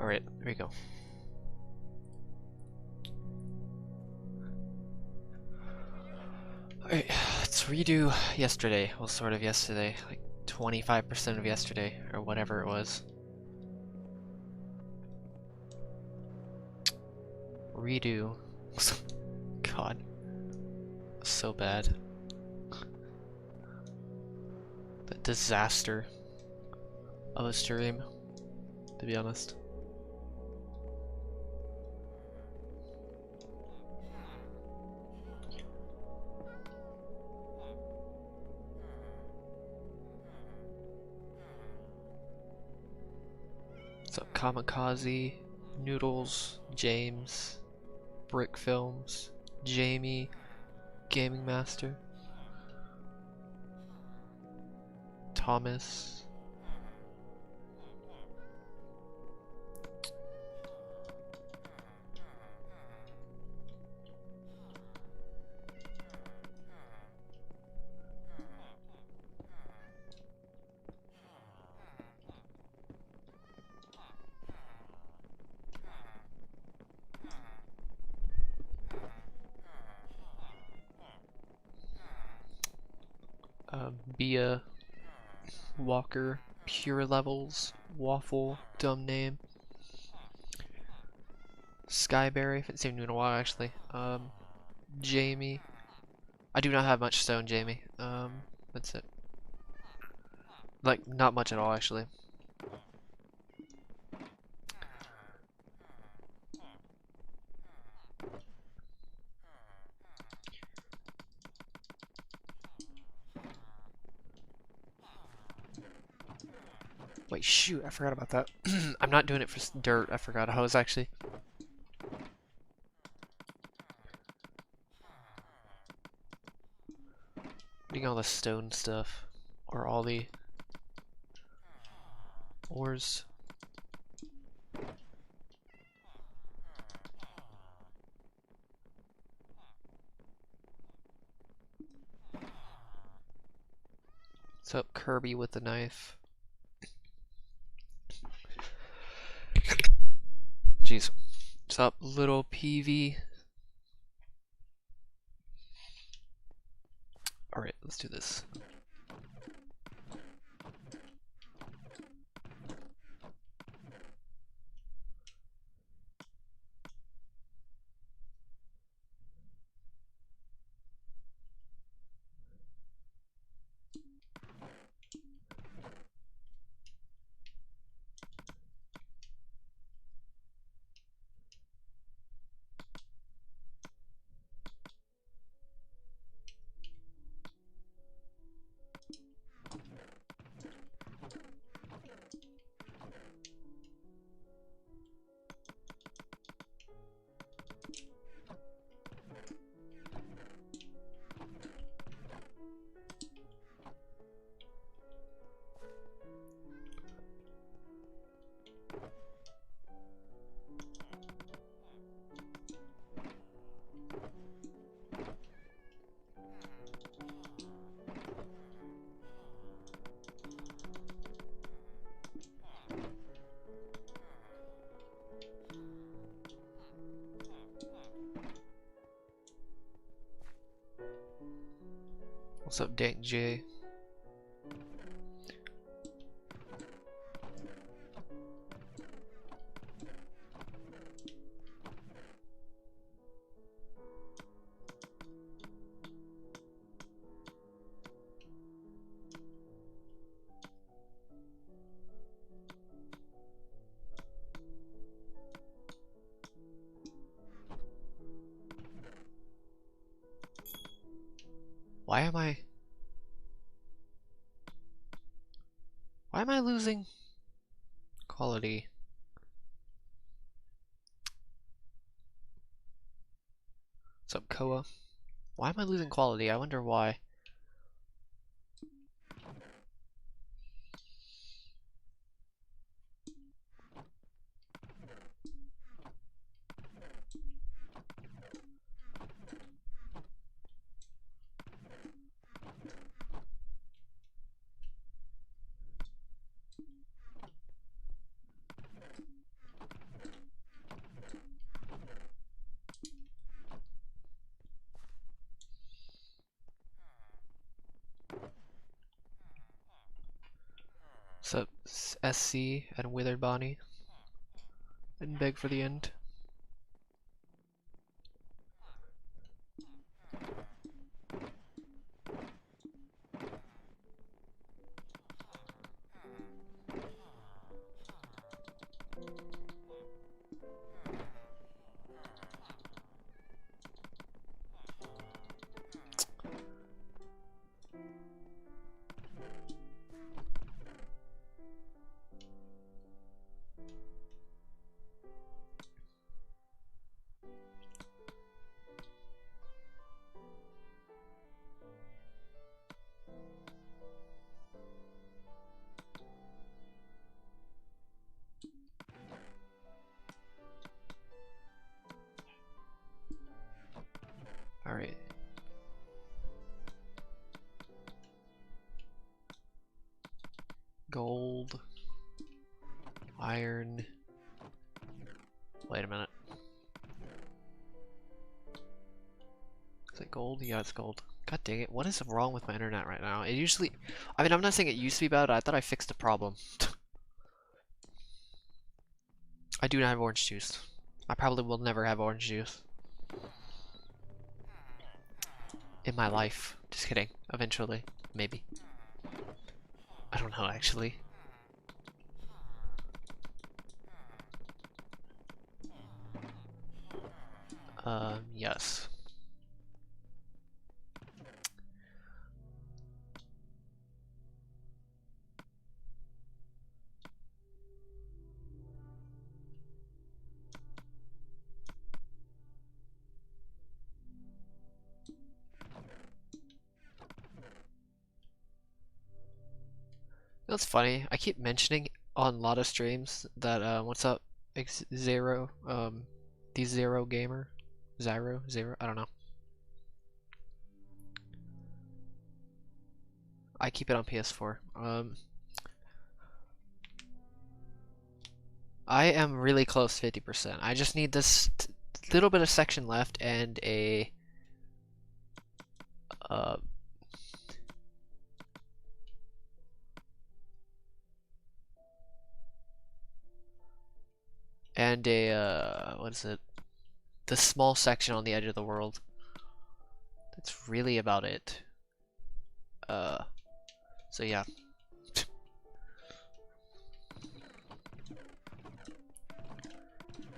Alright, here we go. Alright, let's redo yesterday. Well, sort of yesterday. Like 25% of yesterday, or whatever it was. Redo. God. So bad. The disaster of a stream, to be honest. So Kamikaze, Noodles, James, Brick Films, Jamie, Gaming Master, Thomas, Bia, Walker, Pure Levels, Waffle, dumb name, Skyberry, haven't seen you in a while actually, Jamie, I do not have much stone, Jamie, that's it, like, not much at all actually. Wait, shoot, I forgot about that. I'm not doing it for dirt, I forgot. I was actually... doing all the stone stuff. Or all the... ores. What's up, Kirby with the knife? Jeez. What's up, little PV? Alright, let's do this. What's up, Dank J? Why am I losing quality? What's up, Koa? Why am I losing quality? I wonder why. What's up, SC and Withered Bonnie? And beg for the end. Alright. Gold. Iron. Wait a minute. Is it gold? Yeah, it's gold. God dang it, what is wrong with my internet right now? It usually... I mean, I'm not saying it used to be bad, I thought I fixed the problem. I do not have orange juice. I probably will never have orange juice. In my life. Just kidding. Eventually. Maybe. I don't know, actually. Yes. That's funny. I keep mentioning on a lot of streams that what's up, Zero, the Zero gamer, Zero, I don't know. I keep it on PS4. I am really close, 50%. I just need this little bit of section left and a what is it? The small section on the edge of the world. That's really about it. So yeah.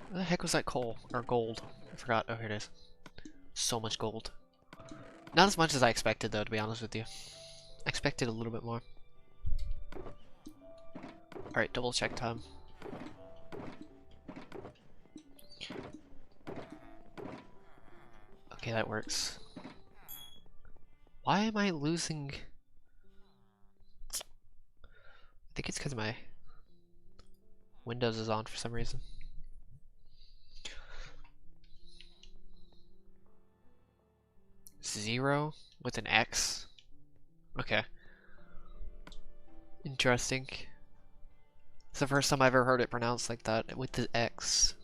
Where the heck was that coal? Or gold? I forgot. Oh, here it is. So much gold. Not as much as I expected, though, to be honest with you. I expected a little bit more. Alright, double check time. Okay, that works. Why am I losing? I think it's because my Windows is on for some reason. Zero with an X? Okay. Interesting. It's the first time I've ever heard it pronounced like that, with the X,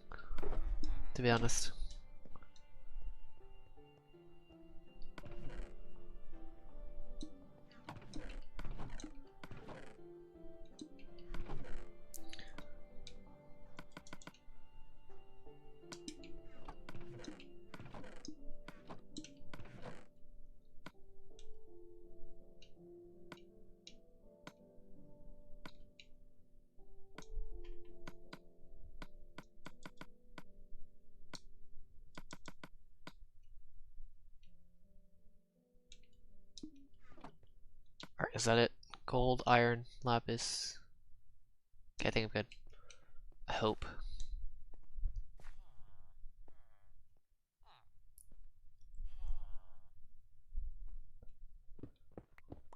to be honest. Alright, is that it? Gold, iron, lapis. Okay, I think I'm good. I hope.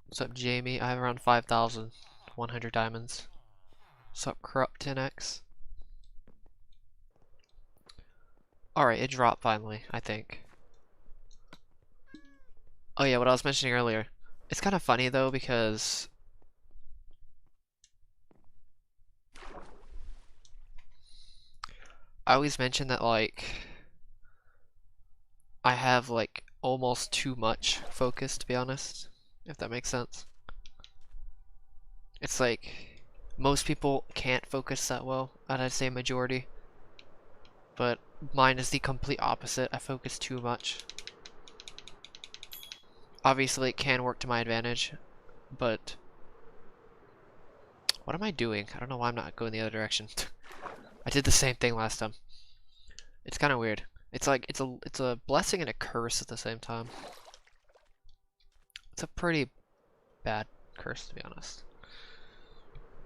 What's up, Jamie? I have around 5,100 diamonds. What's up, Corrupt 10x? Alright, it dropped finally, I think. Oh yeah, what I was mentioning earlier. It's kind of funny though because I always mention that like I have like almost too much focus, to be honest, if that makes sense. It's like Most people can't focus that well, and I'd say majority. But mine is the complete opposite. I focus too much. Obviously, it can work to my advantage, but what am I doing? I don't know why I'm not going the other direction. I did the same thing last time. It's kind of weird. It's like it's a blessing and a curse at the same time. It's a pretty bad curse, to be honest.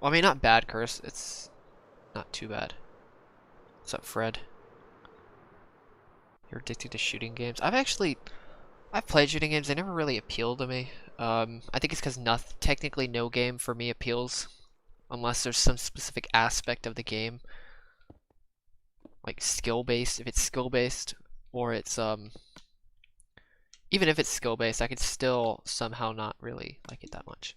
Well, I mean, not bad curse. It's not too bad. What's up, Fred? You're addicted to shooting games. I've played shooting games. They never really appealed to me. I think it's because technically no game for me appeals unless there's some specific aspect of the game, like skill-based. If it's skill-based, or it's even if it's skill-based, I could still somehow not really like it that much.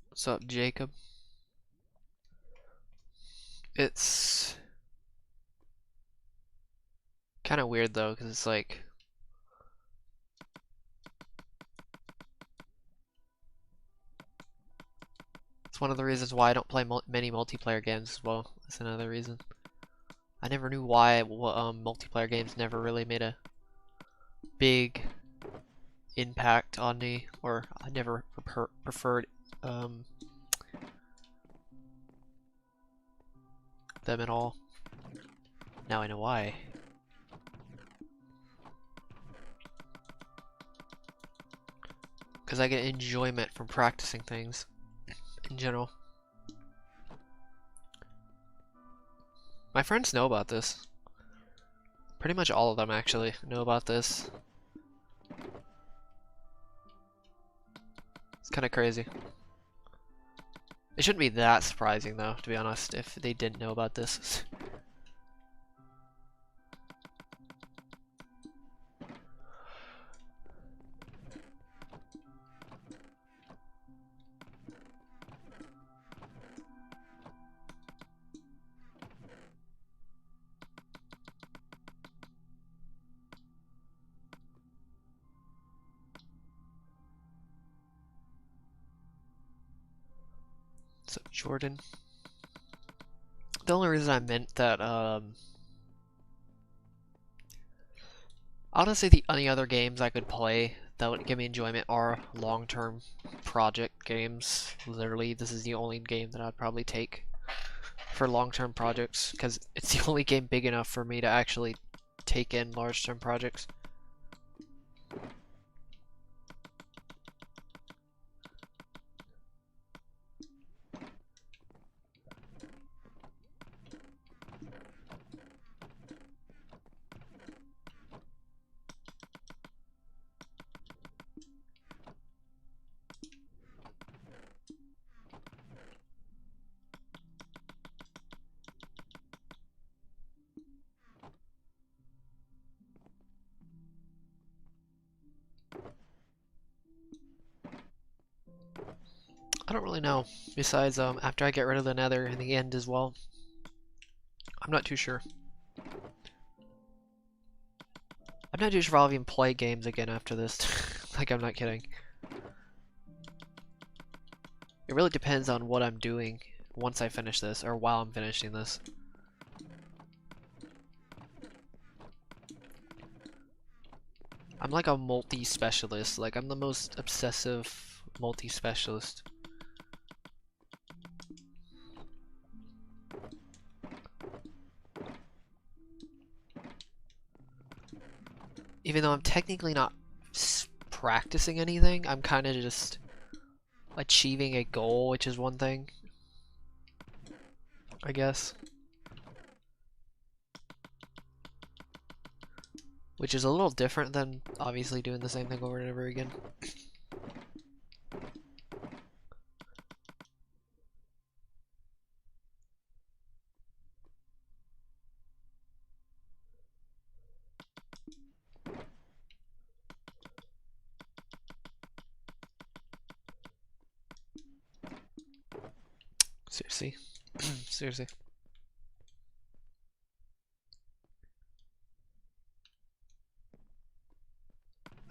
What's up, Jacob? It's kind of weird though, because it's like it's one of the reasons why I don't play many multiplayer games as well. That's another reason. I never knew why multiplayer games never really made a big impact on me, or I never preferred them at all. Now I know why. Because I get enjoyment from practicing things in general. My friends know about this. Pretty much all of them actually know about this. It's kind of crazy. It shouldn't be that surprising though, to be honest, if they didn't know about this. So Jordan. The only reason I meant that honestly the only other games I could play that would give me enjoyment are long-term project games. Literally, this is the only game that I'd probably take for long-term projects, because it's the only game big enough for me to actually take in large-term projects. I don't really know. Besides, after I get rid of the nether in the end as well, I'm not too sure. I'm not too sure if I'll even play games again after this. Like, I'm not kidding. It really depends on what I'm doing once I finish this, or while I'm finishing this. I'm like a multi-specialist. Like, I'm the most obsessive multi-specialist. Even though I'm technically not practicing anything, I'm kind of just achieving a goal, which is one thing, I guess. Which is a little different than obviously doing the same thing over and over again. Seriously. Seriously.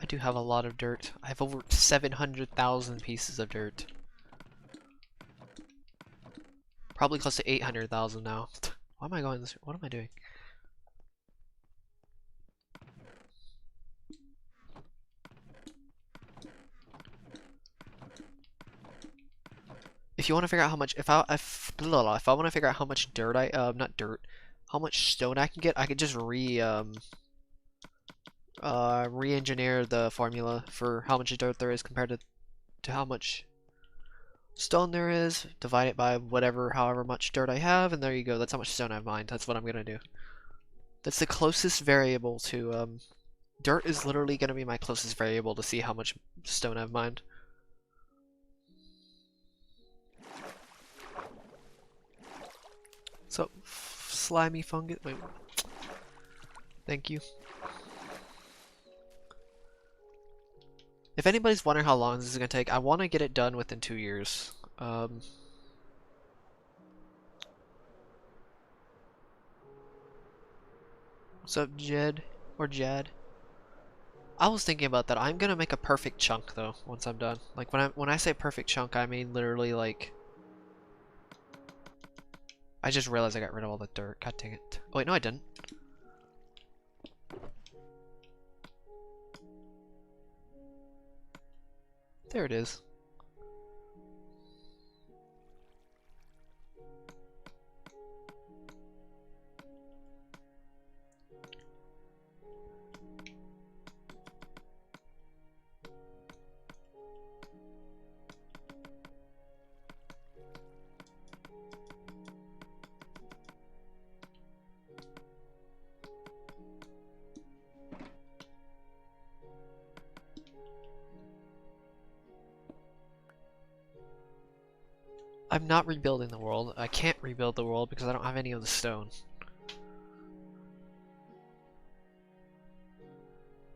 do have a lot of dirt. I have over 700,000 pieces of dirt. Probably close to 800,000 now. Why am I going this? What am I doing? If you want to figure out how much, if I want to figure out how much dirt not dirt, how much stone I can get, I could just re-engineer the formula for how much dirt there is compared to how much stone there is, divide it by however much dirt I have, and there you go. That's how much stone I've mined. That's what I'm gonna do. That's the closest variable to, dirt is literally gonna be my closest variable to see how much stone I've mined. So, slimy fungus, wait. Thank you. If anybody's wondering how long this is gonna take, I want to get it done within 2 years. What's up, Jed? Or Jad? I was thinking about that. I'm gonna make a perfect chunk though, once I'm done. Like when I say perfect chunk, I mean literally like I just realized I got rid of all the dirt. God dang it. Oh wait, no I didn't. There it is. I'm not rebuilding the world. I can't rebuild the world because I don't have any of the stone.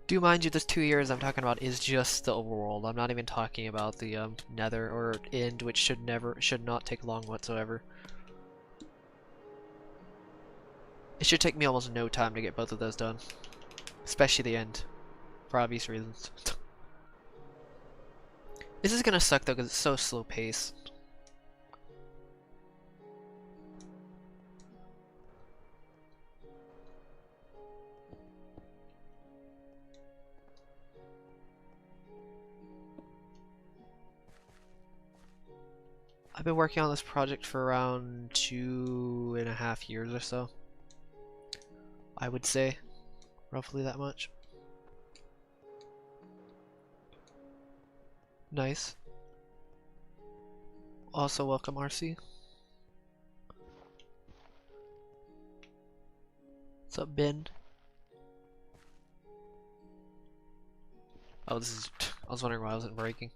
Do mind you, this 2 years I'm talking about is just the overworld. I'm not even talking about the nether or end, which should not take long whatsoever. It should take me almost no time to get both of those done. Especially the end. For obvious reasons. This is gonna suck though because it's so slow paced. I've been working on this project for around 2.5 years or so. I would say. Roughly that much. Nice. Also welcome, RC. What's up, Ben? Oh, this is... I was wondering why I wasn't breaking.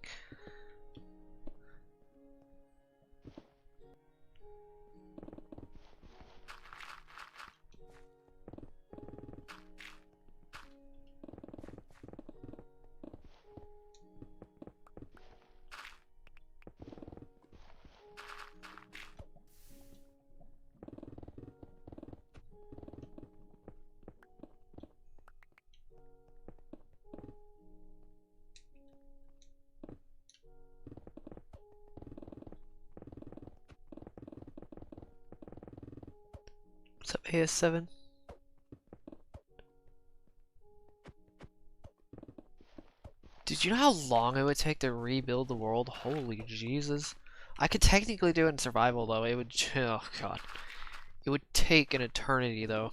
What's up, AS7? Did you know how long it would take to rebuild the world? Holy Jesus. I could technically do it in survival though. It would, oh god. It would take an eternity though.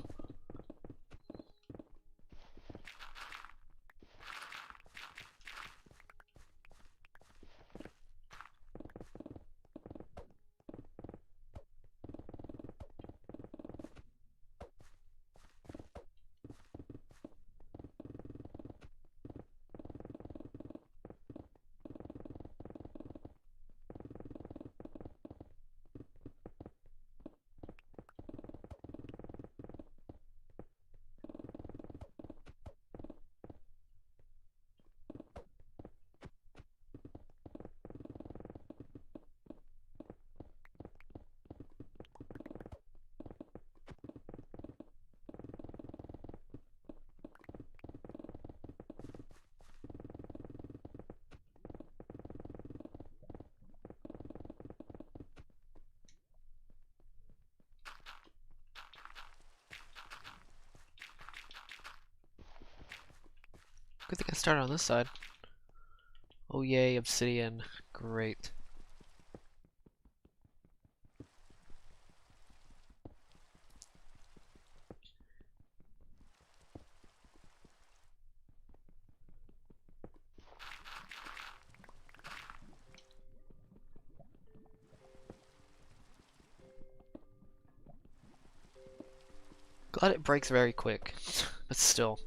Good thing I started on this side. Oh yay, obsidian. Great. Glad it breaks very quick, but still,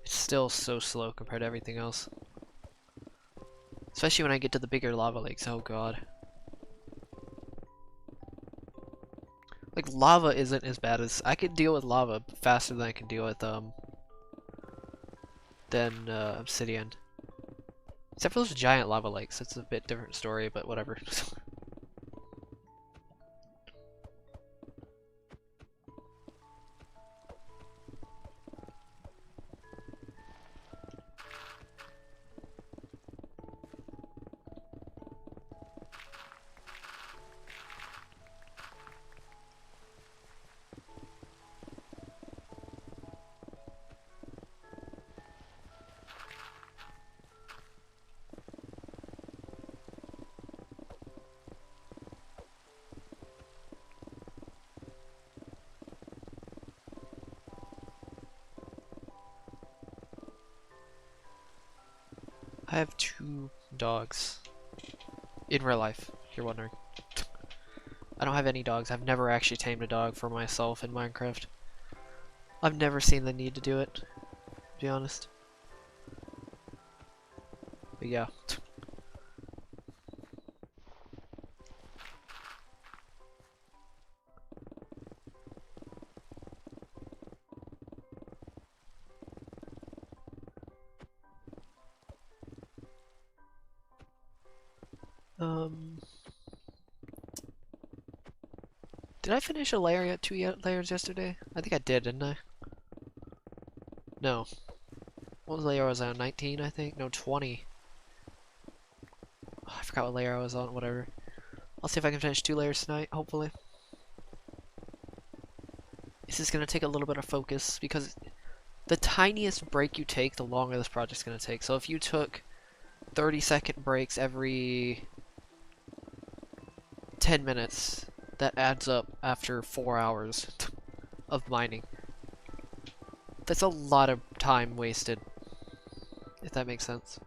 it's still so slow compared to everything else. Especially when I get to the bigger lava lakes, oh god. Like, lava isn't as bad as... I can deal with lava faster than I can deal with, obsidian. Except for those giant lava lakes, it's a bit different story, but whatever. I have 2 dogs. In real life, if you're wondering. I don't have any dogs. I've never actually tamed a dog for myself in Minecraft. I've never seen the need to do it, to be honest. But yeah. Did I finish a layer yet? 2 layers yesterday? I think I did, didn't I? No. What layer was I on? 19, I think? No, 20. Oh, I forgot what layer I was on, whatever. I'll see if I can finish 2 layers tonight, hopefully. This is gonna take a little bit of focus, because the tiniest break you take, the longer this project's gonna take. So if you took 30-second breaks every 10 minutes, that adds up after 4 hours of mining. That's a lot of time wasted, if that makes sense.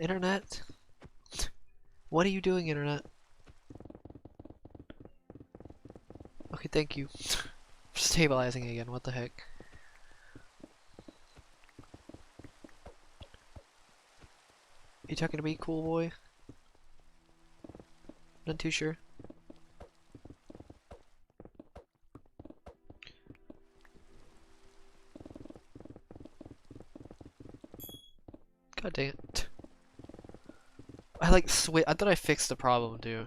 Internet? What are you doing, internet? Okay, thank you. Stabilizing again, what the heck? You talking to me, cool boy? Not too sure. God dang it. I like I thought I fixed the problem too.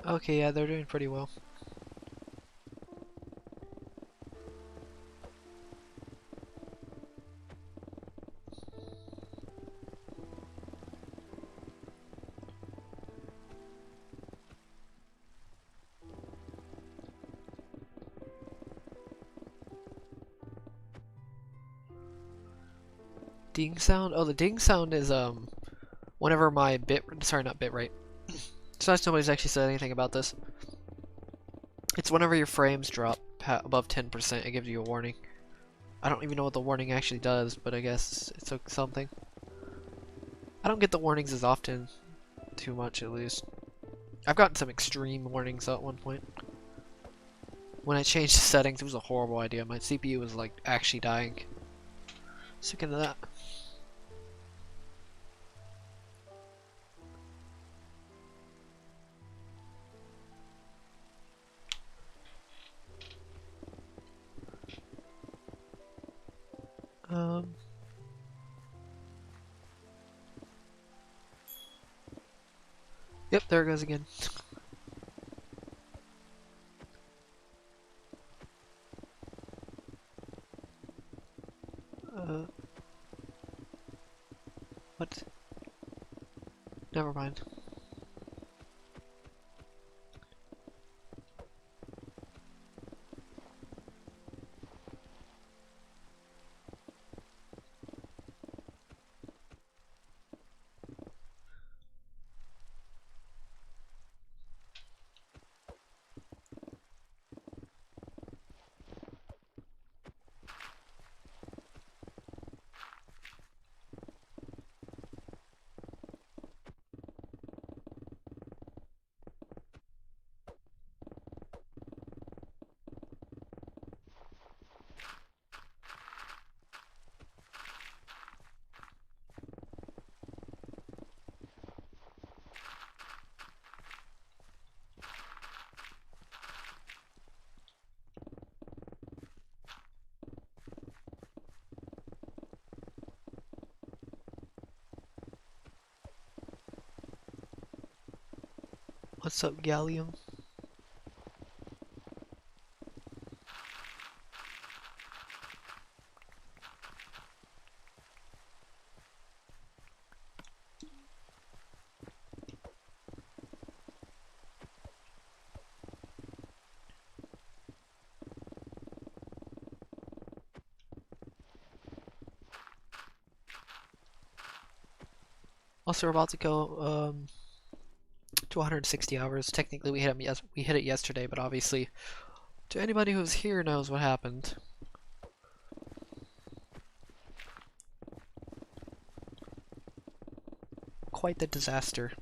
Okay, yeah, they're doing pretty well. Ding sound? Oh, the ding sound is whenever my not bitrate. So nobody's actually said anything about this. It's whenever your frames drop above 10%, it gives you a warning. I don't even know what the warning actually does, but I guess it's something. I don't get the warnings as often, too much at least. I've gotten some extreme warnings at one point. When I changed the settings, it was a horrible idea. My CPU was like actually dying. Sick into that. Yep, there it goes again. What? Never mind. What's up, Gallium? Also, we're about to go to 160 hours. Technically, we hit it yesterday, but obviously, to anybody who's here knows what happened. Quite the disaster.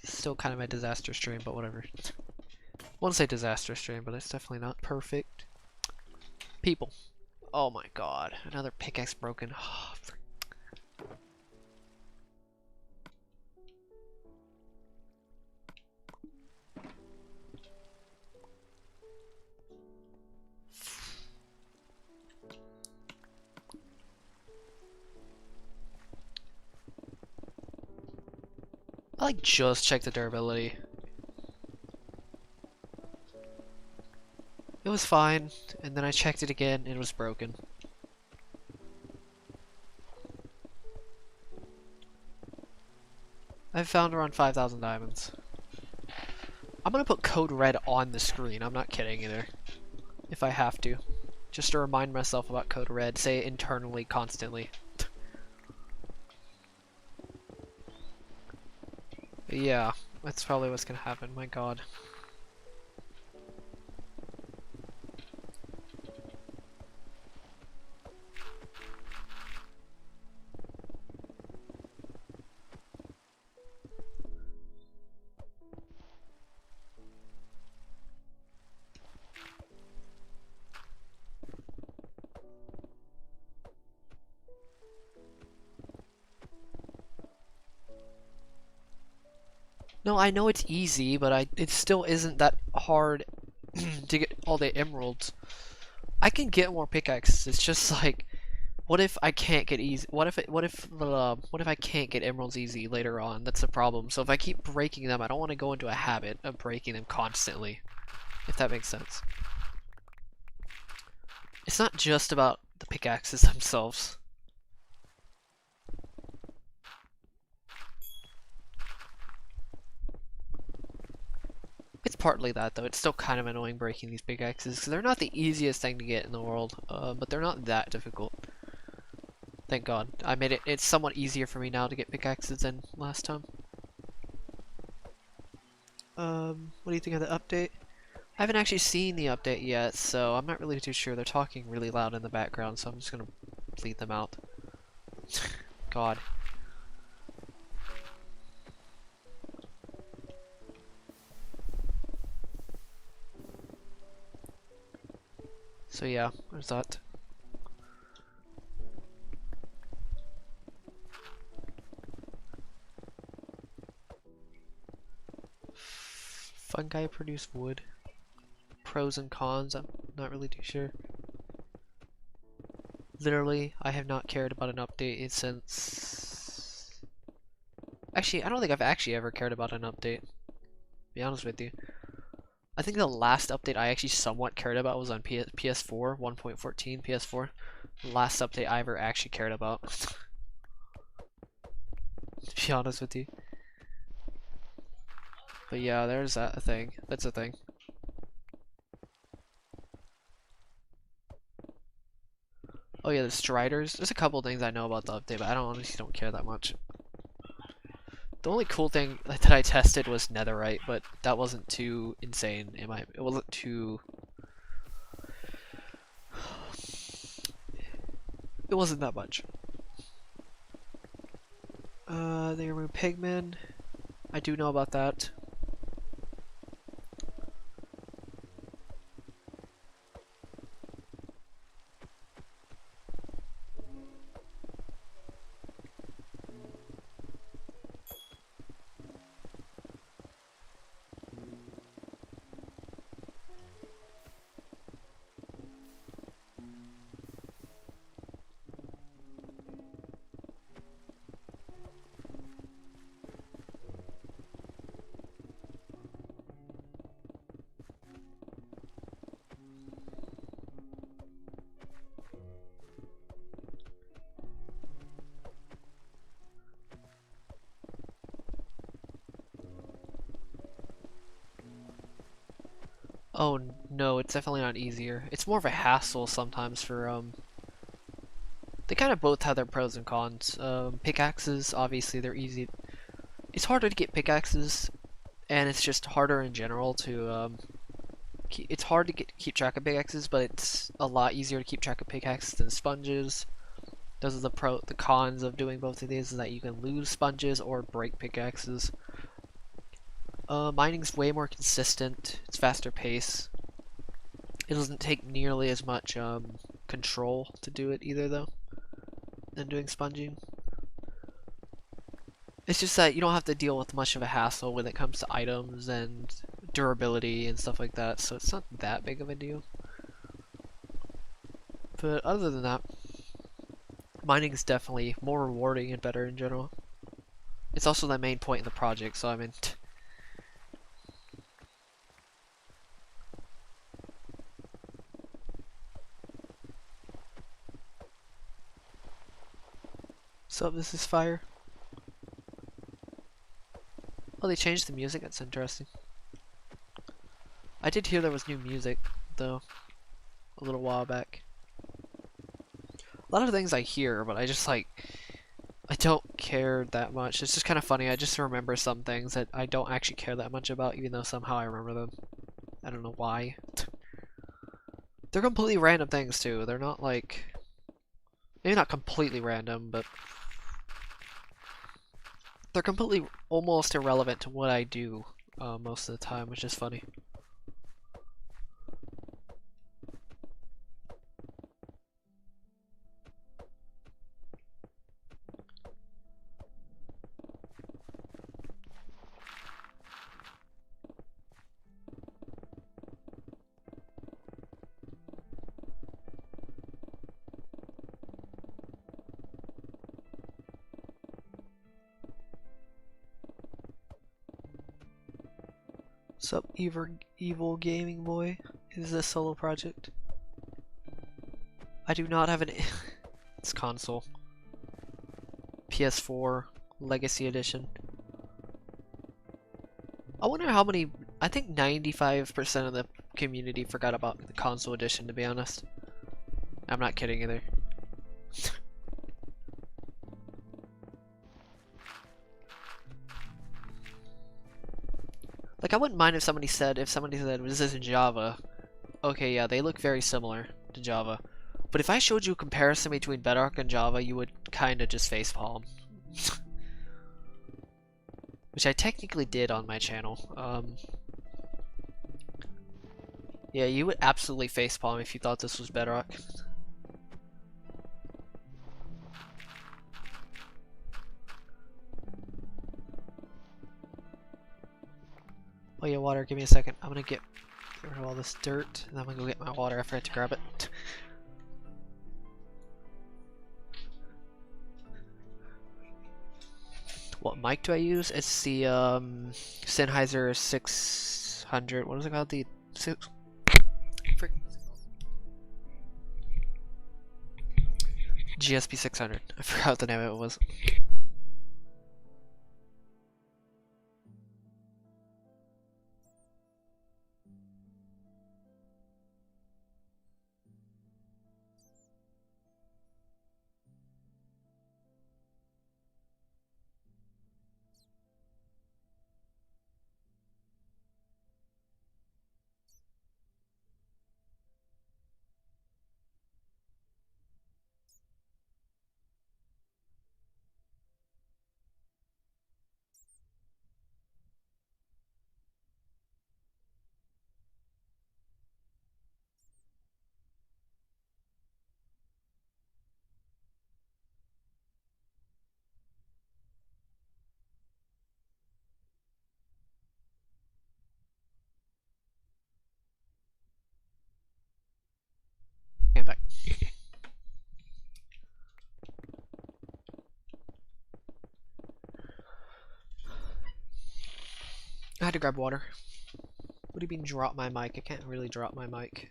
Still kind of a disaster stream, but whatever. Won't say disaster stream, but it's definitely not perfect. People. Oh my god, another pickaxe broken. I like just checked the durability. It was fine, and then I checked it again and it was broken. I've found around 5,000 diamonds. I'm gonna put code red on the screen, I'm not kidding either. If I have to. Just to remind myself about code red, say it internally constantly. Yeah, That's probably what's gonna happen, my god. No, I know it's easy, but it still isn't that hard to get all the emeralds. I can get more pickaxes. It's just like, what if I can't get easy? What if I can't get emeralds easy later on? That's the problem. So if I keep breaking them, I don't want to go into a habit of breaking them constantly. If that makes sense. It's not just about the pickaxes themselves. It's partly that, though. It's still kind of annoying breaking these pickaxes, because they're not the easiest thing to get in the world, but they're not that difficult. Thank God. I made it's somewhat easier for me now to get pickaxes than last time. What do you think of the update? I haven't actually seen the update yet, so I'm not really too sure. They're talking really loud in the background, so I'm just gonna bleed them out. God. So yeah, there's that. Fungi produce wood. Pros and cons, I'm not really too sure. Literally, I have not cared about an update since... Actually, I don't think I've actually ever cared about an update. To be honest with you. I think the last update I actually somewhat cared about was on PS4, 1.14 PS4. The last update I ever actually cared about. To be honest with you. But yeah, there's that thing. That's a thing. Oh yeah, the Striders. There's a couple things I know about the update, but I honestly don't care that much. The only cool thing that I tested was Netherite, but that wasn't too insane. It wasn't too... It wasn't that much. They removed Pigmen. I do know about that. Oh no, it's definitely not easier. It's more of a hassle sometimes for they kind of both have their pros and cons. Pickaxes, obviously they're easy. It's harder to get pickaxes, and it's just harder in general to it's hard to keep track of pickaxes, but it's a lot easier to keep track of pickaxes than sponges. Those are the cons of doing both of these, is that you can lose sponges or break pickaxes. Mining's way more consistent. It's faster pace. It doesn't take nearly as much control to do it either, though, than doing sponging. It's just that you don't have to deal with much of a hassle when it comes to items and durability and stuff like that, so it's not that big of a deal. But other than that, mining is definitely more rewarding and better in general. It's also the main point in the project, so I mean... So this is fire. Oh, they changed the music? That's interesting. I did hear there was new music, though, a little while back. A lot of things I hear, but I I don't care that much. It's just kind of funny. I just remember some things that I don't actually care that much about, even though somehow I remember them. I don't know why. They're completely random things too. They're not like, maybe not completely random, but they're completely almost irrelevant to what I do most of the time, which is funny. Sup, evil gaming boy? Is this a solo project? I do not have an. It's console. PS4 Legacy Edition. I wonder how many. I think 95% of the community forgot about the console edition, to be honest. I'm not kidding either. Like, I wouldn't mind if somebody said, this is in Java, okay, yeah, they look very similar to Java. But if I showed you a comparison between Bedrock and Java, you would kinda just facepalm. Which I technically did on my channel. Yeah, you would absolutely facepalm if you thought this was Bedrock. Oh yeah, water, give me a second. I'm gonna get rid of all this dirt, and I'm gonna go get my water. I forgot to grab it. What mic do I use? It's the Sennheiser 600. What is it called? The GSP 600. I forgot what the name of it was. Came back. I had to grab water. What do you mean drop my mic? I can't really drop my mic.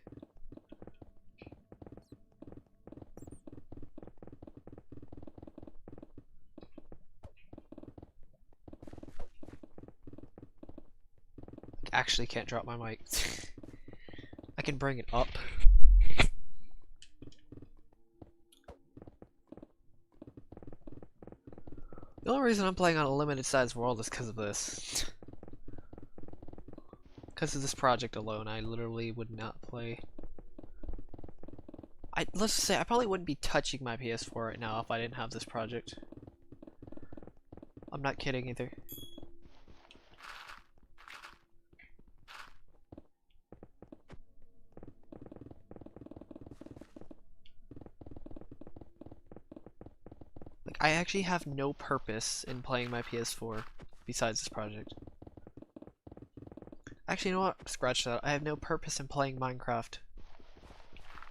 I actually can't drop my mic. I can bring it up. The only reason I'm playing on a limited size world is because of this. Because of this project alone, I literally would not play. Let's just say I probably wouldn't be touching my PS4 right now if I didn't have this project. I'm not kidding either. Like, I actually have no purpose in playing my PS4 besides this project. Actually, you know what? Scratch that. I have no purpose in playing Minecraft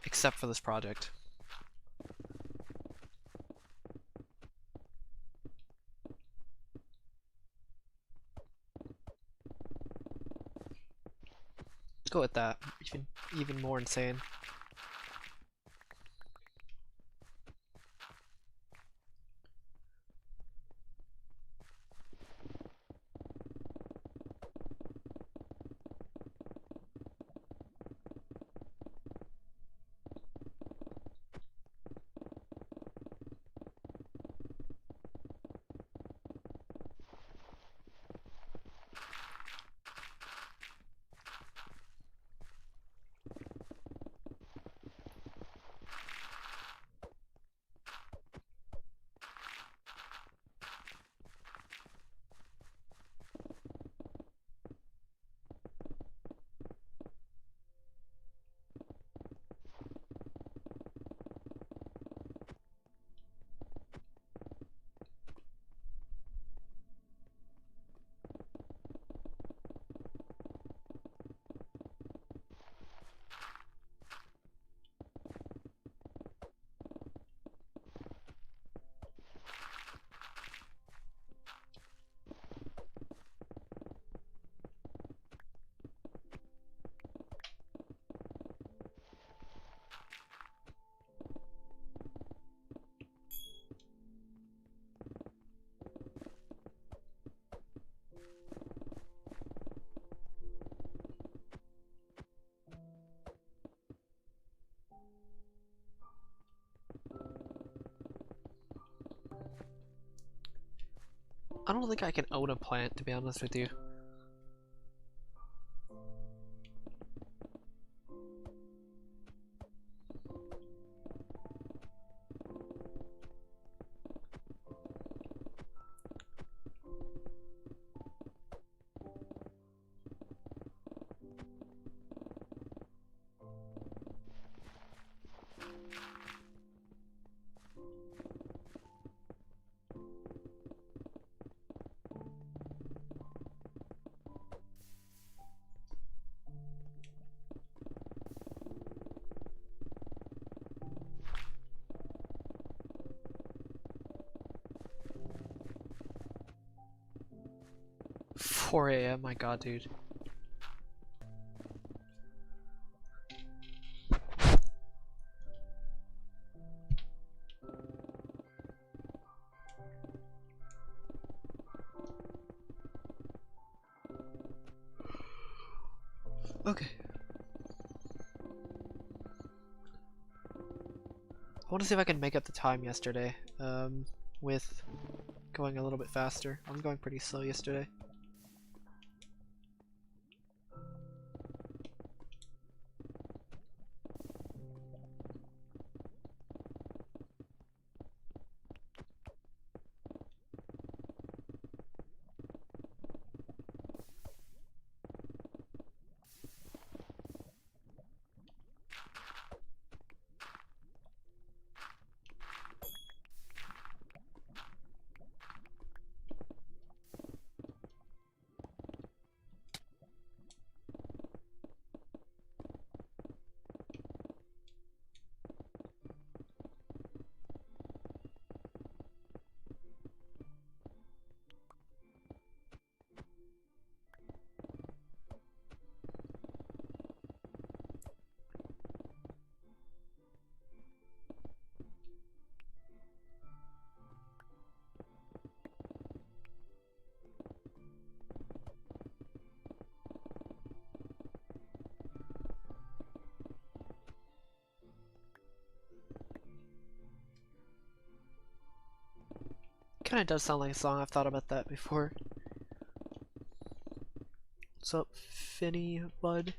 except for this project. Let's go with that. Even more insane. I don't think I can own a plant, to be honest with you. $4 a.m. My god, dude. Okay. I want to see if I can make up the time yesterday, with going a little bit faster. I was going pretty slow yesterday. Kinda does sound like a song. I've thought about that before. What's up, Finny, bud?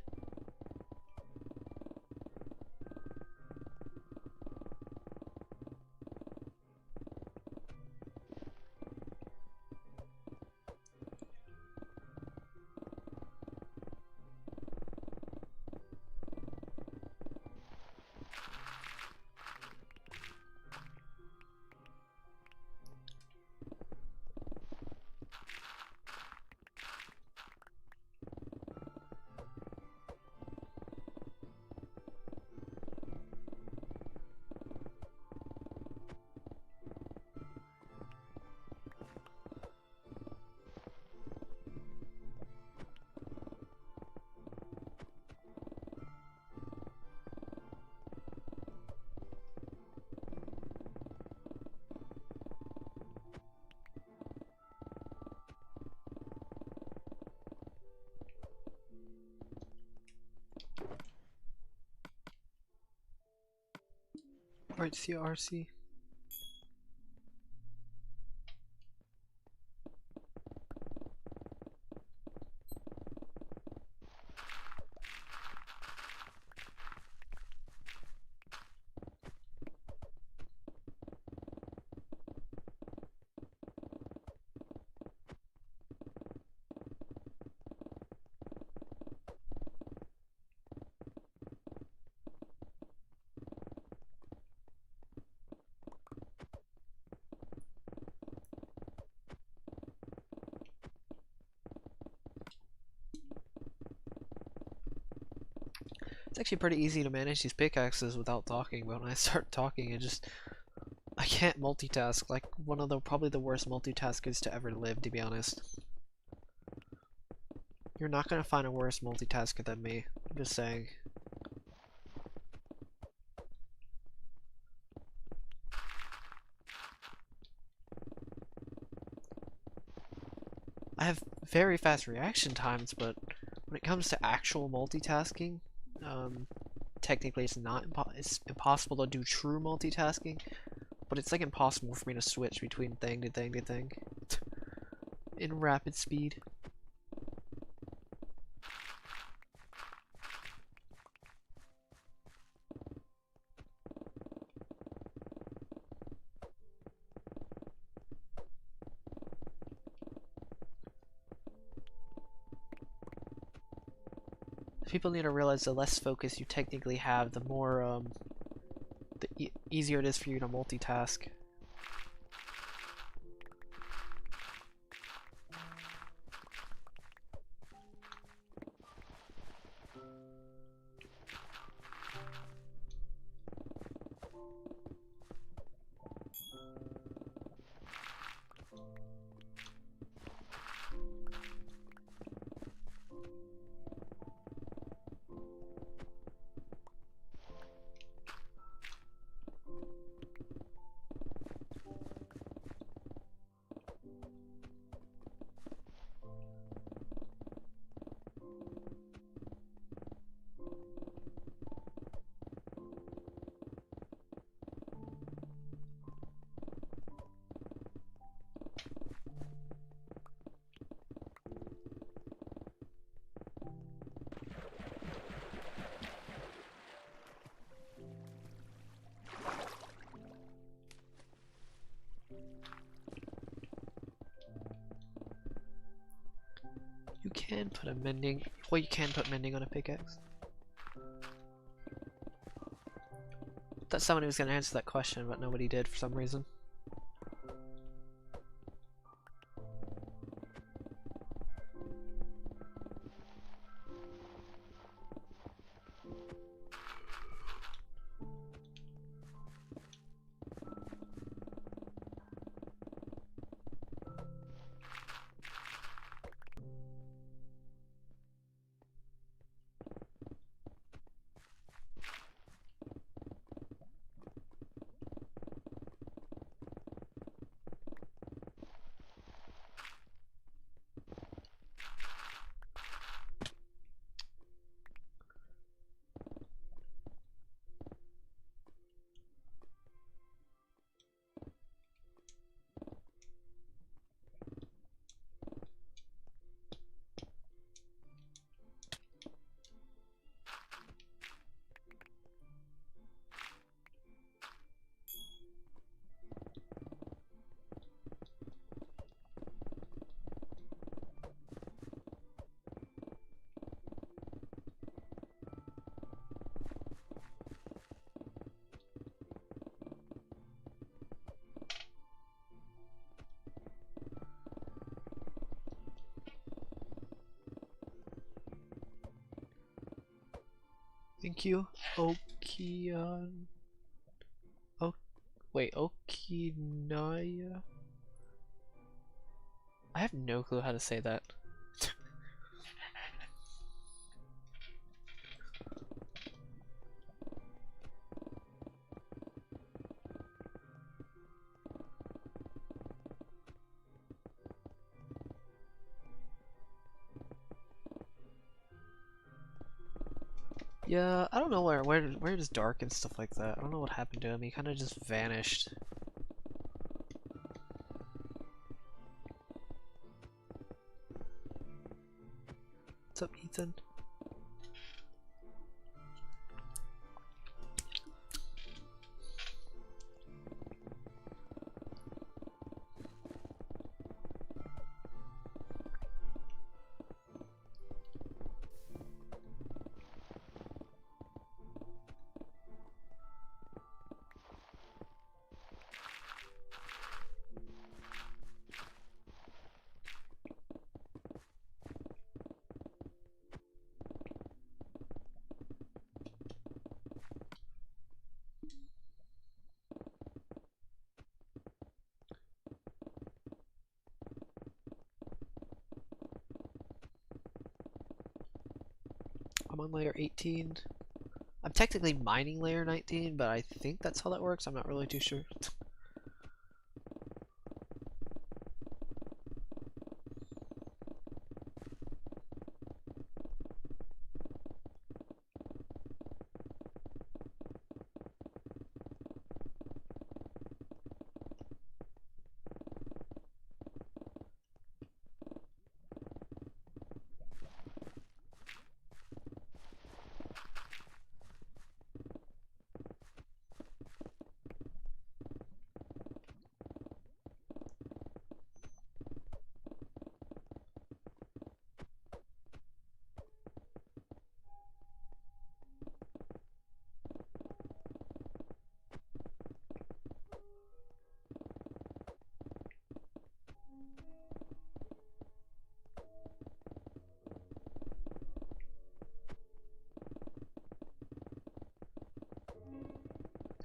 Alright, CRC. It's actually pretty easy to manage these pickaxes without talking, but when I start talking, I can't multitask. Like, one of the probably the worst multitaskers to ever live, to be honest. You're not gonna find a worse multitasker than me. I'm just saying. I have very fast reaction times, but when it comes to actual multitasking, technically it's impossible to do true multitasking, but it's like impossible for me to switch between thing to thing to thing. in rapid speed. People need to realize the less focus you technically have, the more easier it is for you to multitask. You can put a mending, well, you can put mending on a pickaxe. Thought someone was going to answer that question, but nobody did for some reason. Thank you, Okian. Oh, wait, Okinaya? I have no clue how to say that. Yeah, I don't know where is Dark and stuff like that. I don't know what happened to him. He kind of just vanished. What's up, Ethan? I'm on layer 18. I'm technically mining layer 19, but I think that's how that works. I'm not really too sure.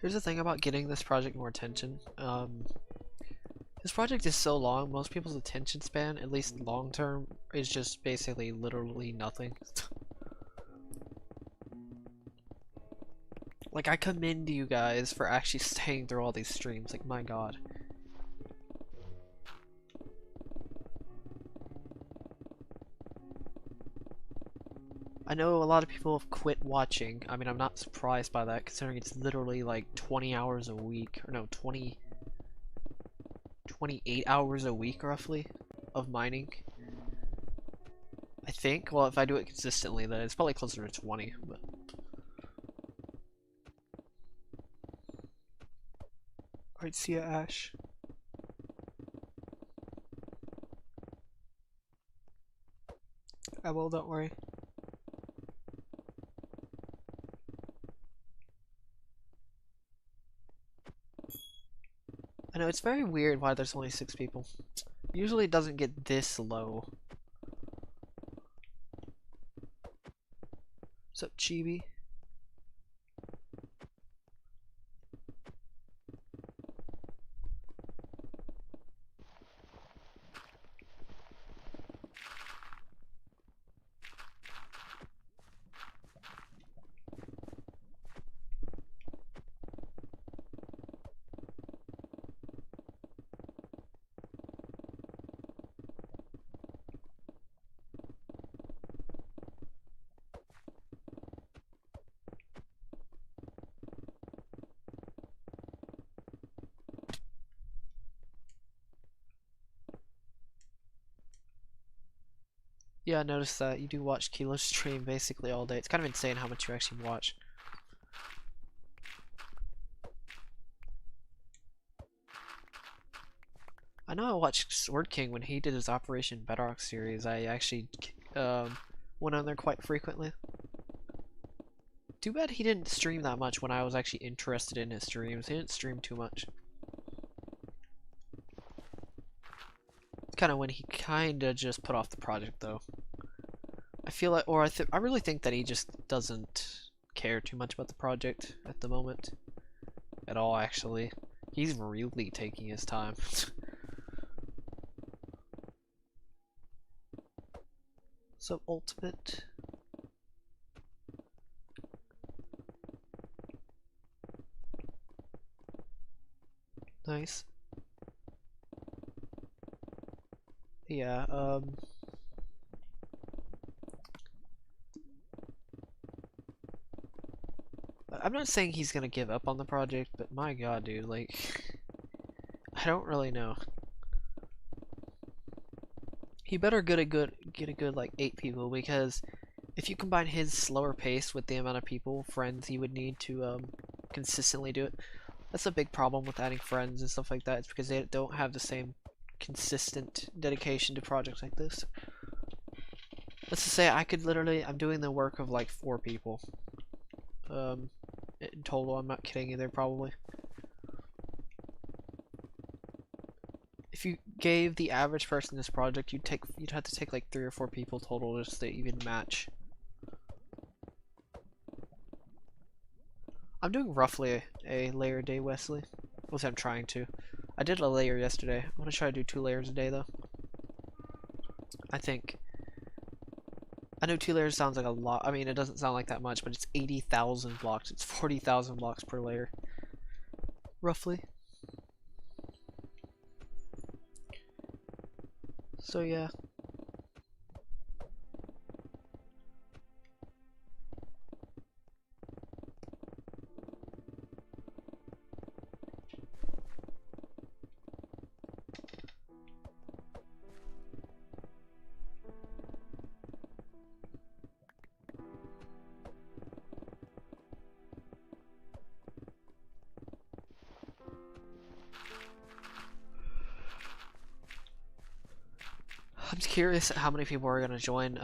Here's the thing about getting this project more attention. This project is so long, most people's attention span, at least long term, is just basically literally nothing. Like, I commend you guys for actually staying through all these streams, like, my god. I know a lot of people have quit watching. I mean, I'm not surprised by that, considering it's literally like 20 hours a week, or no, 28 hours a week, roughly, of mining. I think. Well, if I do it consistently, then it's probably closer to 20, but... Alright, see ya, Ash. I will, don't worry. I know, it's very weird why there's only 6 people. Usually it doesn't get this low. What's up, Chibi? Yeah, I noticed that you do watch Kilo's stream basically all day. It's kind of insane how much you actually watch. I know I watched Sword King when he did his Operation Bedrock series. I actually went on there quite frequently. Too bad he didn't stream that much when I was actually interested in his streams. He didn't stream too much. It's kind of when he kind of just put off the project though. I feel like, or I really think that he just doesn't care too much about the project at the moment. At all, actually. He's really taking his time. So, Ultimate. Nice. Yeah, I'm not saying he's gonna give up on the project, but my god, dude, like, I don't really know. He better get a good like 8 people, because if you combine his slower pace with the amount of friends he would need to consistently do it, that's a big problem with adding friends and stuff like that. It's because they don't have the same consistent dedication to projects like this. Let's just say I could literally, I'm doing the work of like 4 people. In total, I'm not kidding either, probably. If you gave the average person this project, you'd have to take like 3 or 4 people total just to even match. I'm doing roughly a layer a day, Wesley. At least I'm trying to. I did a layer yesterday. I'm gonna try to do 2 layers a day though. I think. I know 2 layers sounds like a lot. I mean, it doesn't sound like that much, but it's 80,000 blocks. It's 40,000 blocks per layer. Roughly. So yeah. I'm curious how many people are gonna join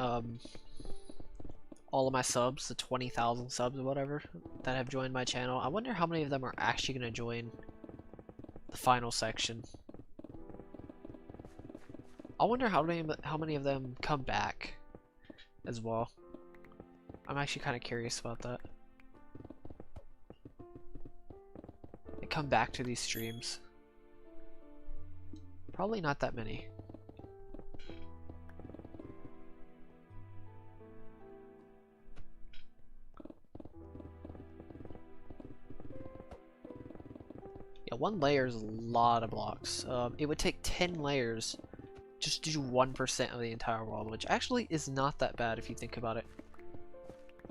all of my subs, the 20,000 subs or whatever that have joined my channel. I wonder how many of them are actually gonna join the final section. I wonder how many of them come back as well. I'm actually kind of curious about that. come back to these streams? Probably not that many. Yeah, one layer is a lot of blocks. It would take 10 layers just to do 1% of the entire world, which actually is not that bad if you think about it.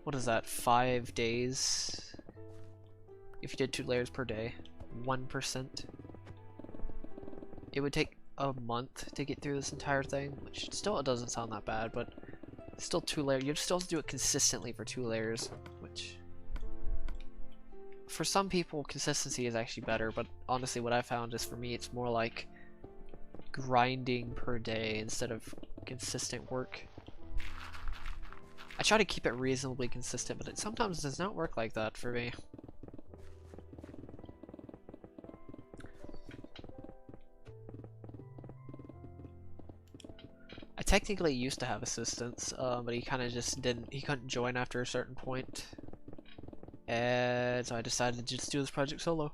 What is that, 5 days? If you did 2 layers per day, 1%. It would take a month to get through this entire thing, which still it doesn't sound that bad, but still 2 layers. You'd still have to do it consistently for 2 layers, which for some people consistency is actually better, but honestly what I found is for me it's more like grinding per day instead of consistent work. I try to keep it reasonably consistent, but it sometimes does not work like that for me. I technically used to have assistants, but he kind of just he couldn't join after a certain point. And so I decided to just do this project solo.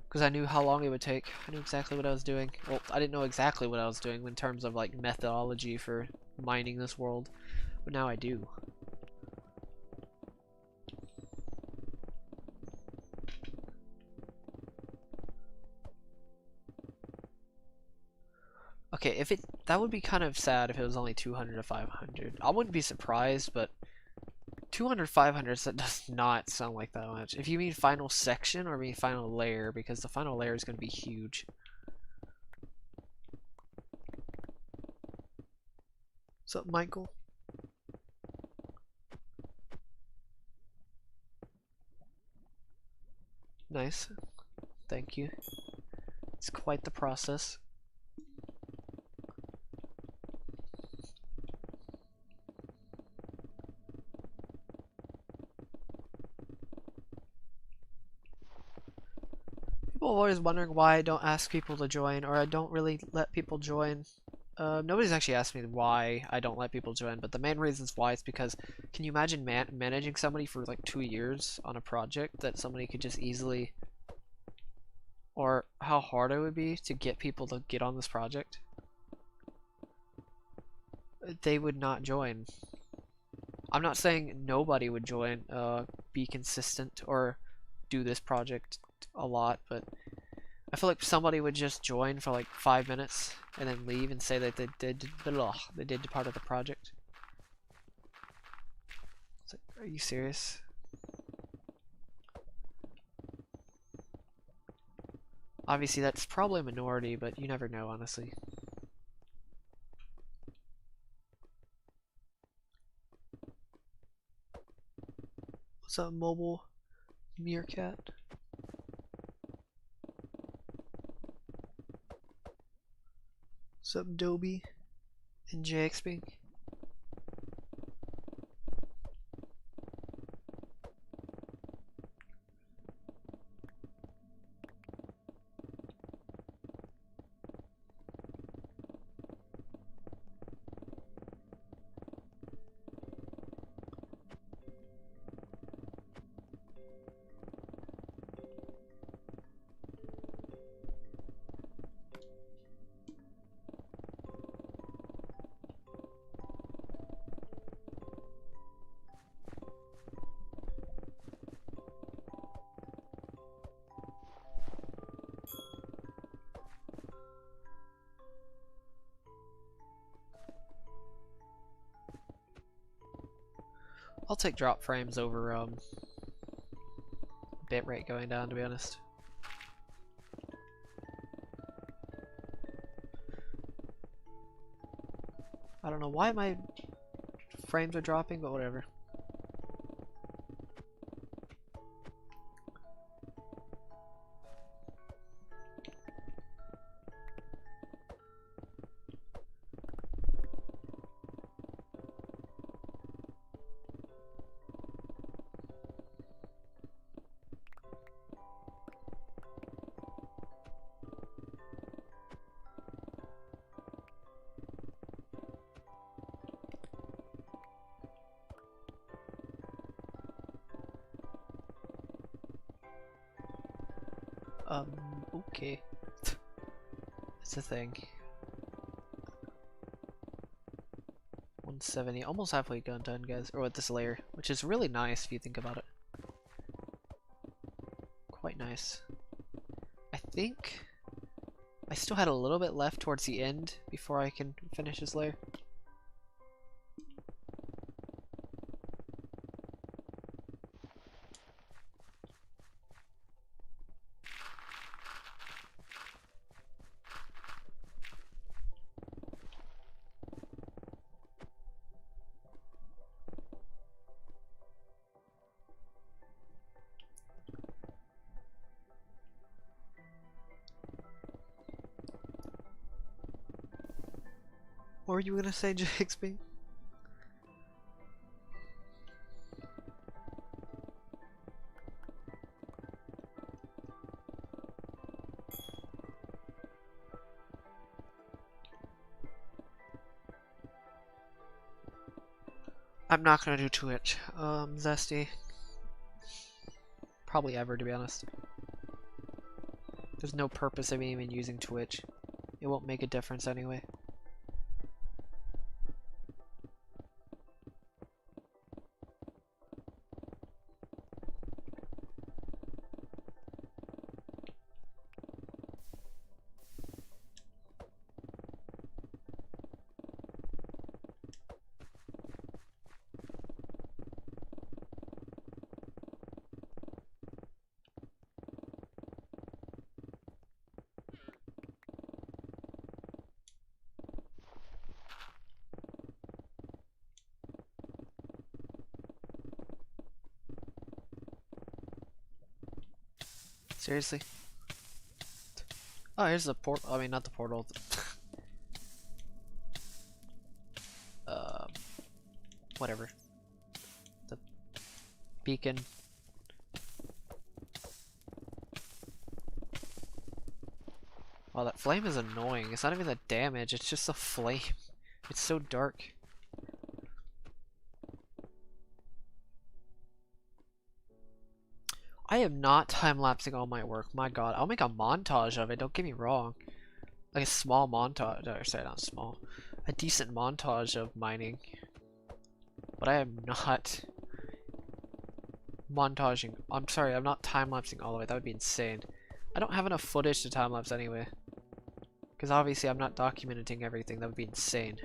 Because I knew how long it would take. I knew exactly what I was doing. Well, I didn't know exactly what I was doing in terms of like methodology for mining this world. But now I do. Okay, that would be kind of sad if it was only 200 to 500. I wouldn't be surprised, but 200, 500, that does not sound like that much. If you mean final section or mean final layer, because the final layer is going to be huge. What's up, Michael? Nice. Thank you. It's quite the process. People are always wondering why I don't ask people to join, or I don't really let people join. Nobody's actually asked me why I don't let people join, but the main reasons why is because, can you imagine managing somebody for like 2 years on a project that somebody could just easily, or how hard it would be to get people to get on this project? They would not join. I'm not saying nobody would join, be consistent, or do this project a lot, but I feel like somebody would just join for like 5 minutes and then leave and say that they did part of the project. It's like, are you serious? Obviously that's probably a minority, but you never know, honestly. What's up, mobile meerkat? What's up, Dobie and JXP? I'll take drop frames over bitrate going down, to be honest. I don't know why my frames are dropping, but whatever. Okay. That's a thing. 170, almost halfway done, guys. Or with this layer, which is really nice if you think about it. Quite nice. I think I still had a little bit left towards the end before I can finish this layer. What were you gonna say, JXB? I'm not gonna do Twitch, Zesty. Probably ever, to be honest. There's no purpose of me even using Twitch. It won't make a difference anyway. Seriously? Oh, here's the portal. I mean, not the portal. Whatever. The beacon. Wow, that flame is annoying. It's not even the damage, it's just the flame. It's so dark. I am not time-lapsing all my work. My god, I'll make a montage of it, don't get me wrong. Like a small montage, or sorry, not small. A decent montage of mining. But I am not montaging. I'm sorry, I'm not time-lapsing all of it. That would be insane. I don't have enough footage to time-lapse anyway. Because obviously I'm not documenting everything. That would be insane.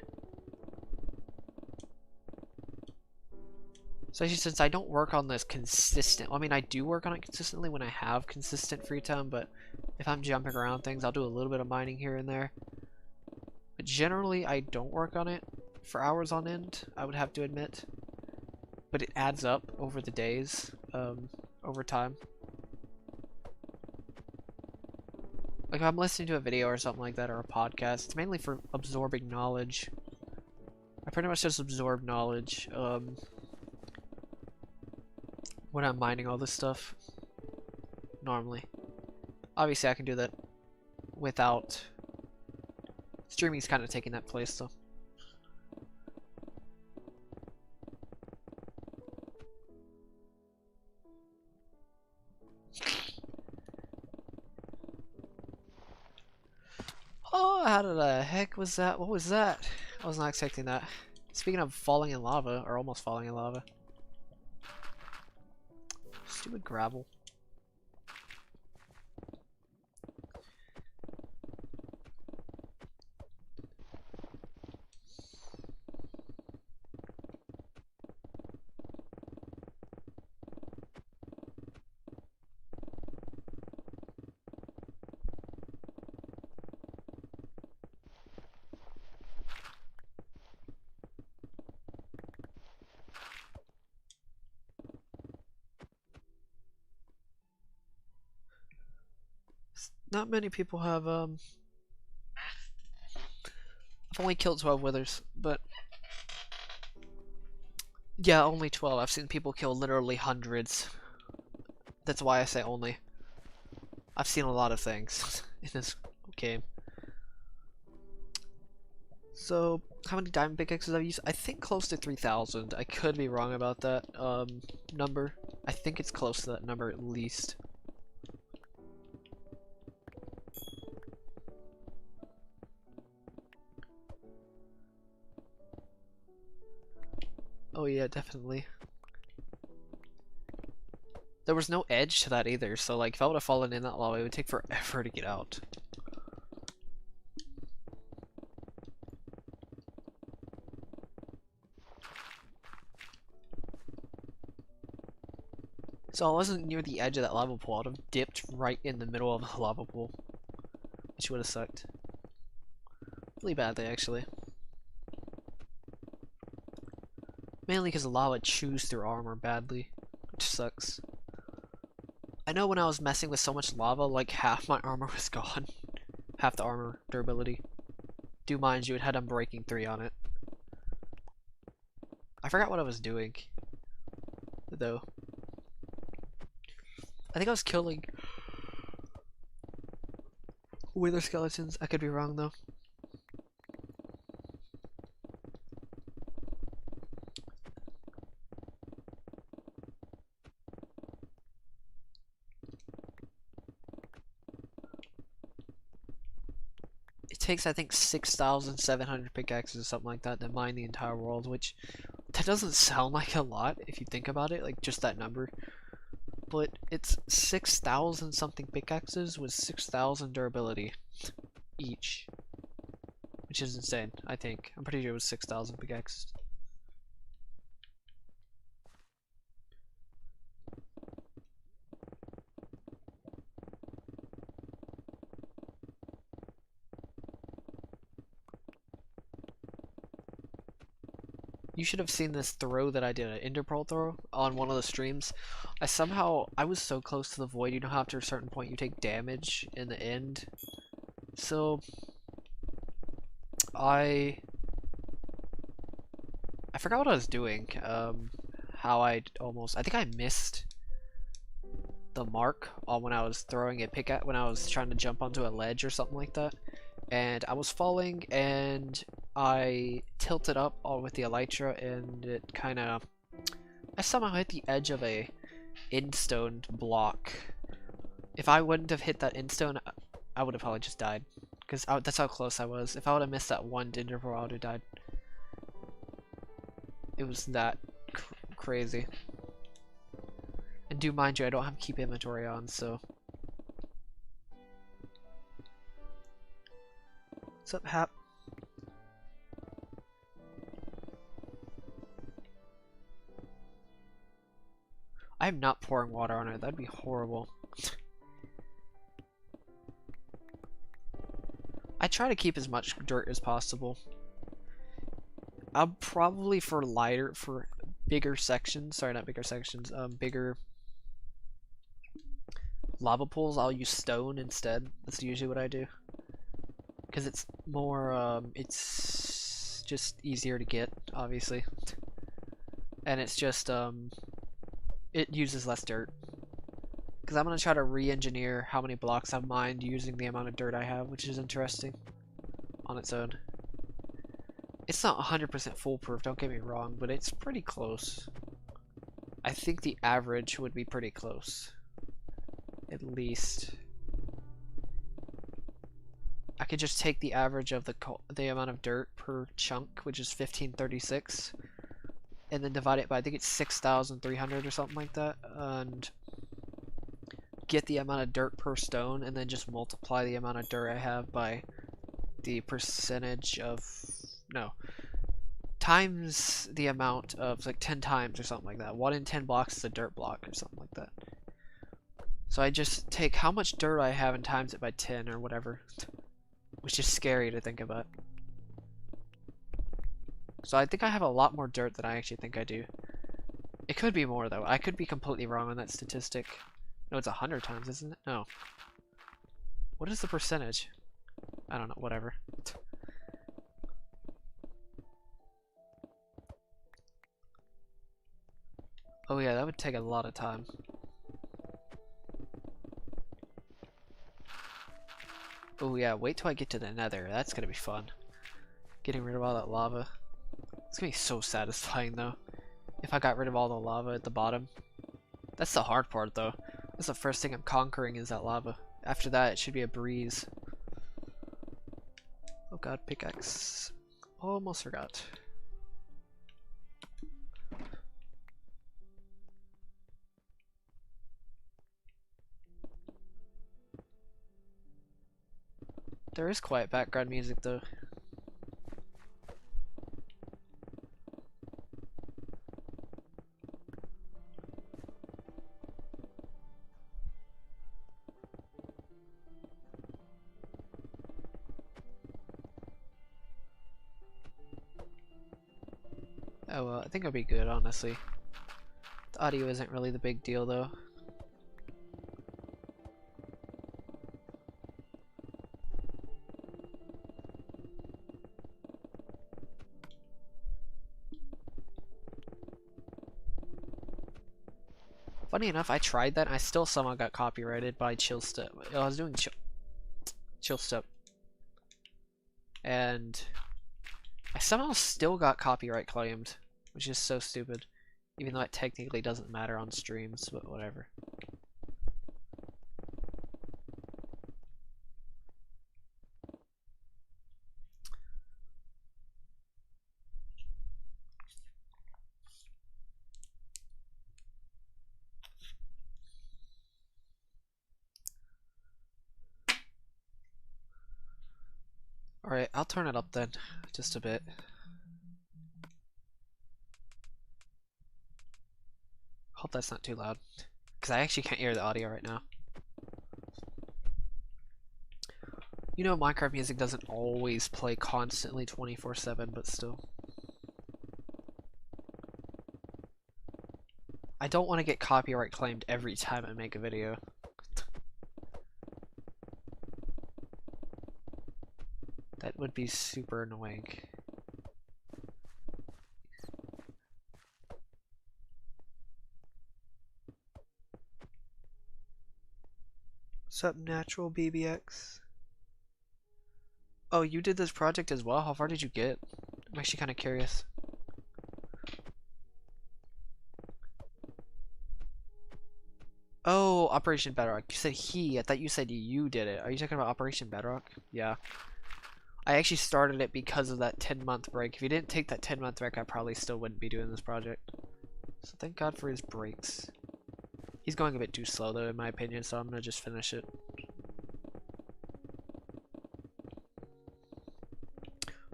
Especially since I don't work on this consistent. I mean, I do work on it consistently when I have consistent free time, but if I'm jumping around things, I'll do a little bit of mining here and there. But generally, I don't work on it for hours on end, I would have to admit. But it adds up over the days, over time. Like if I'm listening to a video or something like that, or a podcast, it's mainly for absorbing knowledge. I pretty much just absorb knowledge, when I'm mining all this stuff. Normally. Obviously I can do that without... Streaming's kind of taking that place though. Oh, how the heck was that? What was that? I was not expecting that. Speaking of falling in lava, or almost falling in lava. Stupid gravel. Not many people have, I've only killed 12 withers, but... Yeah, only 12. I've seen people kill literally hundreds. That's why I say only. I've seen a lot of things in this game. So, how many diamond pickaxes I've used? I think close to 3,000. I could be wrong about that, number. I think it's close to that number at least. Oh yeah, definitely. There was no edge to that either, so like if I would have fallen in that lava, it would take forever to get out. So I wasn't near the edge of that lava pool. I would have dipped right in the middle of the lava pool, which would have sucked. Really badly, actually. Mainly because the lava chews through armor badly, which sucks. I know when I was messing with so much lava, like half my armor was gone. Half the armor durability. Do mind you, it had Unbreaking 3 on it. I forgot what I was doing, though. I think I was killing wither skeletons. I could be wrong, though. It takes, I think, 6,700 pickaxes or something like that to mine the entire world, which that doesn't sound like a lot if you think about it, like just that number. But it's 6,000 something pickaxes with 6,000 durability each, which is insane. I think I'm pretty sure it was 6,000 pickaxes. You should have seen this throw that I did, an ender pearl throw, on one of the streams. I was so close to the void. You know how after a certain point you take damage in the end? So, I forgot what I was doing. I think I missed the mark on when I was throwing a pickaxe, when I was trying to jump onto a ledge or something like that. And I was falling, and I tilted up all with the elytra, and it kind of... I somehow hit the edge of a endstone block. If I wouldn't have hit that endstone, I would have probably just died. Because that's how close I was. If I would have missed that one ender pearl, I would have died. It was that crazy. And do mind you, I don't have keep inventory on, so... What's up, Hap? I'm not pouring water on it. That'd be horrible. I try to keep as much dirt as possible. I'm probably for bigger sections, sorry, not bigger sections, bigger lava pools, I'll use stone instead. That's usually what I do. Because it's more, it's just easier to get, obviously. And it's just, it uses less dirt. Because I'm going to try to re-engineer how many blocks I've mined using the amount of dirt I have, which is interesting on its own. It's not 100% foolproof, don't get me wrong, but it's pretty close. I think the average would be pretty close. At least. I could just take the average of the amount of dirt per chunk, which is 1536, and then divide it by, I think it's 6,300 or something like that, and get the amount of dirt per stone, and then just multiply the amount of dirt I have by the percentage of, no, times the amount of, like 10 times or something like that. 1 in 10 blocks is a dirt block or something like that. So I just take how much dirt I have and times it by 10 or whatever. Which is scary to think about. So I think I have a lot more dirt than I actually think I do. It could be more though. I could be completely wrong on that statistic. No, it's 100 times, isn't it? No. What is the percentage? I don't know, whatever. Oh yeah, that would take a lot of time. Oh yeah, wait till I get to the nether. That's gonna be fun. Getting rid of all that lava. It's gonna be so satisfying though. If I got rid of all the lava at the bottom. That's the hard part though. That's the first thing I'm conquering is that lava. After that, it should be a breeze. Oh god, pickaxe. Almost forgot. There is quiet background music though. Oh well, I think it'll be good, honestly. The audio isn't really the big deal though. Funny enough, I tried that and I still somehow got copyrighted by Chill Step. I was doing Chill Step. And I somehow still got copyright claimed, which is so stupid. Even though it technically doesn't matter on streams, but whatever. Alright, I'll turn it up then, just a bit. Hope that's not too loud, because I actually can't hear the audio right now. You know, Minecraft music doesn't always play constantly 24/7, but still. I don't want to get copyright claimed every time I make a video. That would be super annoying. Sup, Natural BBX? Oh, you did this project as well? How far did you get? I'm actually kind of curious. Oh, Operation Bedrock. You said he. I thought you said you did it. Are you talking about Operation Bedrock? Yeah. I actually started it because of that 10-month break. If you didn't take that 10-month break, I probably still wouldn't be doing this project. So thank God for his breaks. He's going a bit too slow though, in my opinion, so I'm gonna just finish it.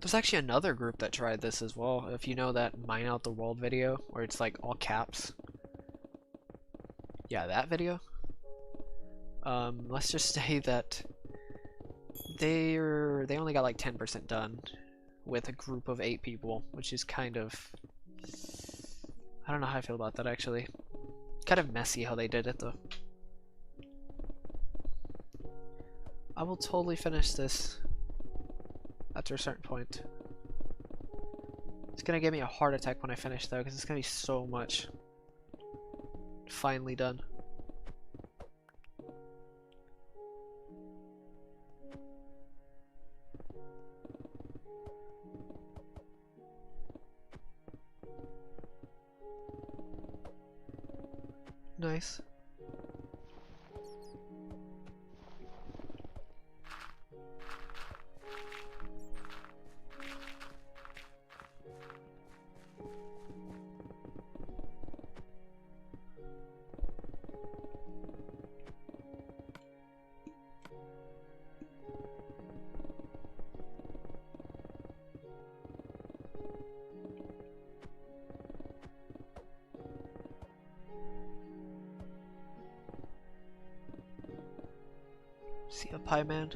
There's actually another group that tried this as well. If you know that Mine Out the World video, where it's like all caps. Yeah, that video. Let's just say that they only got like 10% done with a group of 8 people, which is kind of, I don't know how I feel about that actually. Kind of messy how they did it though. I will totally finish this after a certain point. It's gonna give me a heart attack when I finish though, because it's gonna be so much finally done. Nice. See a pie man?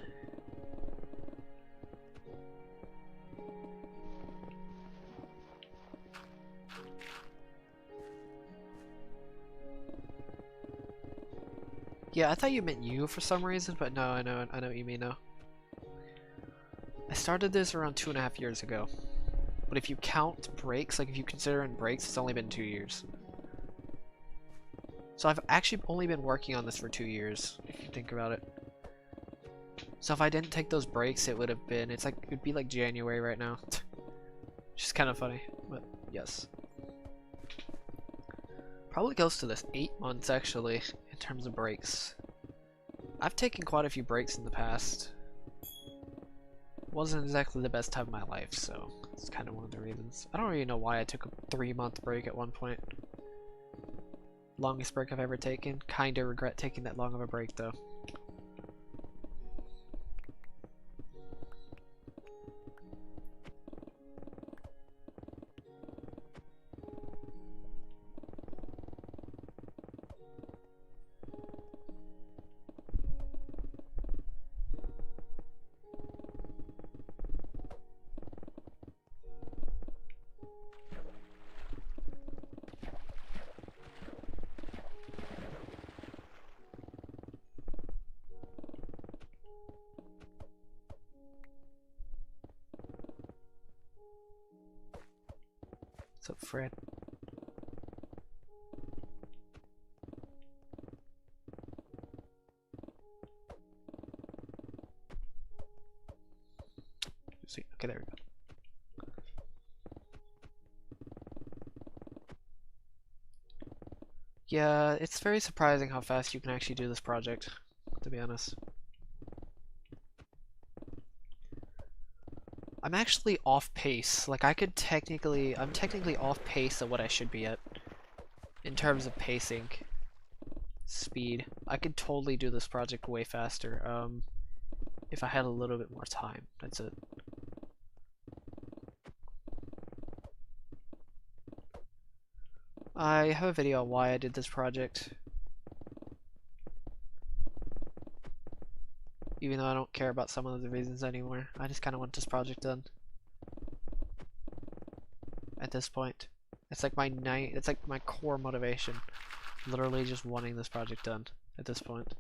Yeah, I thought you meant you for some reason, but no, I know what you mean now. I started this around 2.5 years ago. But if you count breaks, like if you consider in breaks, it's only been 2 years. So I've actually only been working on this for 2 years, if you think about it. So if I didn't take those breaks, it would have been, it'd be like January right now. Which is kind of funny, but yes. Probably close to this 8 months actually, in terms of breaks. I've taken quite a few breaks in the past. Wasn't exactly the best time of my life, so it's kind of one of the reasons. I don't really know why I took a 3-month break at one point. Longest break I've ever taken. Kinda regret taking that long of a break though. What's up, Fred? See, okay, there we go. Yeah, it's very surprising how fast you can actually do this project, to be honest. I'm actually off pace. Like, I'm technically off pace of what I should be at. In terms of pacing. Speed. I could totally do this project way faster, if I had a little bit more time. That's it. I have a video on why I did this project. Even though I don't care about some of the reasons anymore. I just kind of want this project done. At this point. It's like it's like my core motivation. Literally just wanting this project done at this point.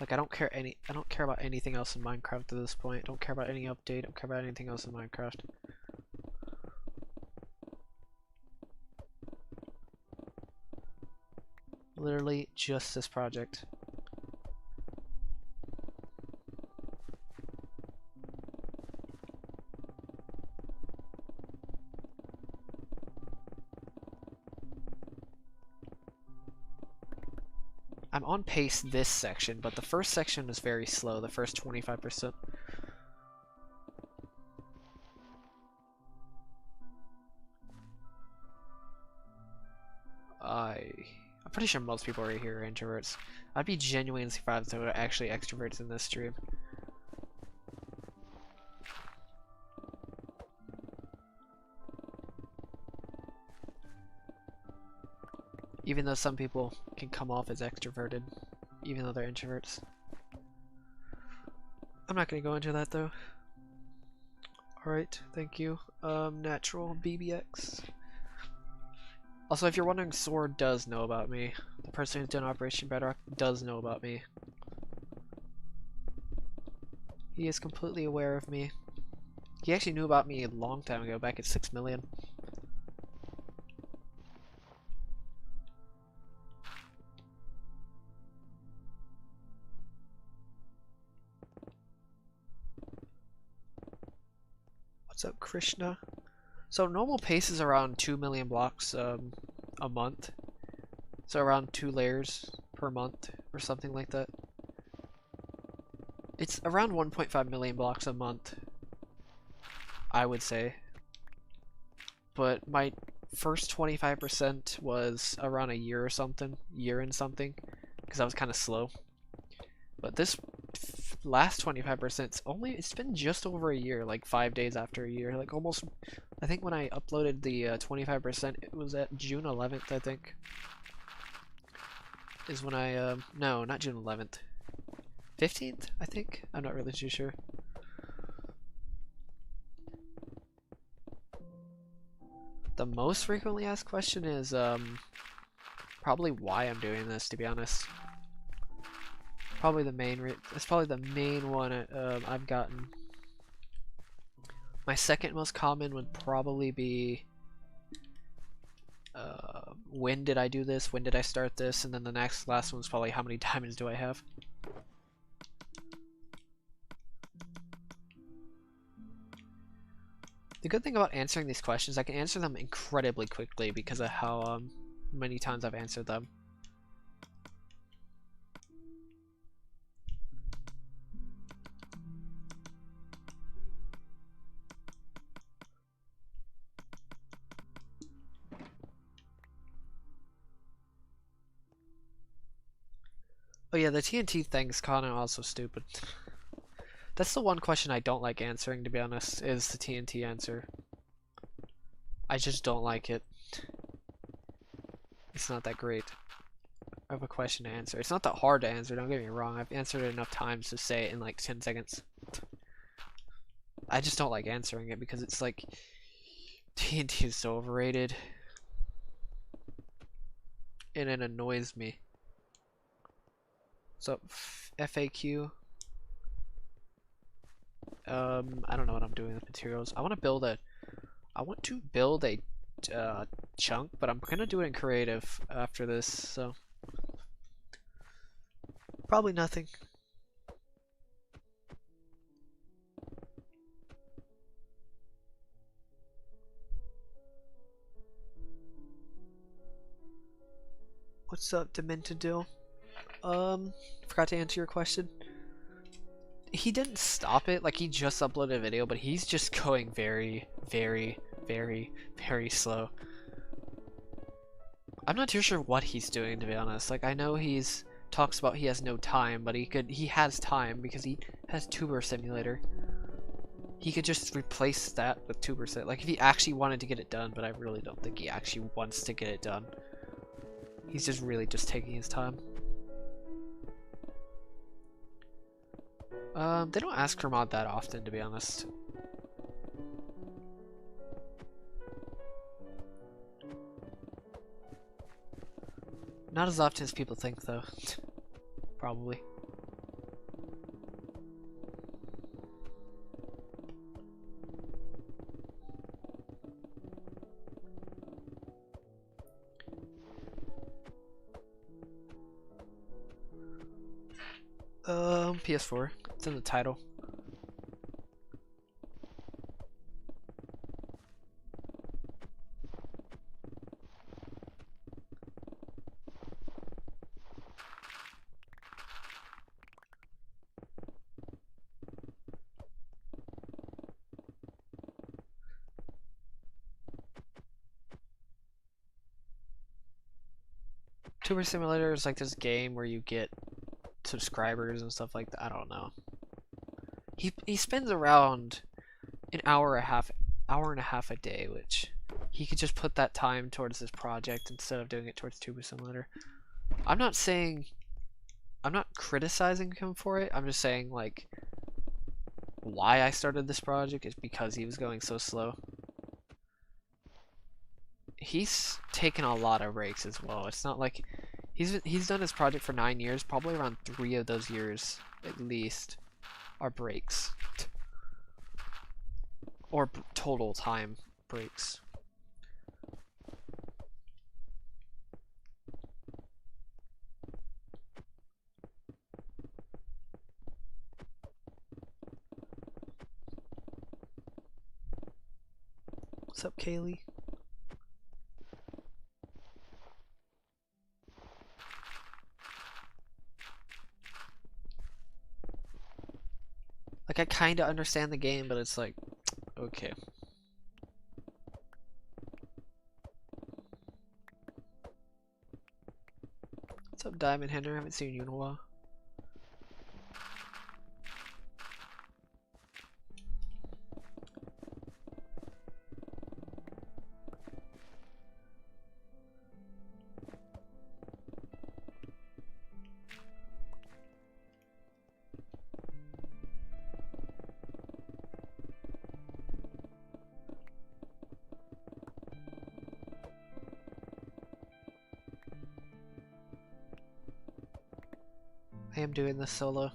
Like I don't care about anything else in Minecraft at this point. Don't care about any update, don't care about anything else in Minecraft. Literally just this project. I'm on pace this section, but the first section was very slow, the first 25%. I'm pretty sure most people right here are introverts. I'd be genuinely surprised if there were actually extroverts in this stream. Even though some people can come off as extroverted, even though they're introverts. I'm not gonna go into that though. Alright, thank you. Natural BBX. Also, if you're wondering, Sword does know about me. The person who's doing Operation Bedrock does know about me. He is completely aware of me. He actually knew about me a long time ago, back at 6 million. What's up, Krishna? So normal pace is around 2 million blocks a month. So around 2 layers per month or something like that. It's around 1.5 million blocks a month, I would say. But my first 25% was around a year or something, because I was kind of slow. But this last 25%, it's been just over a year, like 5 days after a year, like almost. I think when I uploaded the 25%, it was at June 11th, I think. Is when I, no, not June 11th. 15th, I think? I'm not really too sure. The most frequently asked question is, probably why I'm doing this, to be honest. Probably the main, it's probably the main one I've gotten. My second most common would probably be, when did I do this? When did I start this? And then the last one's probably how many diamonds do I have? The good thing about answering these questions, I can answer them incredibly quickly because of how many times I've answered them. Oh yeah, the TNT thing's kind of also stupid. That's the one question I don't like answering, to be honest, is the TNT answer. I just don't like it. It's not that great of a question to answer. It's not that hard to answer, don't get me wrong. I've answered it enough times to say it in like 10 seconds. I just don't like answering it because it's like, TNT is so overrated. And it annoys me. So, FAQ. I don't know what I'm doing with materials. I want to build a chunk, but I'm gonna do it in creative after this, so probably nothing. What's up, Demented Dill? Forgot to answer your question. He didn't stop it, like he just uploaded a video, but he's just going very, very, very, very slow. I'm not too sure what he's doing, to be honest. Like, I know he's talks about he has no time, but he has time because he has Tuber Simulator. He could just replace that with Tuber Sim, like if he actually wanted to get it done, but I really don't think he actually wants to get it done. He's just really just taking his time. They don't ask for mod that often, to be honest. Not as often as people think, though. Probably. PS4. It's in the title. Tuber Simulator is like this game where you get subscribers and stuff like that. I don't know. He spends around an hour and a half a day, which he could just put that time towards this project instead of doing it towards Tuber Simulator. I'm not criticizing him for it. I'm just saying, like, why I started this project is because he was going so slow. He's taken a lot of breaks as well. It's not like he's done his project for 9 years. Probably around 3 of those years, at least, are breaks. Or total time breaks. What's up, Kaylee? Like, I kinda understand the game, but it's like, okay. What's up, Diamond Henry? I haven't seen you in a while. I am doing this solo.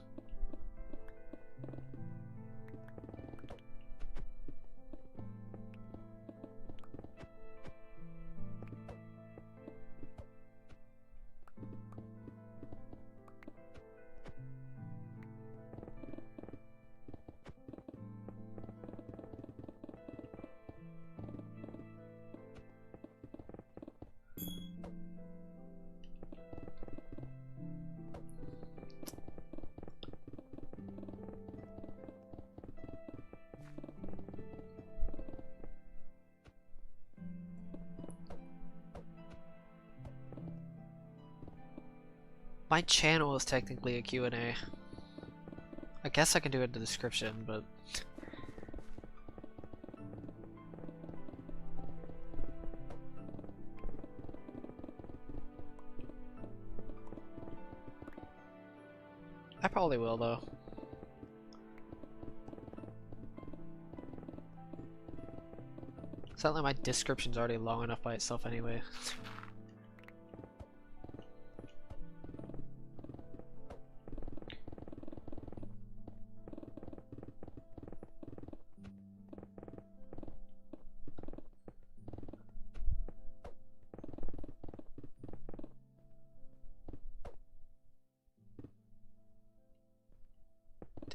My channel is technically a Q&A. I guess I can do it in the description, but... I probably will, though. It's not like my description's already long enough by itself anyway.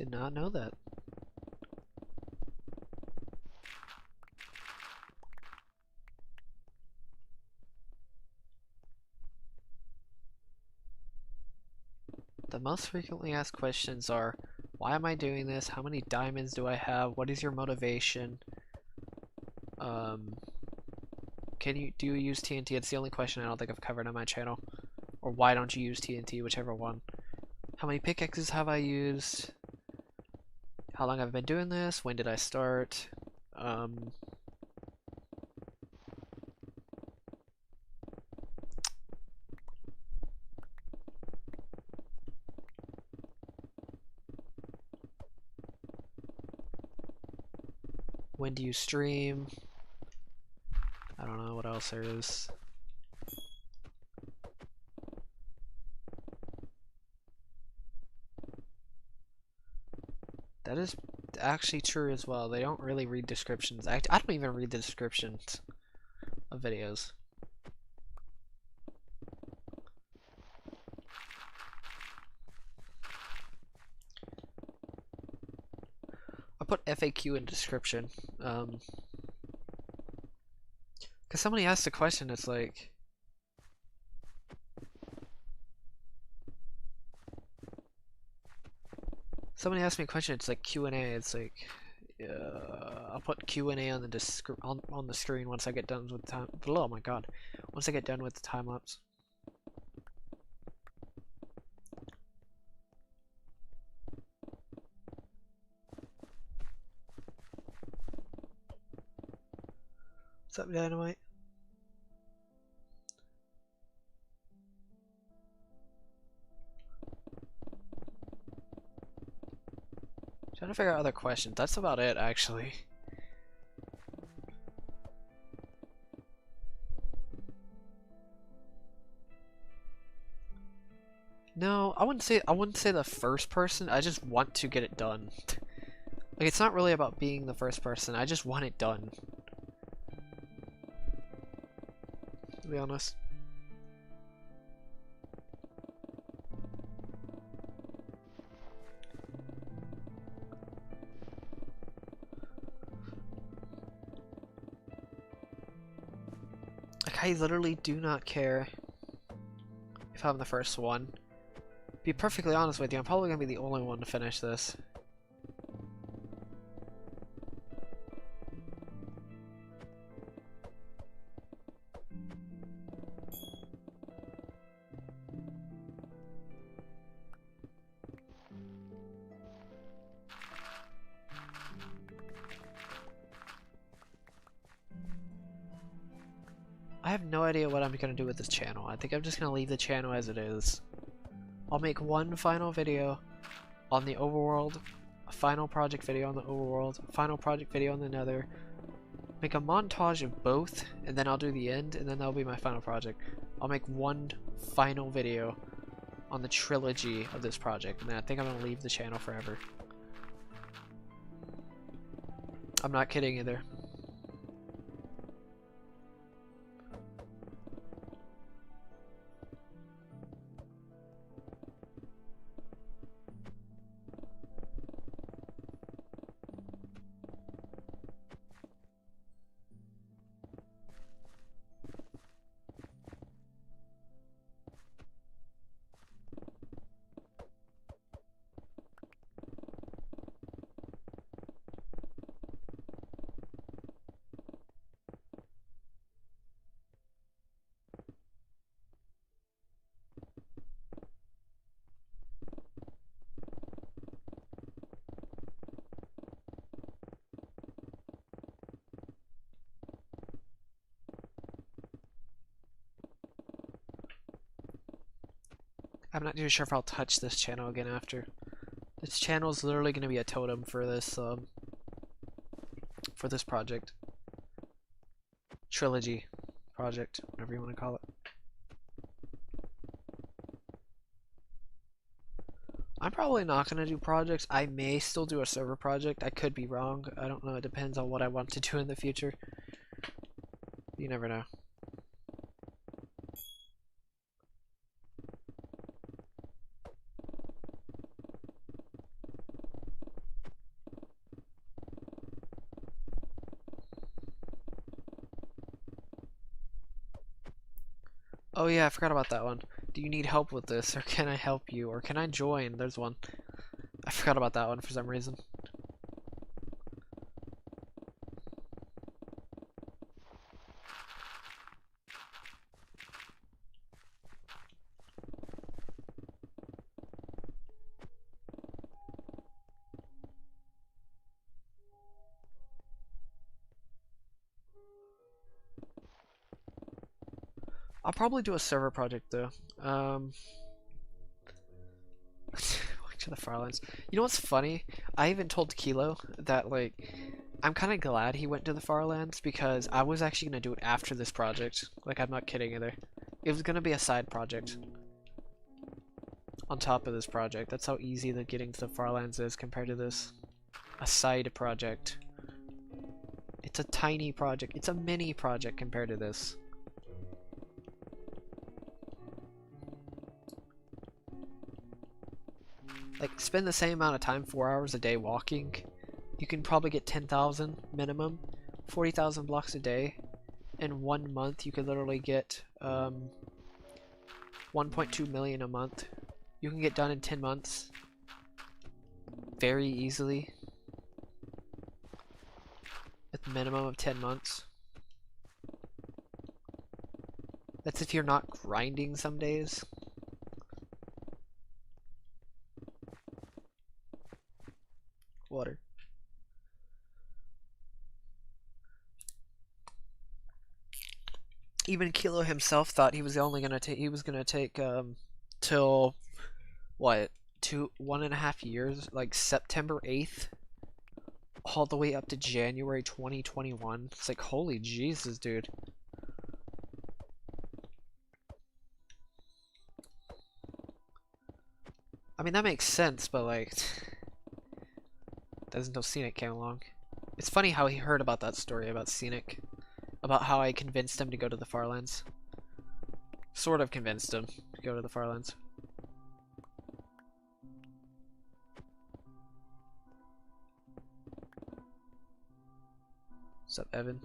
Did not know that. The most frequently asked questions are, why am I doing this? How many diamonds do I have? What is your motivation? Do you use TNT? It's the only question I don't think I've covered on my channel. Or why don't you use TNT, whichever one. How many pickaxes have I used? How long have I been doing this? When did I start? When do you stream? I don't know what else there is. That is actually true as well. They don't really read descriptions. I don't even read the descriptions of videos. I put FAQ in description. Because somebody asked a question, it's like... Somebody asked me a question, it's like Q&A, it's like... I'll put Q&A on the on the screen once I get done with the time... Oh my god. Once I get done with the time-lapse. What's up, Dynamite? Trying to figure out other questions. That's about it, actually. No, I wouldn't say the first person. I just want to get it done. Like, it's not really about being the first person. I just want it done. To be honest. Like, I literally do not care if I'm the first one. Be perfectly honest with you, I'm probably gonna be the only one to finish this. I have no idea what I'm gonna do with this channel. I think I'm just gonna leave the channel as it is. I'll make one final video on the overworld, a final project video on the overworld, a final project video on the nether, make a montage of both, and then I'll do the end, and then that'll be my final project. I'll make one final video on the trilogy of this project, and then I think I'm gonna leave the channel forever. I'm not kidding either. I'm not too sure if I'll touch this channel again after. This channel is literally going to be a totem for this project. Trilogy project, whatever you want to call it. I'm probably not going to do projects. I may still do a server project. I could be wrong. I don't know. It depends on what I want to do in the future. You never know. Oh yeah, I forgot about that one. Do you need help with this, or can I help you, or can I join? There's one. I forgot about that one for some reason. I'll probably do a server project though. To the Farlands. You know what's funny? I even told Kilo that like I'm kind of glad he went to the Farlands because I was actually gonna do it after this project. Like I'm not kidding either. It was gonna be a side project on top of this project. That's how easy the getting to the Farlands is compared to this. A side project. It's a tiny project. It's a mini project compared to this. Like, spend the same amount of time, 4 hours a day walking. You can probably get 10,000 minimum, 40,000 blocks a day. In 1 month, you could literally get 1.2 million a month. You can get done in 10 months. Very easily. With a minimum of 10 months. That's if you're not grinding some days. Water. Even Kilo himself thought he was only gonna take till what 1.5 years, like September 8th, all the way up to January 2021. It's like holy Jesus, dude. I mean that makes sense, but like, doesn't know Scenic came along. It's funny how he heard about that story about Scenic. About how I convinced him to go to the Farlands. Sort of convinced him to go to the Farlands. What's up, Evan?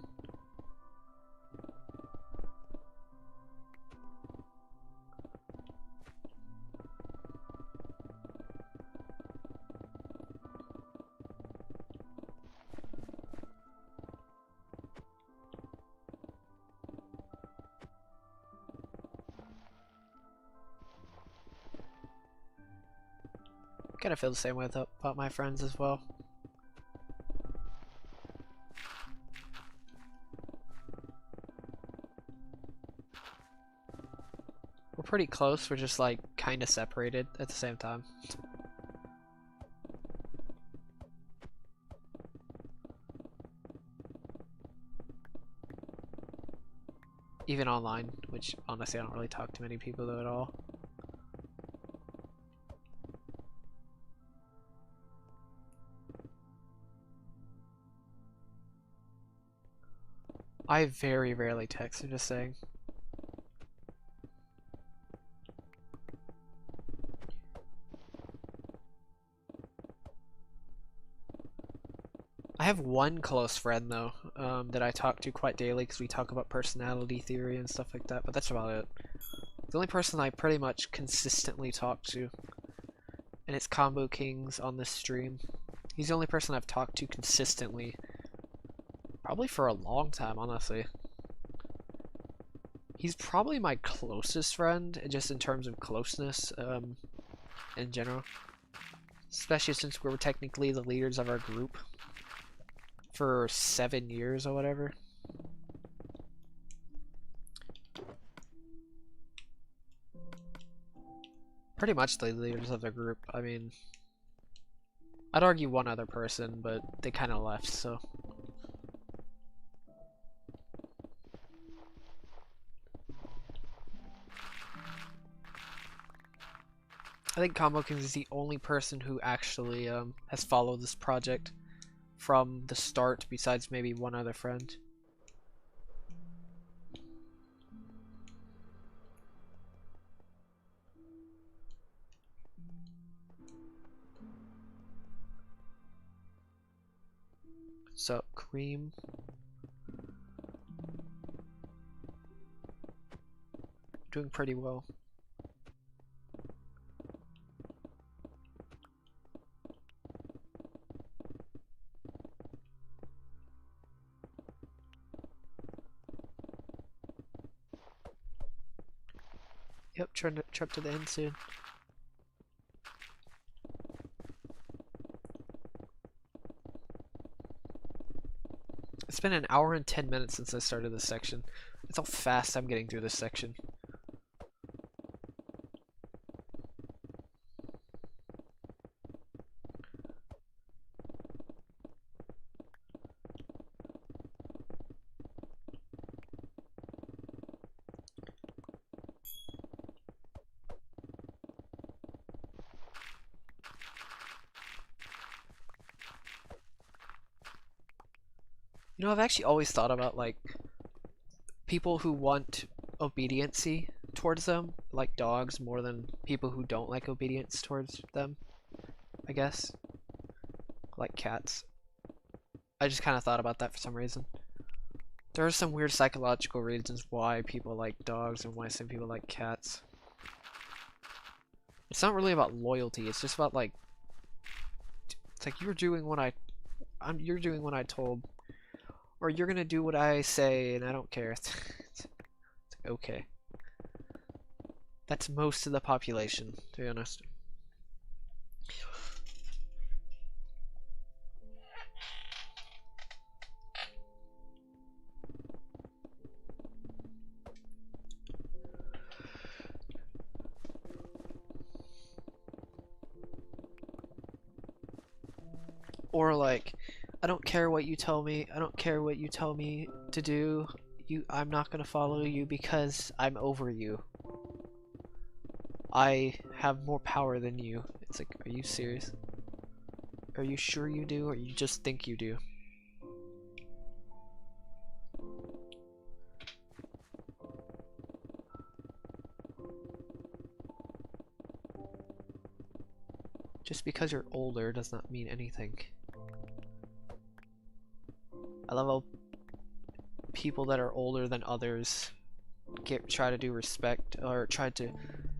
Kind of feel the same way about my friends as well. We're pretty close, we're just like kind of separated at the same time. Even online, which honestly I don't really talk to many people though at all. I very rarely text, I'm just saying. I have one close friend though, that I talk to quite daily because we talk about personality theory and stuff like that, but that's about it. The only person I pretty much consistently talk to, and it's Combo Kings on this stream. He's the only person I've talked to consistently, probably for a long time, honestly. He's probably my closest friend, just in terms of closeness, in general. Especially since we were technically the leaders of our group for 7 years or whatever. Pretty much the leaders of the group. I mean, I'd argue one other person, but they kind of left, so. I think Combo Kings is the only person who actually has followed this project from the start, besides maybe one other friend. So, Cream. doing pretty well. Yep, trying to trip to the end soon. It's been an hour and 10 minutes since I started this section. That's how fast I'm getting through this section. You know, I've actually always thought about, like, people who want obediency towards them, like dogs, more than people who don't like obedience towards them, I guess. Like cats. I just kind of thought about that for some reason. There are some weird psychological reasons why people like dogs and why some people like cats. It's not really about loyalty, it's just about, like, it's like you're doing what you're doing what I told. Or you're gonna do what I say, and I don't care. It's okay. That's most of the population, to be honest. Or like, I don't care what you tell me. I don't care what you tell me to do. I'm not gonna follow you because I'm over you. I have more power than you. It's like, are you serious? Are you sure you do, or you just think you do? Just because you're older does not mean anything. I love how people that are older than others try to do respect, or try to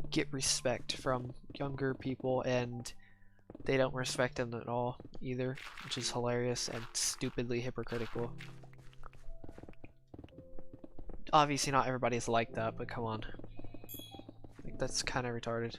get respect from younger people, and they don't respect them at all either, which is hilarious and stupidly hypocritical. Obviously not everybody's like that, but come on. Like, that's kind of retarded.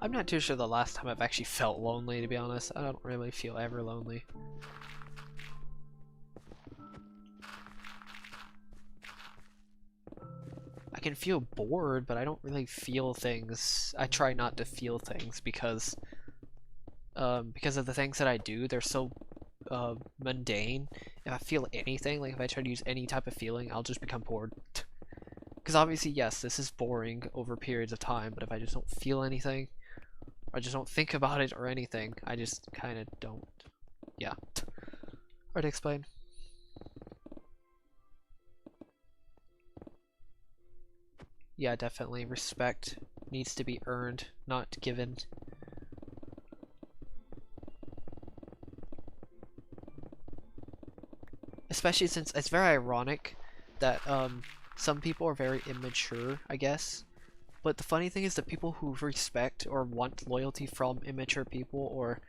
I'm not too sure the last time I've actually felt lonely, to be honest. I don't really feel ever lonely. I can feel bored, but I don't really feel things. I try not to feel things because of the things that I do, they're so mundane. If I feel anything, like if I try to use any type of feeling, I'll just become bored. Because obviously, yes, this is boring over periods of time, but if I just don't feel anything, or I just don't think about it or anything, I just kind of don't. Yeah. Hard to explain. Yeah, definitely. Respect needs to be earned, not given. Especially since it's very ironic that some people are very immature, I guess. But the funny thing is that people who respect or want loyalty from immature people, or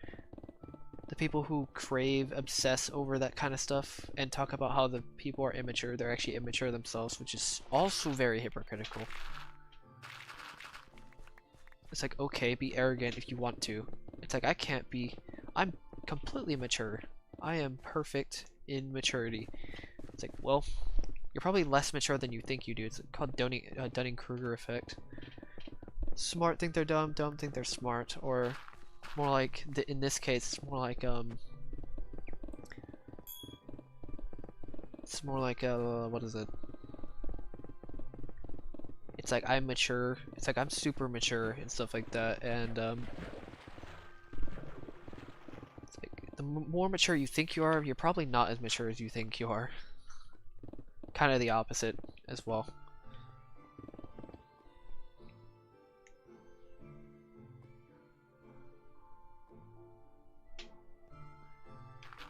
the people who obsess over that kind of stuff, and talk about how the people are immature, they're actually immature themselves, which is also very hypocritical. It's like, okay, be arrogant if you want to. It's like, I can't be. I'm completely mature. I am perfect in maturity. It's like, well, you're probably less mature than you think you do. It's called Dunning-Kruger effect. Smart think they're dumb, dumb think they're smart, or more like, in this case, it's more like what is it? It's like I'm mature. It's like I'm super mature and stuff like that, and it's like the more mature you think you are, you're probably not as mature as you think you are. Kind of the opposite as well.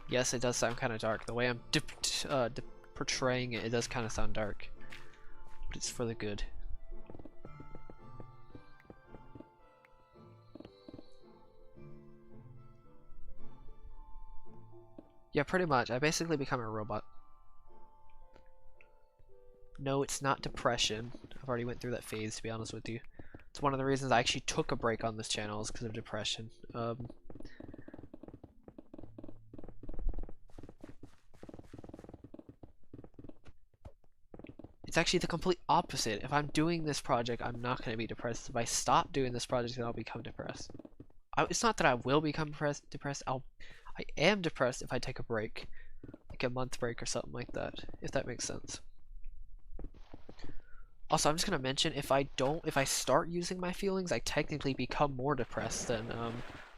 Yes, it does sound kind of dark. The way I'm portraying it, it does kind of sound dark. But it's for the good. Yeah, pretty much. I basically become a robot. No, it's not depression. I've already went through that phase, to be honest with you. It's one of the reasons I actually took a break on this channel is because of depression. It's actually the complete opposite. If I'm doing this project, I'm not going to be depressed. If I stop doing this project, then I'll become depressed. It's not that I will become depressed. I am depressed if I take a break, like a month break or something like that, if that makes sense. Also, I'm just gonna mention, if I start using my feelings, I technically become more depressed. Then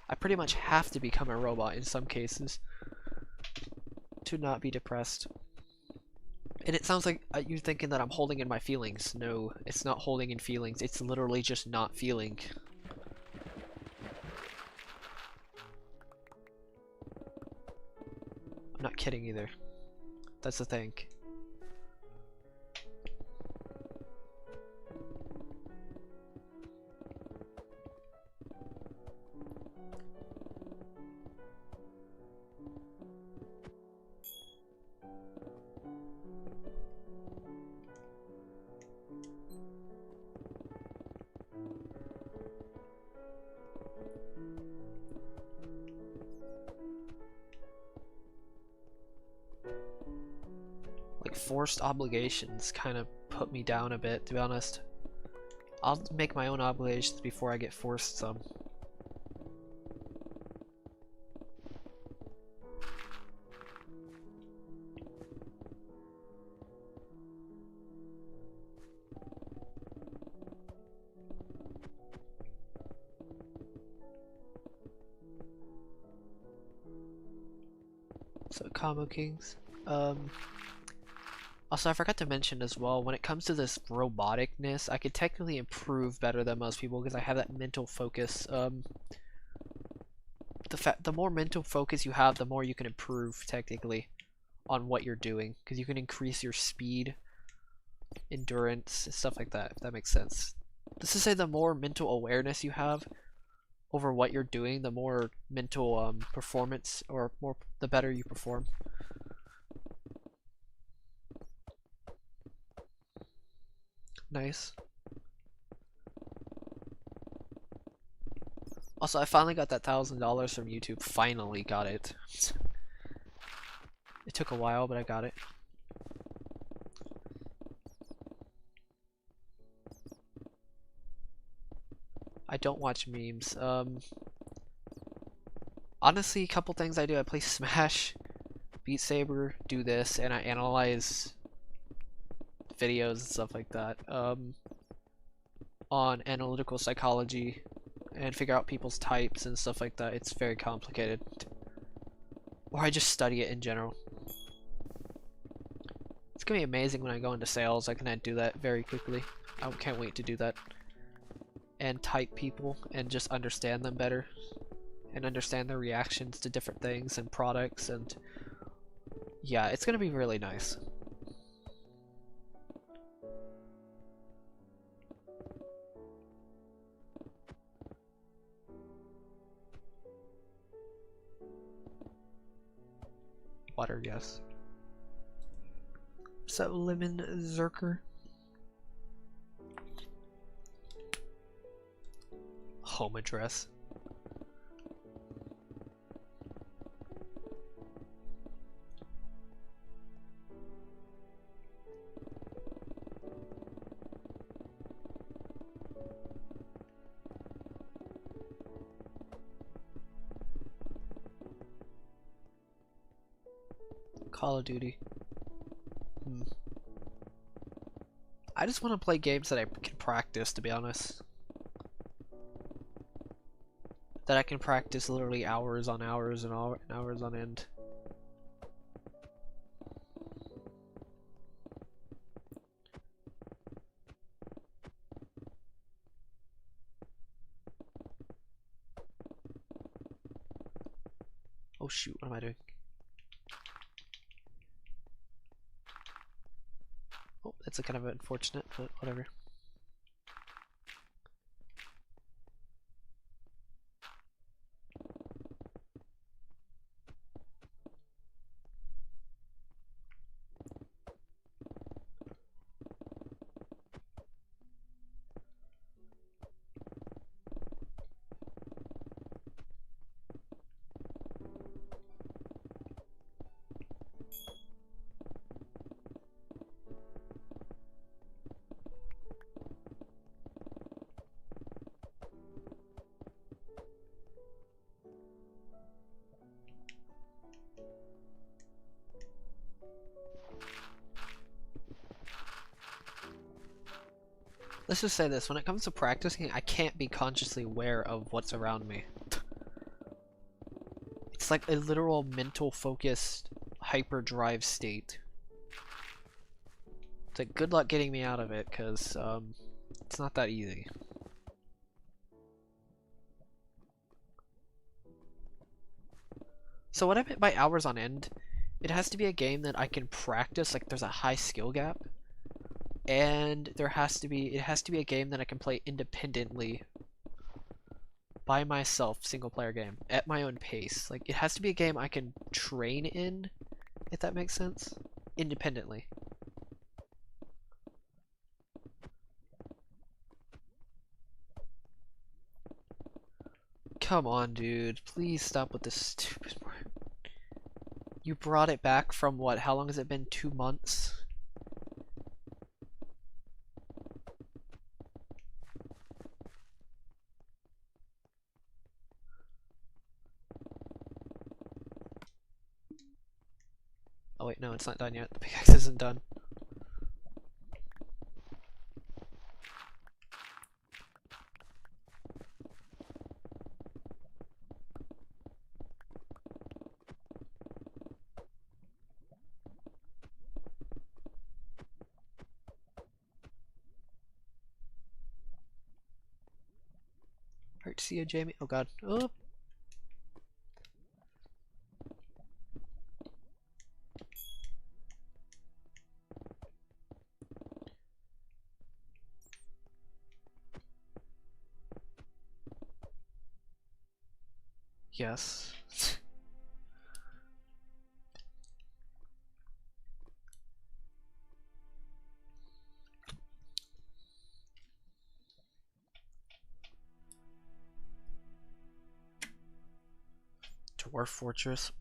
I pretty much have to become a robot in some cases to not be depressed. And it sounds like you're thinking that I'm holding in my feelings. No, it's not holding in feelings. It's literally just not feeling. I'm not kidding either. That's the thing. Forced obligations kind of put me down a bit, to be honest. I'll make my own obligations before I get forced some. So, Combo Kings. Also, I forgot to mention as well, when it comes to this roboticness, I could technically improve better than most people because I have that mental focus. The more mental focus you have, the more you can improve technically on what you're doing, because you can increase your speed, endurance, stuff like that, if that makes sense. Just to say, the more mental awareness you have over what you're doing, the more mental performance, or the better you perform. Nice. Also, I finally got that $1,000 from YouTube. Finally got it. It took a while, but I got it. I don't watch memes. Honestly, a couple things I do. I play Smash, Beat Saber, do this, and I analyze videos and stuff like that on analytical psychology and figure out people's types and stuff like that. It's very complicated. Or I just study it in general. It's gonna be amazing when I go into sales. I can do that very quickly. I can't wait to do that. And type people and just understand them better. And understand their reactions to different things and products, and yeah, it's gonna be really nice. Water, yes. So, Lemon Zerker. Home address. Call of Duty. I just want to play games that I can practice, to be honest. that I can practice literally hours on hours and hours on end. Oh shoot, what am I doing? Oh, that's a kind of unfortunate, but whatever. Let's just say this, when it comes to practicing, I can't be consciously aware of what's around me. It's like a literal mental focused hyperdrive state. It's like, good luck getting me out of it, because it's not that easy. So what I meant by hours on end, it has to be a game that I can practice, like there's a high skill gap. And it has to be a game that I can play independently by myself, single player game, at my own pace. Like, it has to be a game I can train in, if that makes sense, independently. Come on, dude, please stop with this stupid word. You brought it back from what, how long has it been, 2 months? Oh wait, no, it's not done yet. The pickaxe isn't done. Alright, see you, Jamie. Oh god. Oh! Yes. Dwarf Fortress.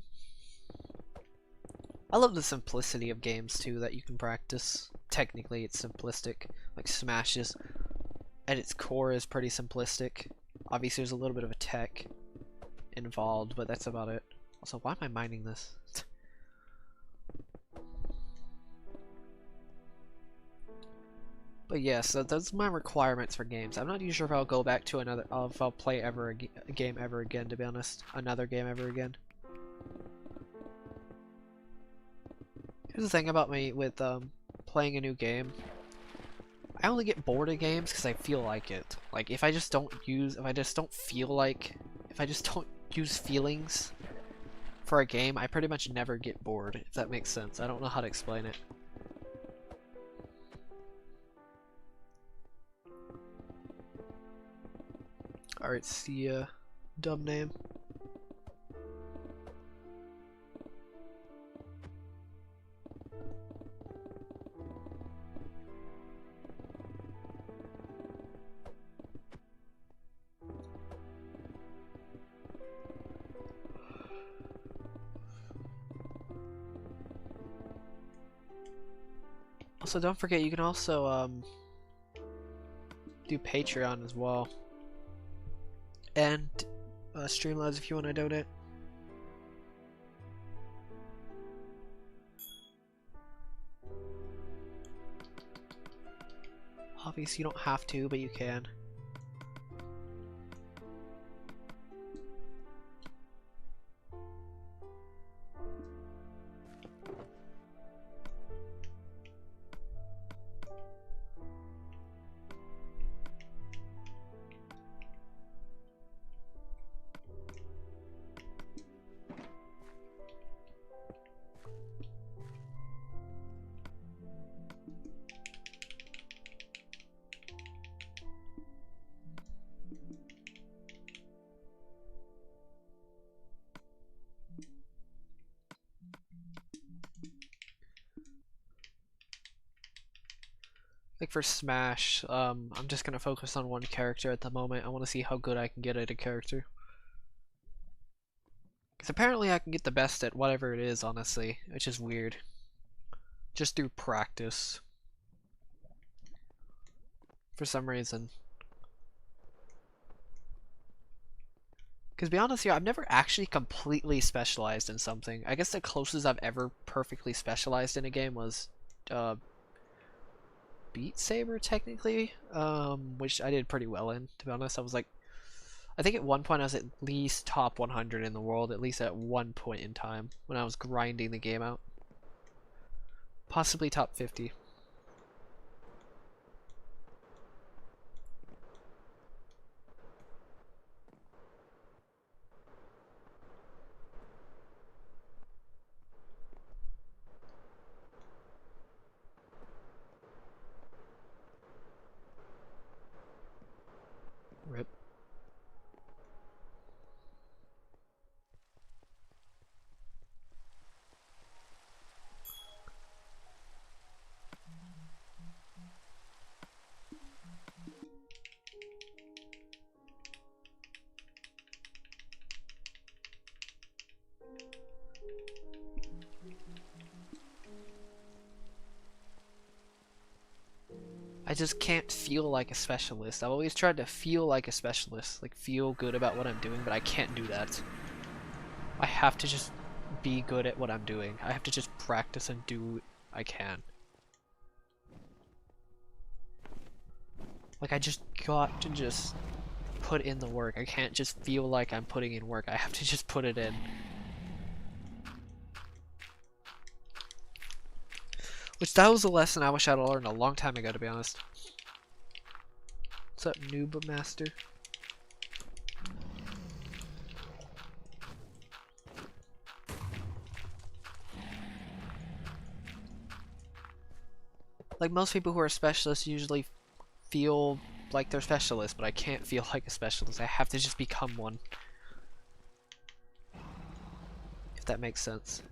I love the simplicity of games too that you can practice. Technically it's simplistic, like Smash is at its core is pretty simplistic. Obviously there's a little bit of a tech involved, but that's about it. Also, why am I mining this? But yeah, so those are my requirements for games. I'm not even sure if I'll go back to another, if I'll play ever a game ever again, to be honest. Another game ever again. Here's the thing about me with playing a new game. I only get bored of games because I feel like it. Like if I just don't use feelings for a game, I pretty much never get bored, if that makes sense. I don't know how to explain it. Alright, see ya. Dumb name. Also, don't forget, you can also do Patreon as well. And Streamlabs if you want to donate. Obviously, you don't have to, but you can. Like for Smash, I'm just gonna focus on one character at the moment. I want to see how good I can get at a character. Because apparently I can get the best at whatever it is, honestly, which is weird. Just through practice. For some reason. Because to be honest here, I've never actually completely specialized in something. I guess the closest I've ever perfectly specialized in a game was Beat Saber, technically, which I did pretty well in, to be honest. I think at one point I was at least top 100 in the world, at least at one point in time, when I was grinding the game out. Possibly top 50. Rip. I just can't feel like a specialist. I've always tried to feel like a specialist, like feel good about what I'm doing, but I can't do that. I have to just be good at what I'm doing. I have to just practice and do what I can. Like I just got to just put in the work. I can't just feel like I'm putting in work. I have to just put it in. Which that was a lesson I wish I'd learned a long time ago, to be honest. What's up, Noob Master? Like most people who are specialists usually feel like they're specialists, but I can't feel like a specialist. I have to just become one. If that makes sense.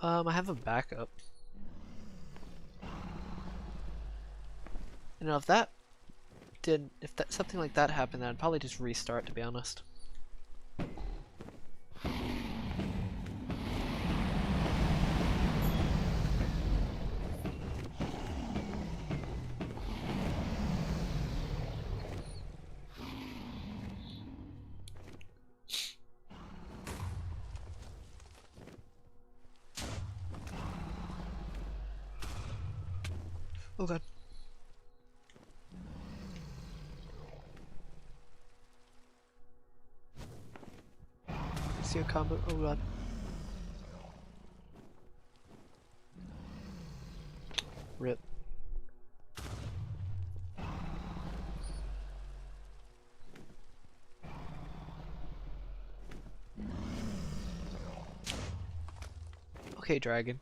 I have a backup. You know, if something like that happened, then I'd probably just restart, to be honest. Oh god. See a combo. Oh god. Rip. Okay, dragon.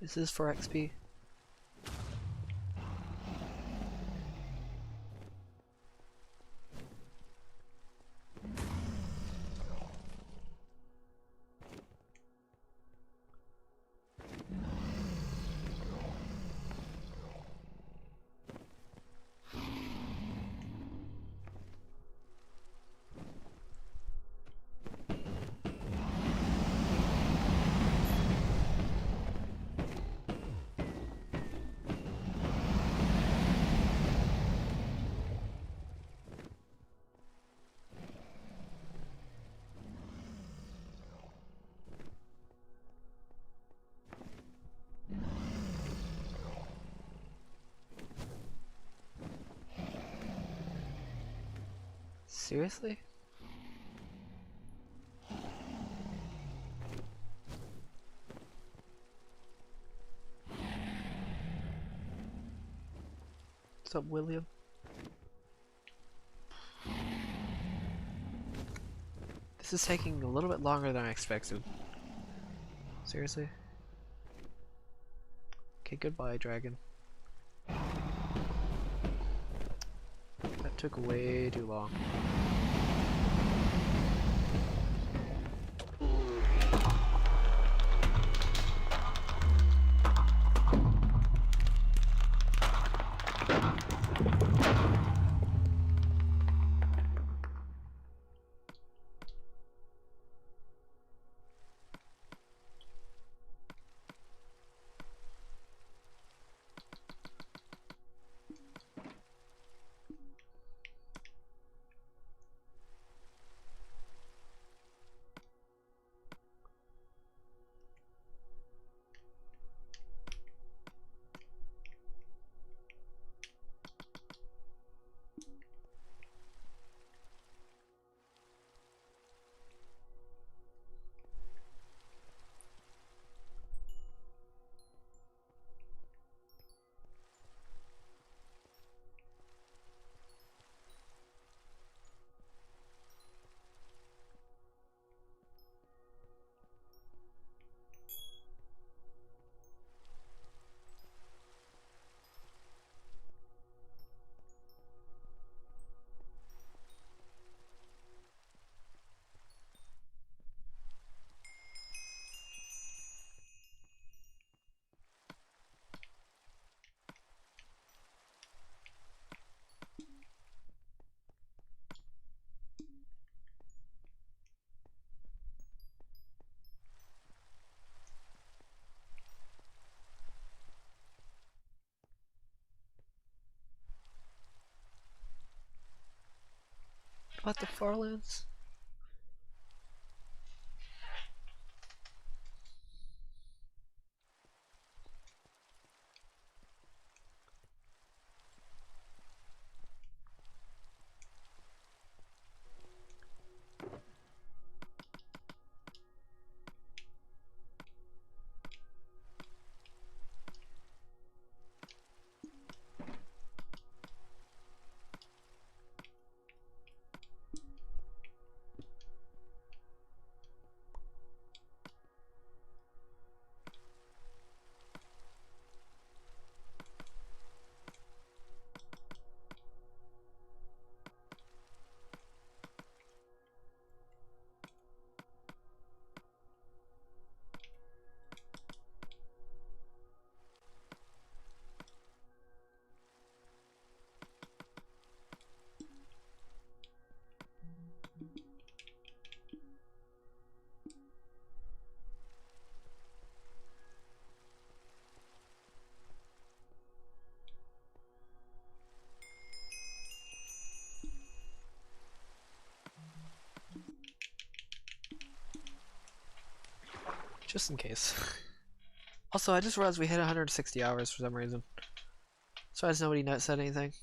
This is for XP. Seriously? What's up, William? This is taking a little bit longer than I expected. Seriously? Okay, goodbye, dragon. That took way too long. What the Farlands? Just in case. Also, I just realized we hit 160 hours for some reason. So has nobody said anything.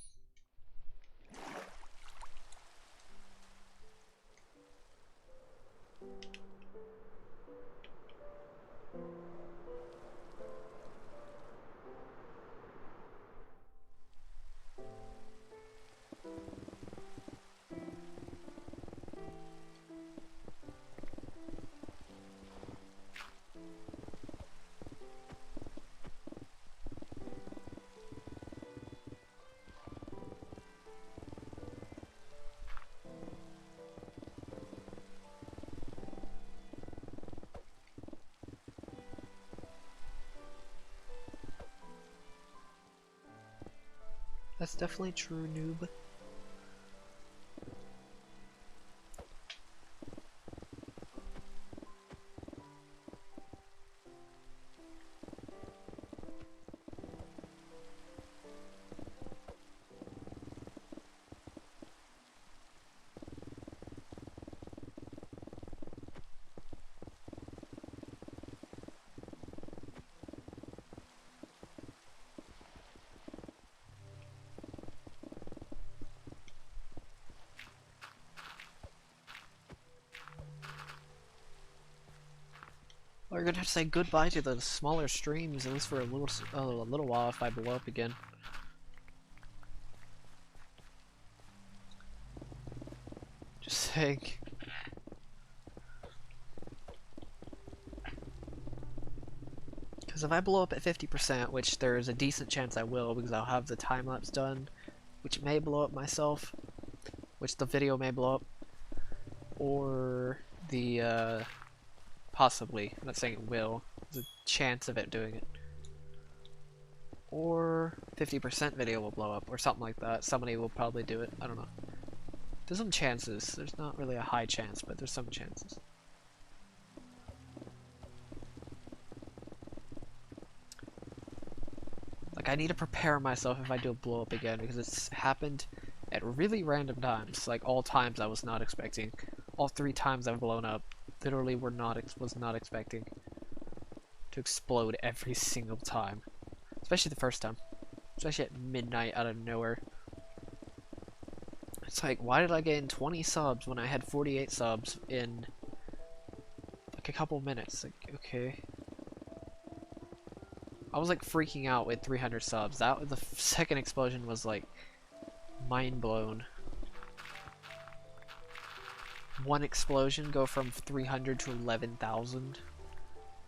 That's definitely true, noob. We're gonna have to say goodbye to the smaller streams, at least for a little while if I blow up again. Just saying. Because if I blow up at 50%, which there's a decent chance I will, because I'll have the time lapse done, which may blow up myself, which the video may blow up, or the possibly, I'm not saying it will, there's a chance of it doing it, or 50% video will blow up, or something like that. Somebody will probably do it, I don't know. There's some chances. There's not really a high chance, but there's some chances. Like, I need to prepare myself if I do a blow up again, because it's happened at really random times. Like, all times I was not expecting. All 3 times I've blown up, literally was not expecting to explode every single time. Especially the first time. Especially at midnight out of nowhere. It's like, why did I gain 20 subs when I had 48 subs in like a couple minutes? Like, okay. I was like freaking out with 300 subs. That the second explosion was like mind blown. One explosion go from 300 to 11,000,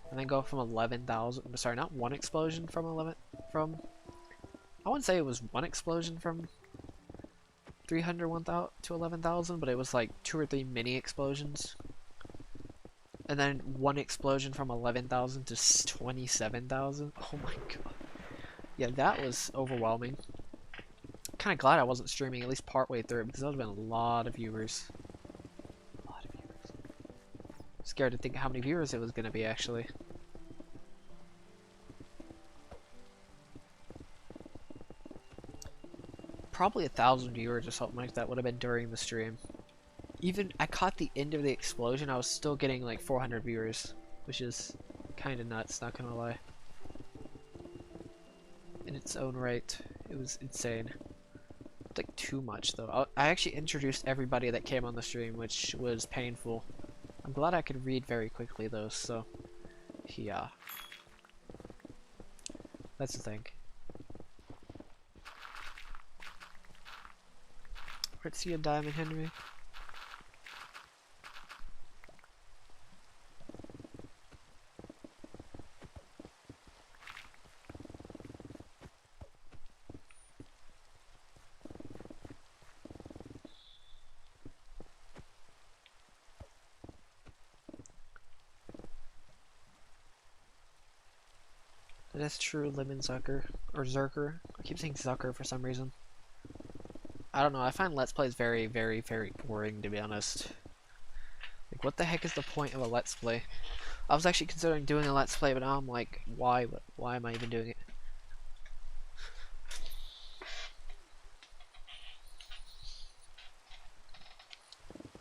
and then go from 11,000. Sorry, not one explosion from I wouldn't say it was one explosion from 300 to 11,000, but it was like 2 or 3 mini explosions. And then one explosion from 11,000 to 27,000. Oh my god. Yeah, that was overwhelming. Kind of glad I wasn't streaming at least partway through, because that would have been a lot of viewers. A lot of viewers. Scared to think how many viewers it was going to be, actually. Probably 1,000 viewers or something like that would have been during the stream. Even I caught the end of the explosion, I was still getting like 400 viewers, which is kind of nuts, not gonna lie. In its own right, it was insane. Like too much though. I actually introduced everybody that came on the stream, which was painful. I'm glad I could read very quickly though, so yeah. That's the thing. Let's see a diamond, Henry. That's true, Lemon Zucker. Or Zerker. I keep saying Zucker for some reason. I don't know, I find Let's Plays very, very, very boring, to be honest. Like, what the heck is the point of a Let's Play? I was actually considering doing a Let's Play, but now I'm like, why am I even doing it?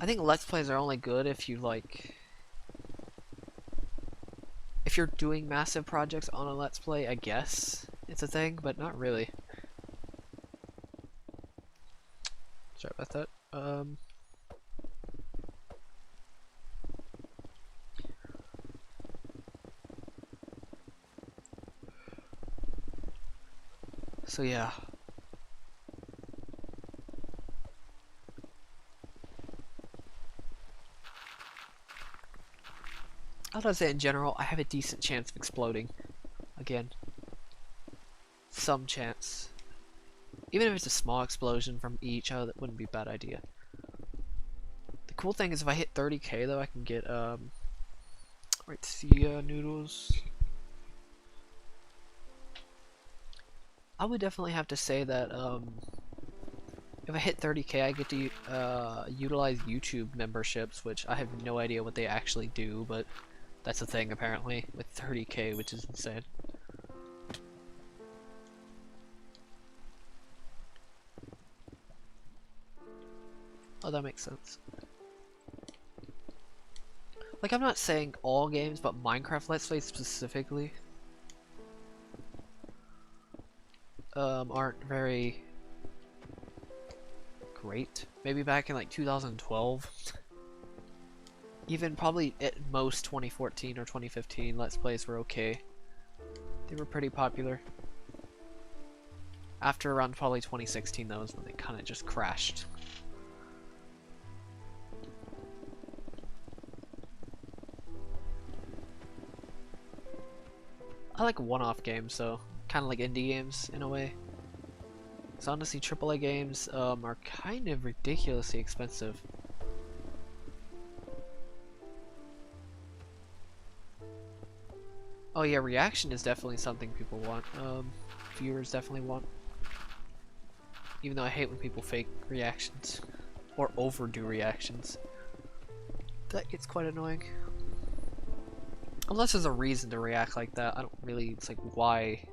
I think Let's Plays are only good if you, like... If you're doing massive projects on a Let's Play, I guess it's a thing, but not really. Sorry about that. So yeah. I would say in general, I have a decent chance of exploding. Again. Some chance. Even if it's a small explosion from each, that wouldn't be a bad idea. The cool thing is if I hit 30k though, I can get, right, noodles. I would definitely have to say that, if I hit 30k, I get to, utilize YouTube memberships, which I have no idea what they actually do, but that's a thing apparently, with 30k, which is insane. Oh, that makes sense. Like, I'm not saying all games, but Minecraft Let's Plays specifically aren't very great. Maybe back in like 2012. Even probably at most 2014 or 2015 Let's Plays were okay. They were pretty popular. After around probably 2016 though is when they kind of just crashed. I like one-off games, so kind of like indie games in a way. So honestly, AAA games are kind of ridiculously expensive. Oh yeah, reaction is definitely something people want. Viewers definitely want. Even though I hate when people fake reactions or overdo reactions. That gets quite annoying. Unless there's a reason to react like that, I don't really, it's like, why?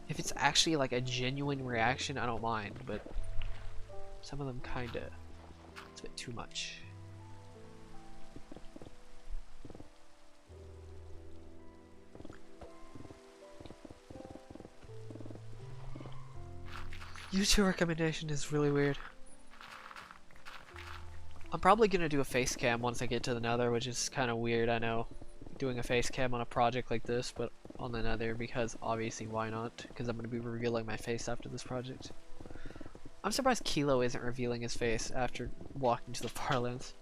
If it's actually like a genuine reaction, I don't mind, but some of them kinda, it's a bit too much. YouTube recommendation is really weird. I'm probably gonna do a face cam once I get to the Nether, which is kind of weird, I know. Doing a face cam on a project like this, but on the Nether, because obviously why not? Because I'm gonna be revealing my face after this project. I'm surprised Kilo isn't revealing his face after walking to the Farlands.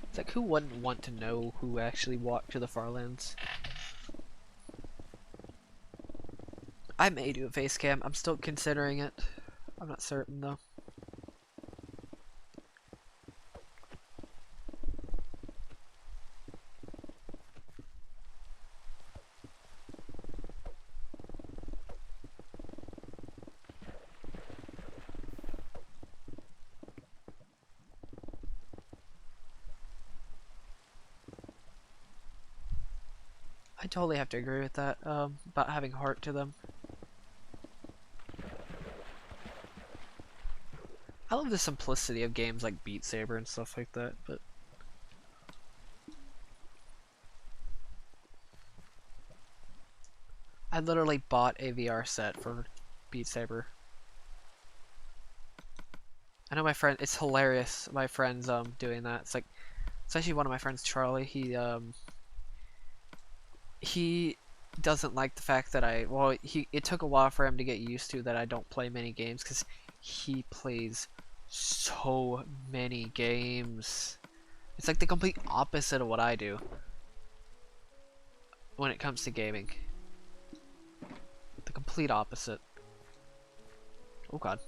It's like, who wouldn't want to know who actually walked to the Farlands? I may do a face cam. I'm still considering it. I'm not certain though. I totally have to agree with that, about having heart to them. I love the simplicity of games like Beat Saber and stuff like that, but I literally bought a VR set for Beat Saber. I know my friend, it's hilarious, my friend's doing that. It's like, especially one of my friends, Charlie, he doesn't like the fact that it took a while for him to get used to that I don't play many games, because he plays so many games. It's like the complete opposite of what I do when it comes to gaming. The complete opposite. Oh god.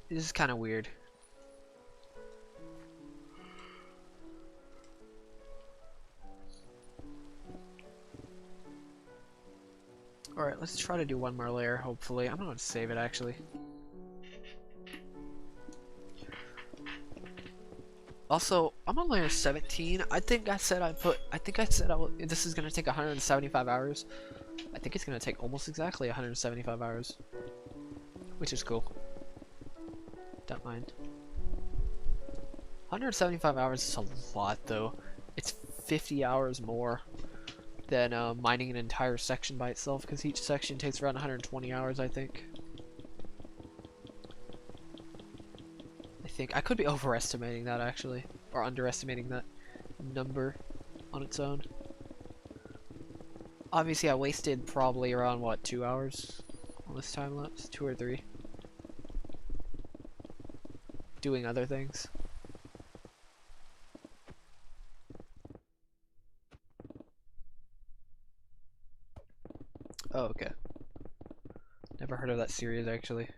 This is kind of weird. Alright, let's try to do one more layer, hopefully. I'm gonna save it, actually. Also, I'm on layer 17. I think I said this is gonna take 175 hours. I think it's gonna take almost exactly 175 hours. Which is cool. Don't mind. 175 hours is a lot, though. It's 50 hours more than mining an entire section by itself, because each section takes around 120 hours, I think. I could be overestimating that, actually, or underestimating that number on its own. Obviously, I wasted probably around, what, 2 hours on this time lapse? 2 or 3. Doing other things. Oh, okay. Never heard of that series, actually.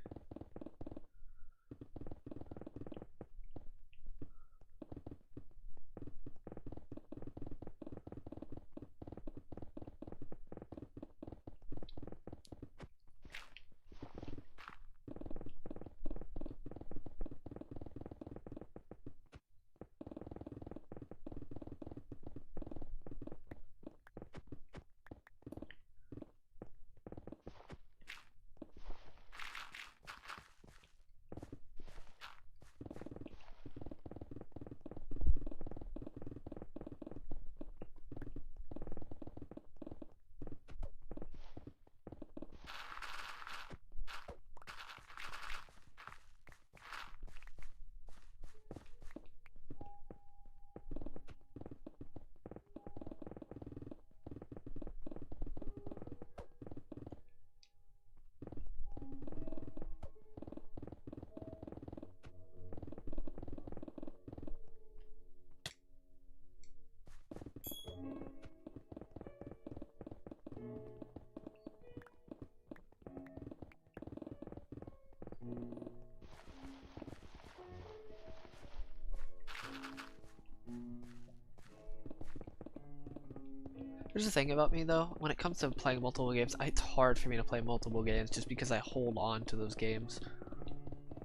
There's a thing about me though, when it comes to playing multiple games, it's hard for me to play multiple games just because I hold on to those games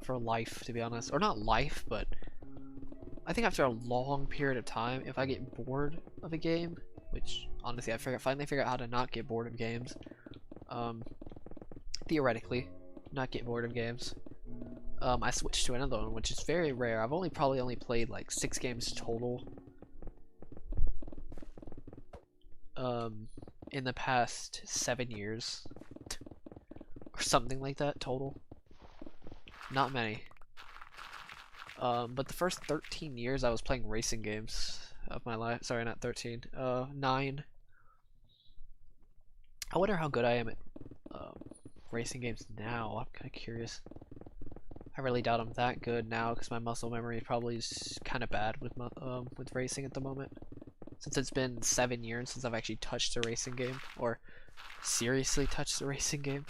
for life, to be honest. Or not life, but I think after a long period of time, if I get bored of a game, which honestly I finally figured out how to not get bored of games, theoretically, not get bored of games, I switched to another one, which is very rare. I've probably only played like 6 games total in the past 7 years or something like that total. Not many. But the first 13 years I was playing racing games of my life. Sorry, not 13. 9. I wonder how good I am at racing games now. I'm kind of curious. I really doubt I'm that good now because my muscle memory probably is kind of bad with racing at the moment. Since it's been 7 years since I've actually touched a racing game, or seriously touched a racing game.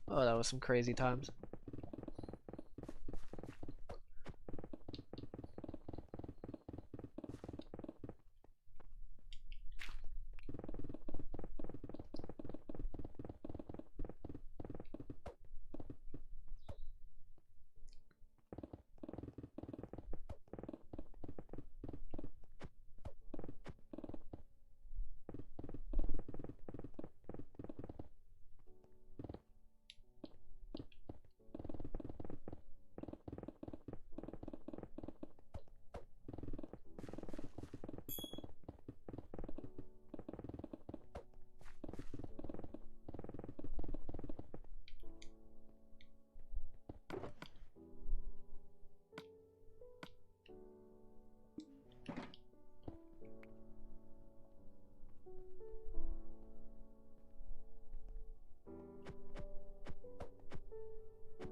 Oh, that was some crazy times.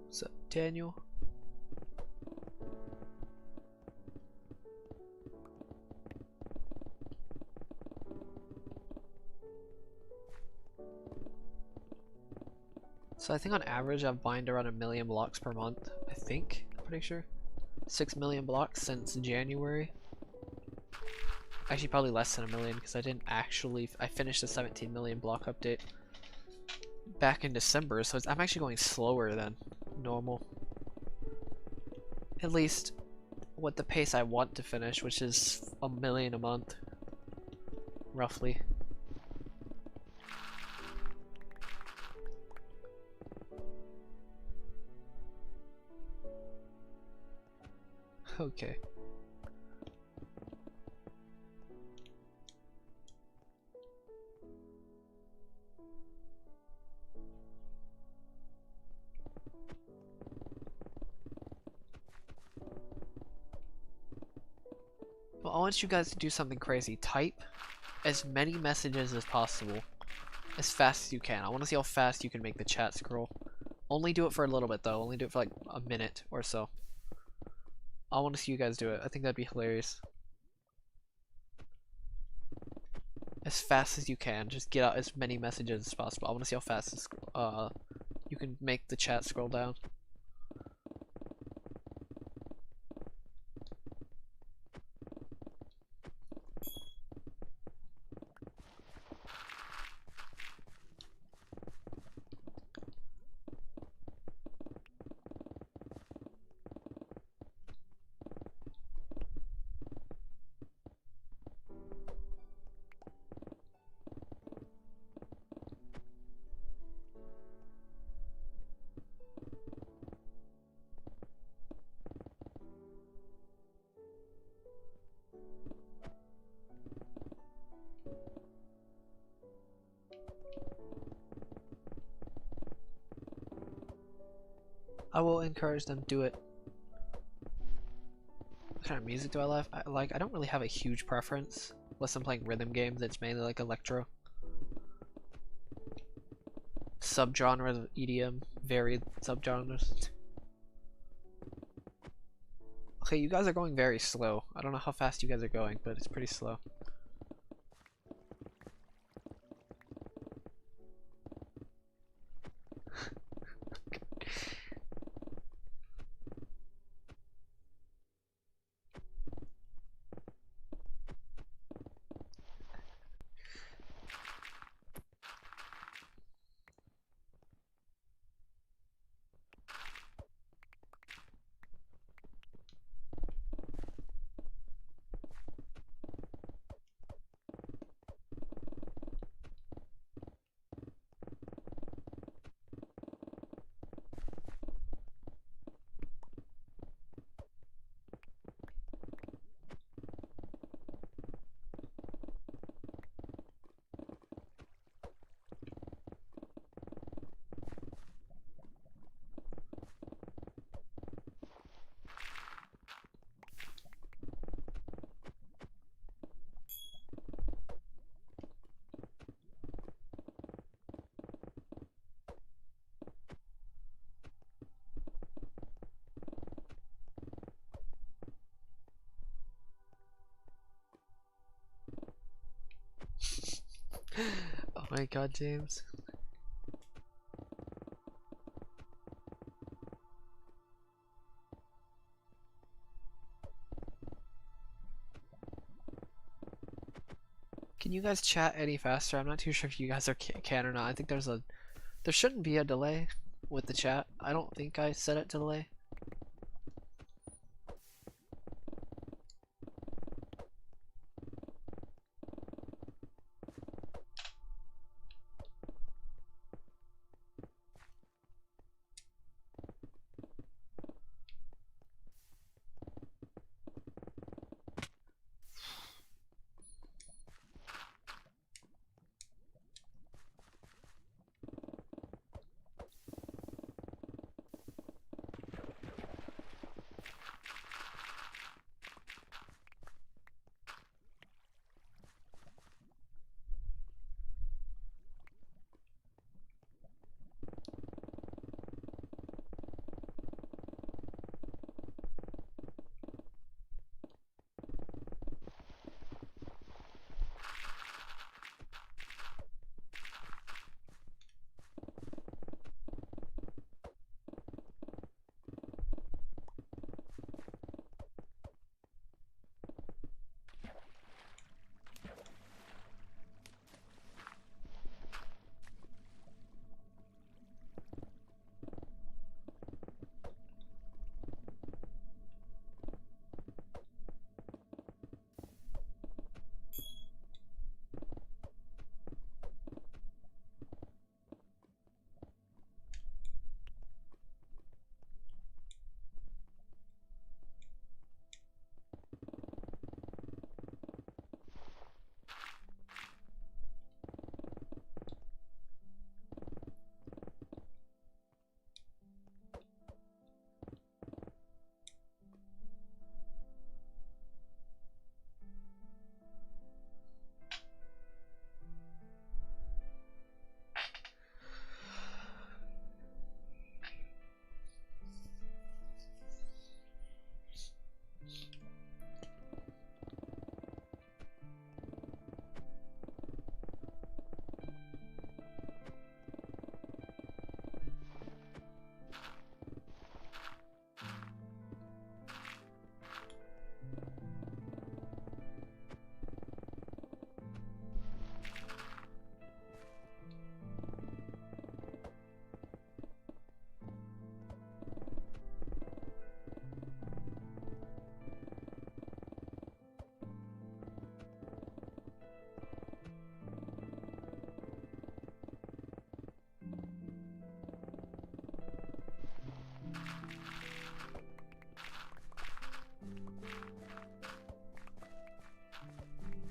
What's up, Daniel? So I think on average I've mined around 1,000,000 blocks per month. I think, I'm pretty sure. 6 million blocks since January. Actually, probably less than 1,000,000 because I finished the 17 million block update back in December, so I'm actually going slower than normal. At least what the pace I want to finish, which is 1,000,000 a month, roughly. Okay. Well, I want you guys to do something crazy. Type as many messages as possible, as fast as you can. I want to see how fast you can make the chat scroll. Only do it for a little bit though. Only do it for like a minute or so. I want to see you guys do it. I think that'd be hilarious. As fast as you can. Just get out as many messages as possible. I want to see how fast you can make the chat scroll down. I will encourage them to do it. What kind of music do I like? I don't really have a huge preference. Unless I'm playing rhythm games, it's mainly like electro. Subgenres of EDM, varied subgenres. Okay, you guys are going very slow. I don't know how fast you guys are going, but it's pretty slow. Oh my god, James. Can you guys chat any faster? I'm not too sure if you guys can or not. I think there shouldn't be a delay with the chat. I don't think I set it to delay.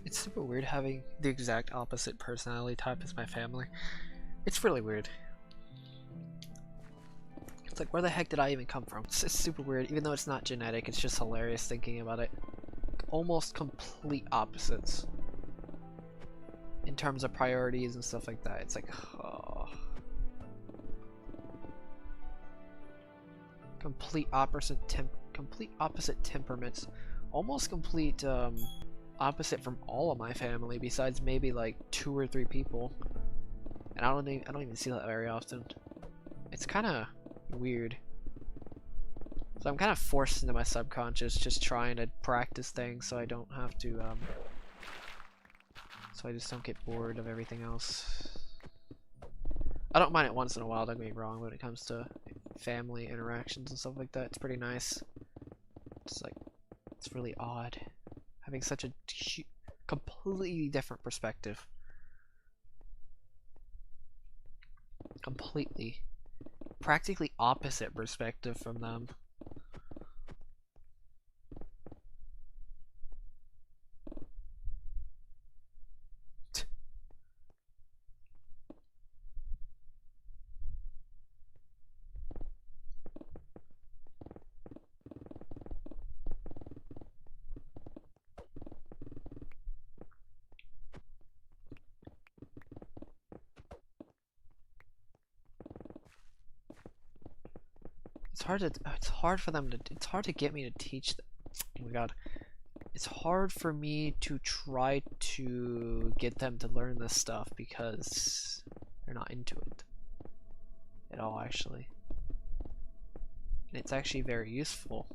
It's super weird having the exact opposite personality type as my family. It's really weird. It's like, where the heck did I even come from? It's super weird, even though it's not genetic, it's just hilarious thinking about it. Almost complete opposites. In terms of priorities and stuff like that. It's like, oh. Complete opposite temperaments. Almost complete opposite from all of my family, besides maybe like 2 or 3 people, and I don't even see that very often. It's kind of weird. So I'm kind of forced into my subconscious, just trying to practice things so I don't have to so I just don't get bored of everything else. I don't mind it once in a while, don't get me wrong, when it comes to family interactions and stuff like that. It's pretty nice. It's like, it's really odd having such a completely different perspective. Completely. Practically opposite perspective from them. It's hard for them to, it's hard to get me to teach them. Oh my god. it's hard for me to try to get them to learn this stuff because they're not into it at all, actually. And it's actually very useful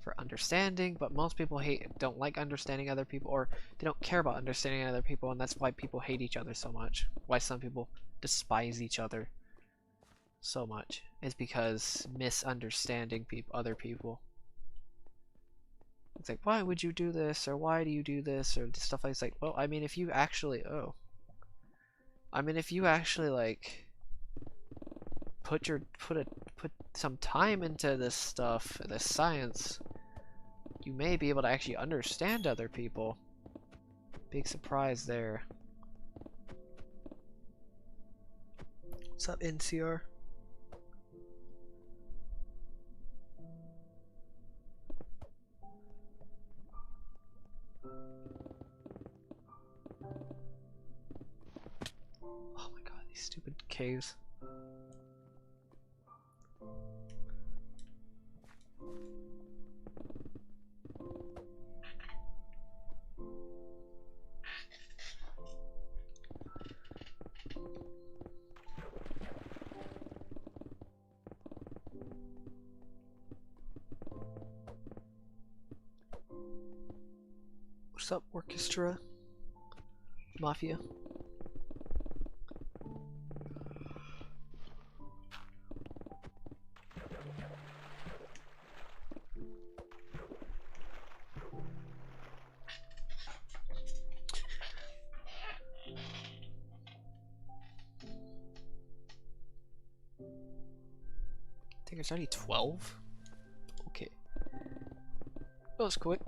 for understanding, but most people don't like understanding other people, or they don't care about understanding other people, and that's why people hate each other so much. Why some people despise each other so much is because misunderstanding other people. It's like, why would you do this, or why do you do this, or stuff like. It's like, well, I mean, if you actually like put some time into this stuff, this science, you may be able to actually understand other people. Big surprise there. What's up, NCR? Oh my god, these stupid caves. What's up, Orchestra? Mafia? I think it's already 12? Okay. That was quick.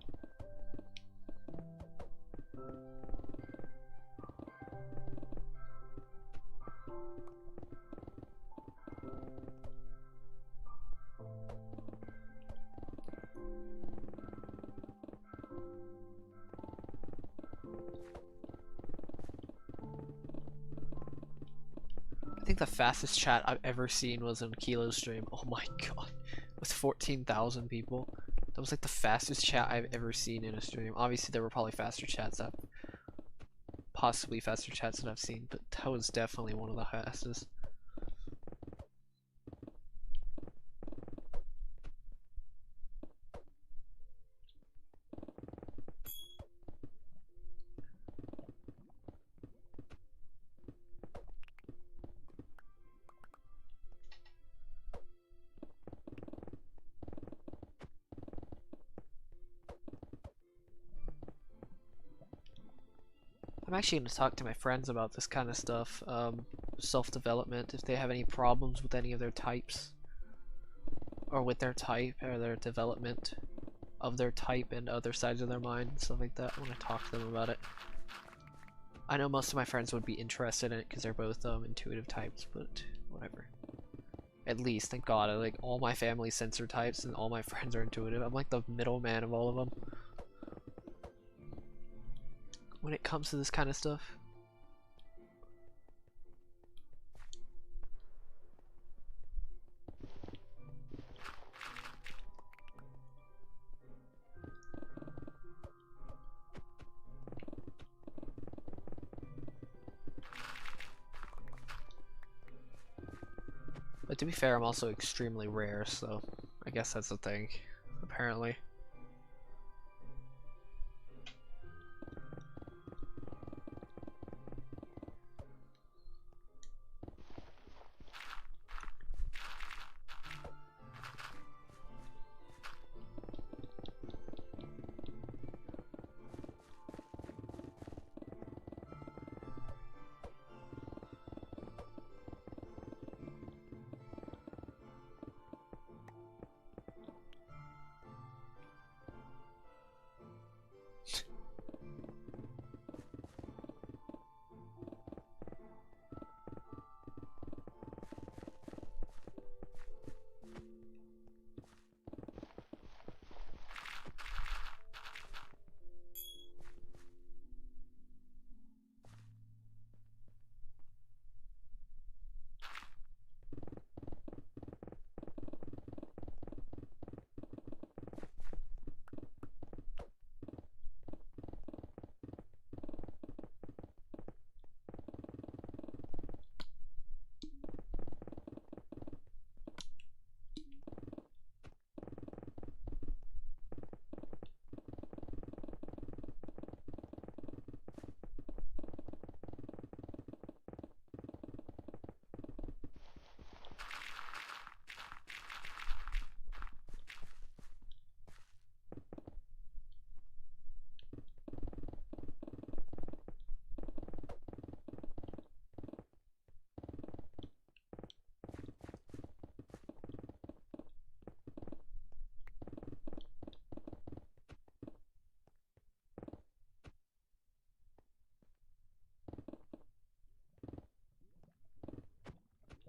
I think the fastest chat I've ever seen was in Kilo's stream. Oh my god. With 14,000 people. That was like the fastest chat I've ever seen in a stream. Obviously there were probably faster chats that I've seen, but that was definitely one of the fastest. I'm actually going to talk to my friends about this kind of stuff, self-development, if they have any problems with any of their types, or with their type, or their development of their type and other sides of their mind, and stuff like that. I want to talk to them about it. I know most of my friends would be interested in it because they're both intuitive types, but whatever. At least, thank God, like all my family sensor types and all my friends are intuitive. I'm like the middleman of all of them when it comes to this kind of stuff. But to be fair, I'm also extremely rare, so I guess that's the thing, apparently.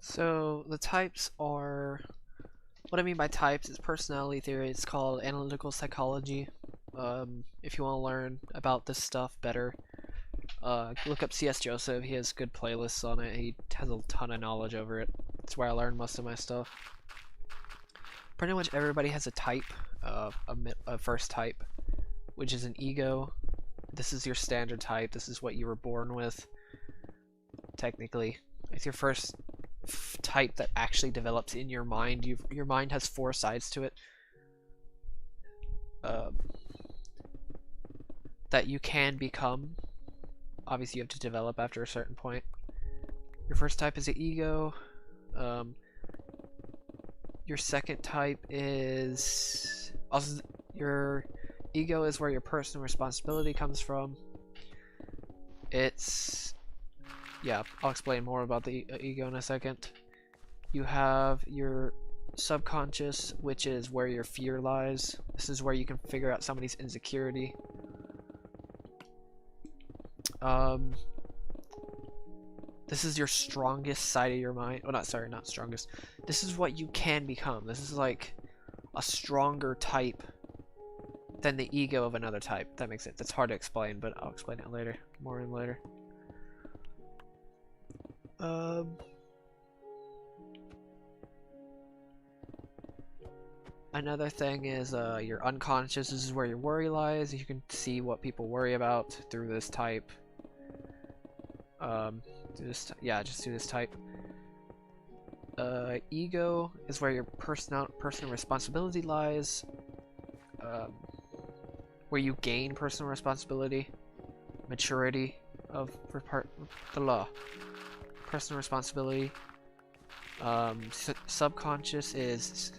So the types are, what I mean by types is personality theory. It's called analytical psychology. If you want to learn about this stuff better, look up CS Joseph. He has good playlists on it. He has a ton of knowledge over it. It's where I learned most of my stuff. Pretty much everybody has a type, a first type, which is an ego. This is your standard type. This is what you were born with. Technically, it's your first type that actually develops in your mind. Your mind has 4 sides to it that you can become. Obviously, you have to develop after a certain point. Your first type is the ego. Your second type is also your ego is where your personal responsibility comes from. It's, yeah, I'll explain more about the ego in a second. You have your subconscious, which is where your fear lies. This is where you can figure out somebody's insecurity. This is your strongest side of your mind. Oh, not strongest. This is what you can become. This is like a stronger type than the ego of another type. That makes sense. It's hard to explain, but I'll explain it later. More in later. Another thing is your unconscious. This is where your worry lies. You can see what people worry about through this type. Just do this type. Ego is where your personal responsibility lies. Where you gain personal responsibility, maturity of the law, personal responsibility. Subconscious is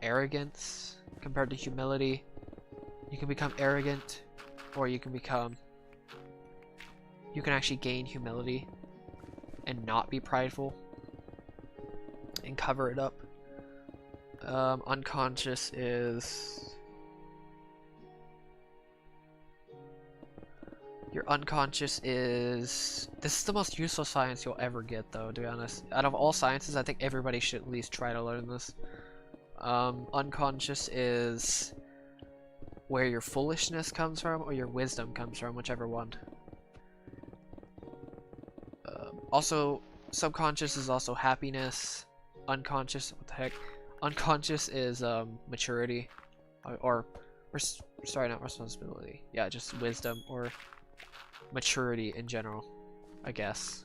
arrogance compared to humility. You can become arrogant, or you can actually gain humility and not be prideful and cover it up. Unconscious is your unconscious is, this is the most useful science you'll ever get, though, to be honest. Out of all sciences, I think everybody should at least try to learn this. Unconscious is where your foolishness comes from or your wisdom comes from, whichever one. Also, subconscious is also happiness. Unconscious, what the heck? Unconscious is maturity, sorry, not responsibility. Yeah, just wisdom or maturity in general, I guess.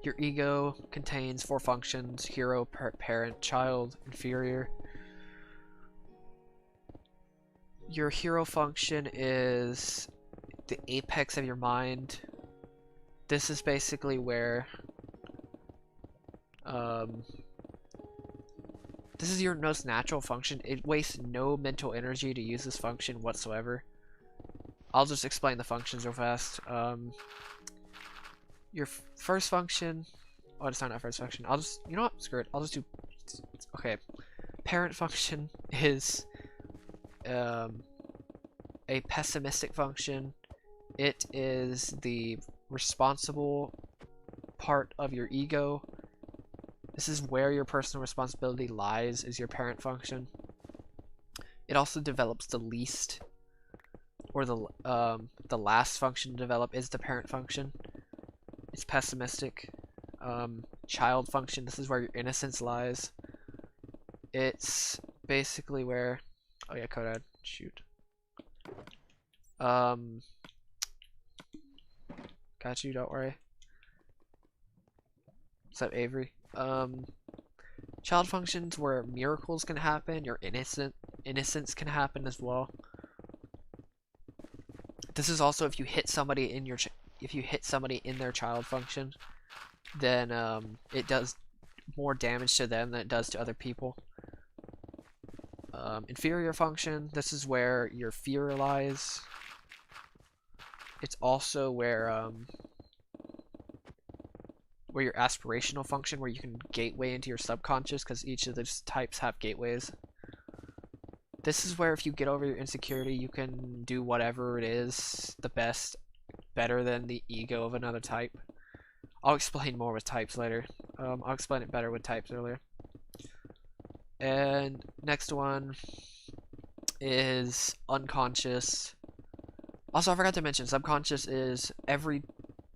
Your ego contains 4 functions: hero, parent, child, inferior. Your hero function is the apex of your mind. This is basically where this is your most natural function. It wastes no mental energy to use this function whatsoever. I'll just explain the functions real fast. Your first function, oh, it's not first function. I'll just, you know what, screw it. I'll just do, okay. Parent function is a pessimistic function. It is the responsible part of your ego. This is where your personal responsibility lies, is your parent function. It also develops the least, or the last function to develop is the parent function. It's pessimistic. Child function, this is where your innocence lies. It's basically where, oh yeah, Kodad, shoot. Got you, don't worry. What's up, Avery? Child functions where miracles can happen, your innocence can happen as well. This is also if you hit somebody in their child function, then it does more damage to them than it does to other people. Inferior function, this is where your fear lies. It's also where your aspirational function, where you can gateway into your subconscious, because each of those types have gateways. This is where if you get over your insecurity, you can do whatever it is the best, better than the ego of another type. I'll explain more with types later. I'll explain it better with types earlier. And next one is unconscious. Also, I forgot to mention, subconscious is every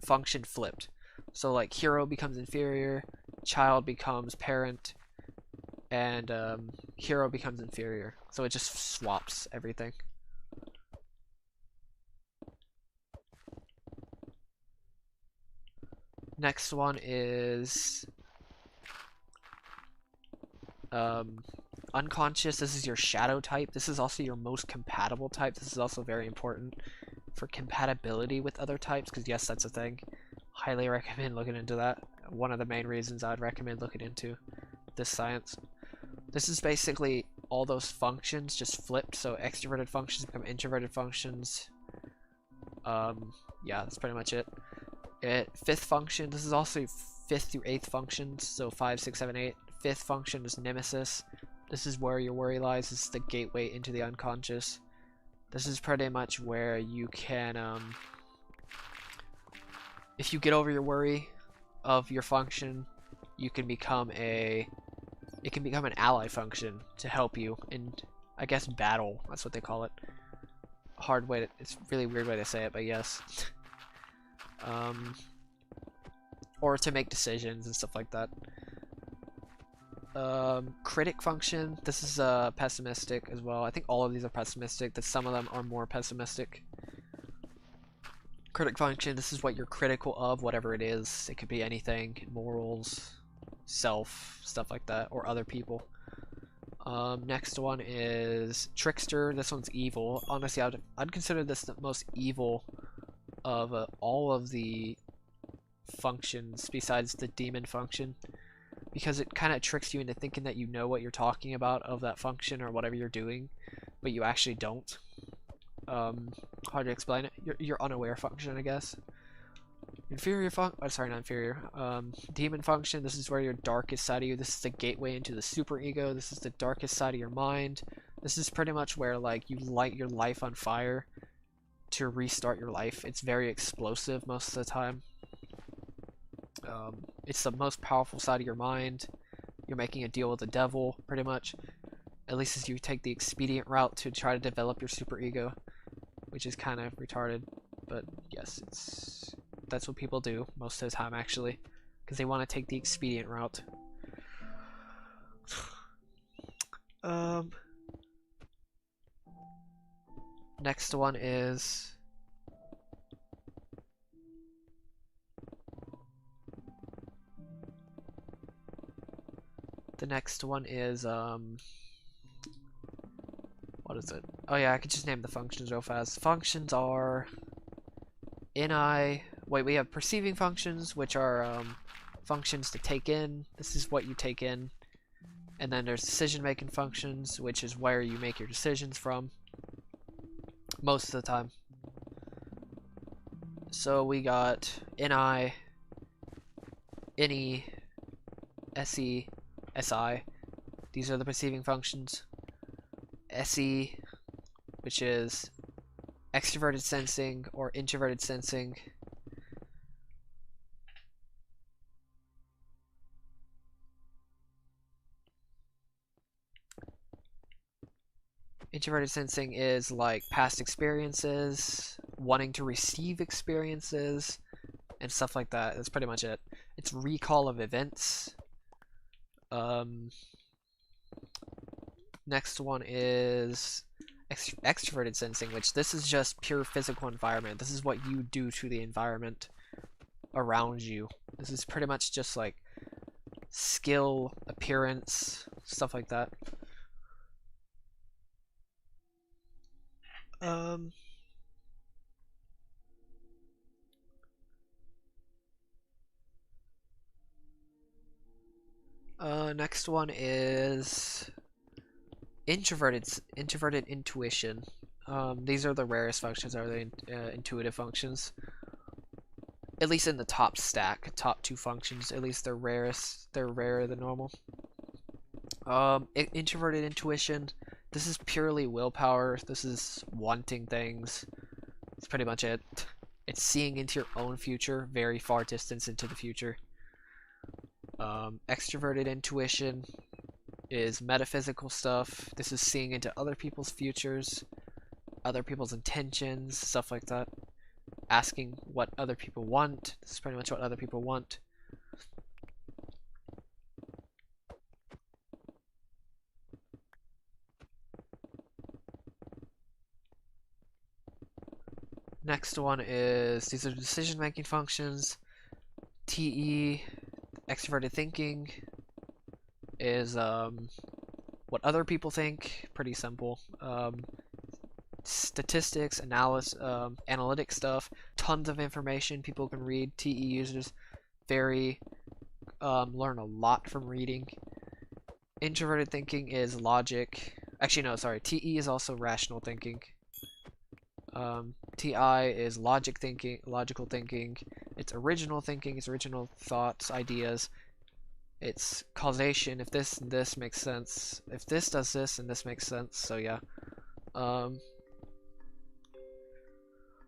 function flipped. So like hero becomes inferior, child becomes parent, and hero becomes inferior. So it just swaps everything. Next one is unconscious. This is your shadow type. This is also your most compatible type. This is also very important for compatibility with other types, because yes, that's a thing. Highly recommend looking into that. One of the main reasons I'd recommend looking into this science. This is basically all those functions just flipped, so extroverted functions become introverted functions. Yeah, that's pretty much it. Fifth function, this is also 5th through 8th functions, so 5, 6, 7, 8. 5th function is nemesis. This is where your worry lies. This is the gateway into the unconscious. This is pretty much where you can, if you get over your worry of your function, you can become it can become an ally function to help you in, I guess, battle. That's what they call it. Hard way to, it's a really weird way to say it, but yes. Or to make decisions and stuff like that. Critic function, this is pessimistic as well. I think all of these are pessimistic, that some of them are more pessimistic. Critic function, this is what you're critical of, whatever it is. It could be anything, morals, self, stuff like that, or other people. Next one is trickster. This one's evil. Honestly, I'd consider this the most evil of all of the functions besides the demon function, because it kind of tricks you into thinking that you know what you're talking about of that function or whatever you're doing, but you actually don't. Hard to explain it. Your unaware function, I guess. Inferior sorry, not inferior. Demon function, this is where your darkest side of you, this is the gateway into the superego, this is the darkest side of your mind. This is pretty much where, like, you light your life on fire to restart your life. It's very explosive most of the time. It's the most powerful side of your mind. You're making a deal with the devil, pretty much. At least as you take the expedient route to try to develop your superego, which is kind of retarded, but yes, that's what people do most of the time, actually, because they want to take the expedient route. Next one is what is it? Oh yeah, I could just name the functions real fast. Functions are we have perceiving functions, which are functions to take in. This is what you take in. And then there's decision making functions, which is where you make your decisions from most of the time. So we got NI, NE, SE, SI. These are the perceiving functions. SE, which is extroverted sensing or introverted sensing. Introverted sensing is like past experiences, wanting to receive experiences, and stuff like that. That's pretty much it. It's recall of events. Next one is extroverted sensing, which this is just pure physical environment. This is what you do to the environment around you. This is pretty much just like skill, appearance, stuff like that. Next one is introverted intuition. These are the rarest functions, are the intuitive functions. At least in the top stack, top 2 functions, at least they're rarest. They're rarer than normal. Introverted intuition. This is purely willpower. This is wanting things. That's pretty much it. It's seeing into your own future, very far distance into the future. Extroverted intuition is metaphysical stuff. This is seeing into other people's futures, other people's intentions, stuff like that. Asking what other people want. This is pretty much what other people want. Next one is, these are decision-making functions. TE, extroverted thinking, is what other people think. Pretty simple. Statistics, analysis, analytic stuff, tons of information people can read. TE users learn a lot from reading. Introverted thinking is logic. Actually, no, sorry. TE is also rational thinking. TI is logical thinking. It's original thinking, it's original thoughts, ideas. It's causation, if this and this makes sense. If this does this and this makes sense, so yeah.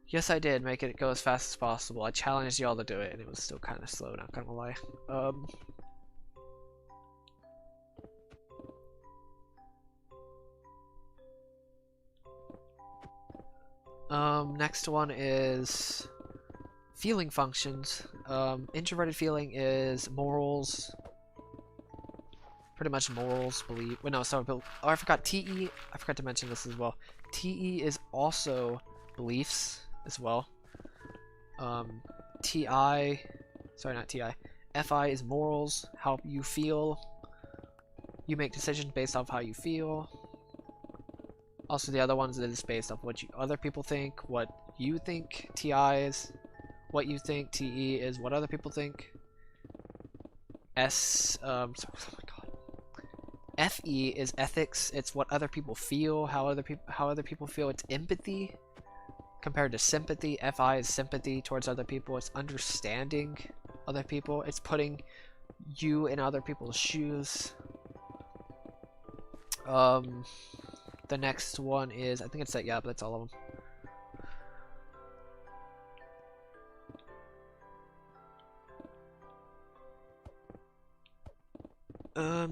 Yes, I did make it go as fast as possible. I challenged y'all to do it, and it was still kind of slow, not gonna lie. Next one is feeling functions. Introverted feeling is morals. Pretty much morals, belief. Wait, no, sorry. Oh, I forgot TE. I forgot to mention this as well. TE is also beliefs as well. TI. Sorry, not TI. FI is morals, how you feel. You make decisions based off how you feel. Also, the other ones is based off what other people think, what you think. TI is what you think. TE is what other people think. Oh my god. FE is ethics. It's what other people feel, how other people feel. It's empathy compared to sympathy. FI is sympathy towards other people. It's understanding other people. It's putting you in other people's shoes. The next one is, I think it's that, yeah, but that's all of them.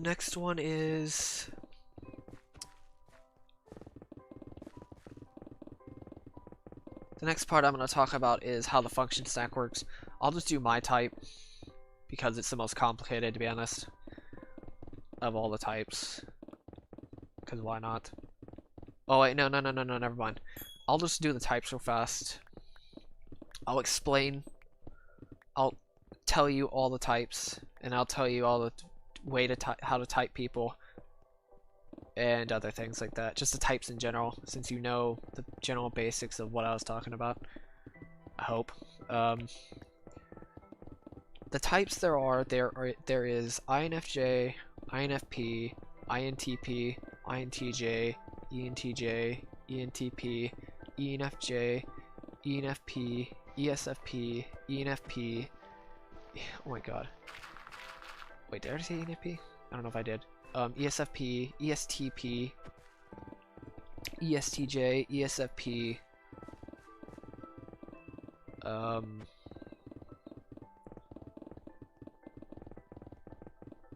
Next one is the next part I'm going to talk about is how the function stack works. I'll just do my type because it's the most complicated, to be honest, of all the types. Because why not? Oh wait, no, never mind. I'll just do the types real fast. I'll explain. I'll tell you all the types, and I'll tell you all the way to how to type people, and other things like that. Just the types in general, since you know the general basics of what I was talking about. I hope. The types there is INFJ, INFP, INTP, INTJ, ENTJ, ENTP, ENFJ, ENFP, ESFP, ENFP. Oh my god. Wait, did I say ENFP? I don't know if I did. ESFP, ESTP, ESTJ, ESFP,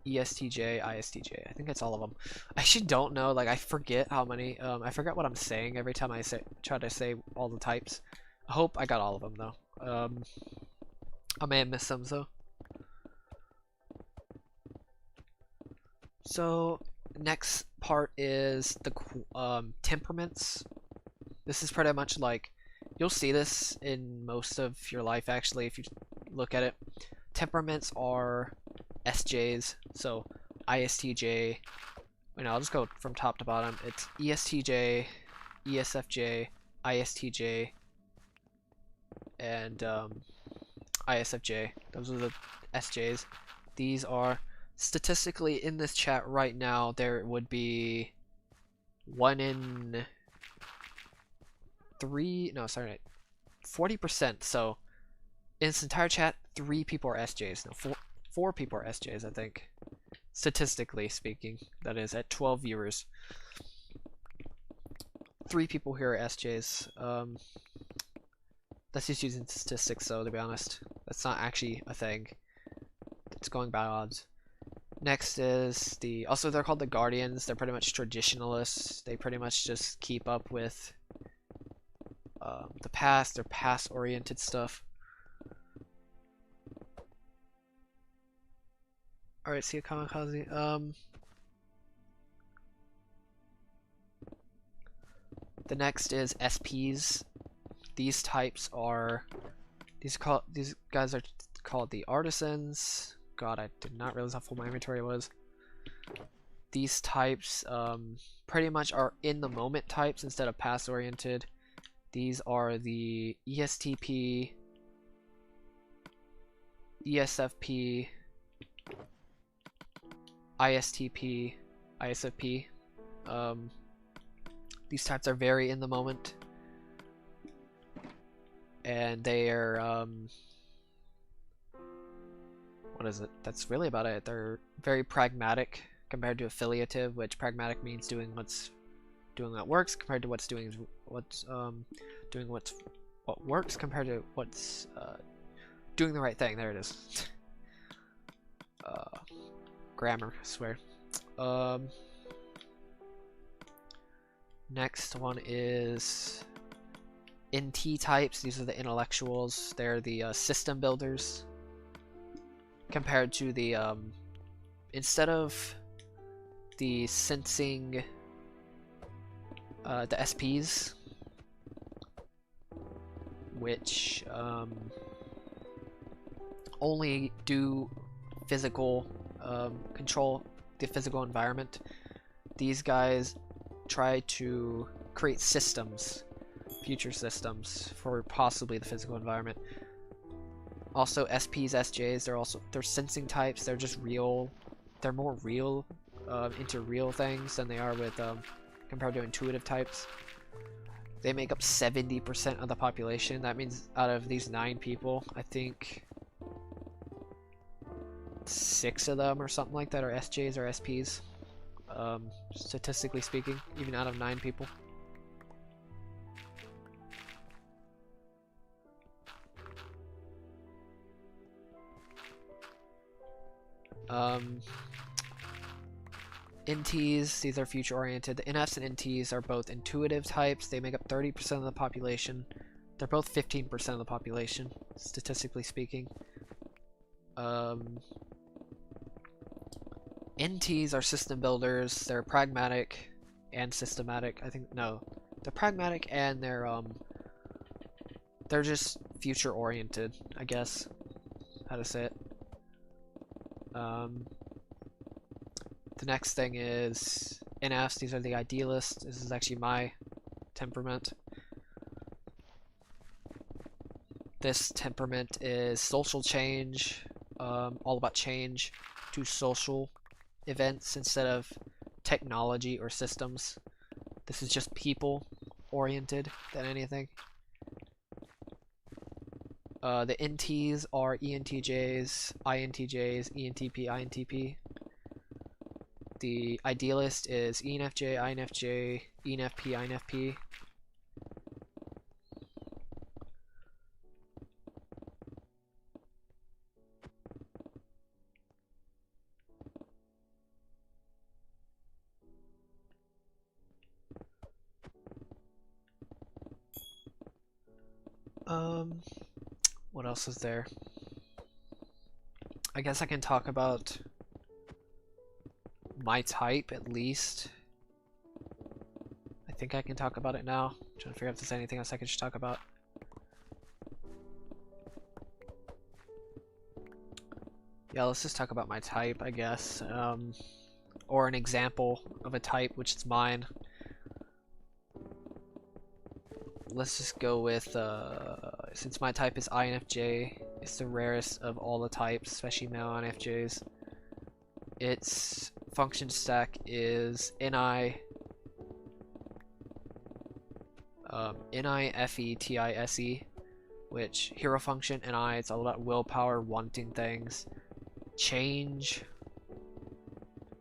ESTJ, ISTJ. I think that's all of them. I actually don't know. Like, I forget how many. I forget what I'm saying every time I try to say all the types. I hope I got all of them though. I may have missed some though. So next part is the temperaments. This is pretty much like, you'll see this in most of your life actually if you look at it. Temperaments are SJs, so ISTJ. I'll just go from top to bottom. It's ESTJ, ESFJ, ISTJ, and ISFJ. Those are the SJs. These are statistically in this chat right now. There would be 1 in 3. No, sorry, 40%. So in this entire chat, 3 people are SJs. No, 4 people are SJs, I think. Statistically speaking, that is, at 12 viewers. 3 people here are SJs. That's just using statistics, though, to be honest. That's not actually a thing. It's going by odds. Next is the... Also, they're called the Guardians. They're pretty much traditionalists. They pretty much just keep up with the past. They're past-oriented stuff. Alright, see a kamikaze. The next is SPs. These types are... These guys are called the Artisans. God, I did not realize how full my inventory was. These types pretty much are in the moment types instead of past oriented. These are the ESTP, ESFP, ISTP, ISFP. These types are very in the moment. And they are, what is it? That's really about it. They're very pragmatic compared to affiliative, which pragmatic means doing what works compared to what works compared to what's doing the right thing. There it is. Grammar, I swear. Next one is NT types. These are the intellectuals. They're the system builders. Compared to the instead of the sensing the SPs, which only do physical control the physical environment. These guys try to create systems, future systems for possibly the physical environment. Also, SPs, SJs, they're sensing types. They're just real. They're more real into real things than they are with compared to intuitive types. They make up 70% of the population. That means out of these 9 people, I think 6 of them or something like that are SJs or SPs. Statistically speaking, even out of 9 people. NTs, these are future oriented. The NFs and NTs are both intuitive types. They make up 30% of the population. They're both 15% of the population, statistically speaking. NTs are system builders. They're pragmatic and systematic. I think, no, they're pragmatic and they're just future oriented, I guess, how to say it. The next thing is NFs. These are the idealists. This is actually my temperament. This temperament is social change, all about change to social events instead of technology or systems. This is just people oriented than anything. The NTs are ENTJs, INTJs, ENTP, INTP. The idealist is ENFJ, INFJ, ENFP, INFP. What else is there? I guess I can talk about my type at least. I think I can talk about it now. I'm trying to figure out if there's anything else I could just talk about. Yeah, let's just talk about my type, I guess. Or an example of a type, which is mine. Let's just go with, since my type is INFJ, it's the rarest of all the types, especially male INFJs. Its function stack is NI, FETISE, which hero function, NI, it's all about willpower, wanting things, change,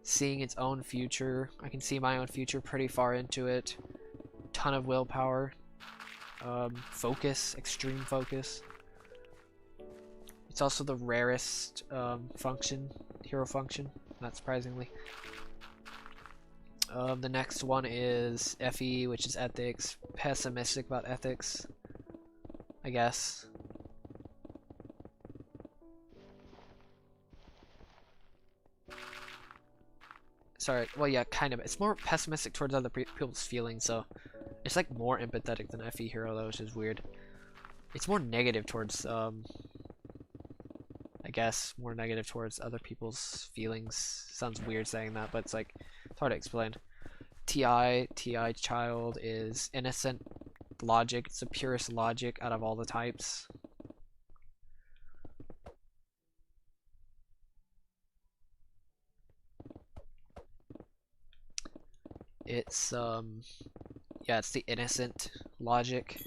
seeing its own future. I can see my own future pretty far into it. Ton of willpower. Focus, extreme focus. It's also the rarest function, hero function, not surprisingly. The next one is FE, which is ethics. Pessimistic about ethics, I guess. Sorry, well yeah, kind of. It's more pessimistic towards other people's feelings, so it's like more empathetic than FE hero though, which is weird. It's more negative towards, I guess, more negative towards other people's feelings. Sounds weird saying that, but it's like, it's hard to explain. TI child is innocent logic. It's the purest logic out of all the types. It's yeah, it's the innocent logic.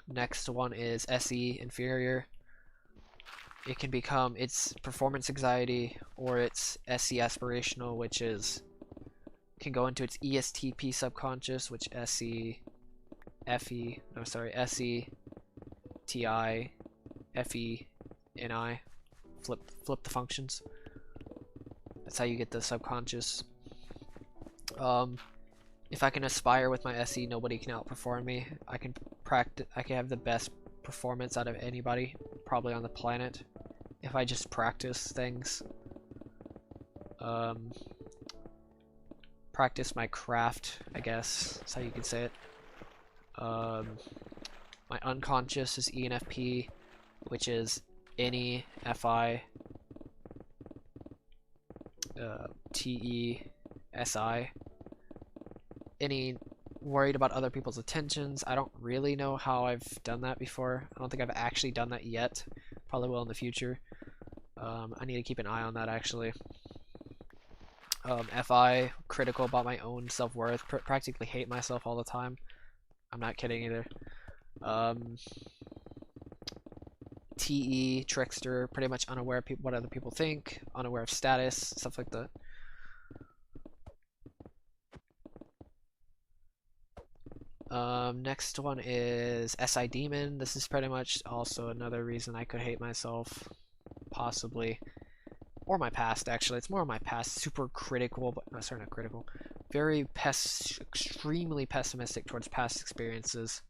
Next one is SE inferior. It can become its performance anxiety or its SE aspirational, which is can go into its ESTP subconscious, which SE FE no sorry SE TI FE NI flip the functions. That's how you get the subconscious. If I can aspire with my SE, nobody can outperform me. I can have the best performance out of anybody probably on the planet if I just practice things. Practice my craft, I guess that's how you could say it. My unconscious is ENFP, which is any FI TESI. Any worried about other people's attentions. I don't really know how I've done that before. I don't think I've actually done that yet. Probably will in the future. I need to keep an eye on that actually. FI, critical about my own self-worth. Practically hate myself all the time. I'm not kidding either. TE, trickster, pretty much unaware of what other people think, unaware of status, stuff like that. Next one is SI Demon. This is pretty much also another reason I could hate myself, possibly. Or my past, actually. It's more my past. Super critical, but no, sorry, not critical. Very extremely pessimistic towards past experiences.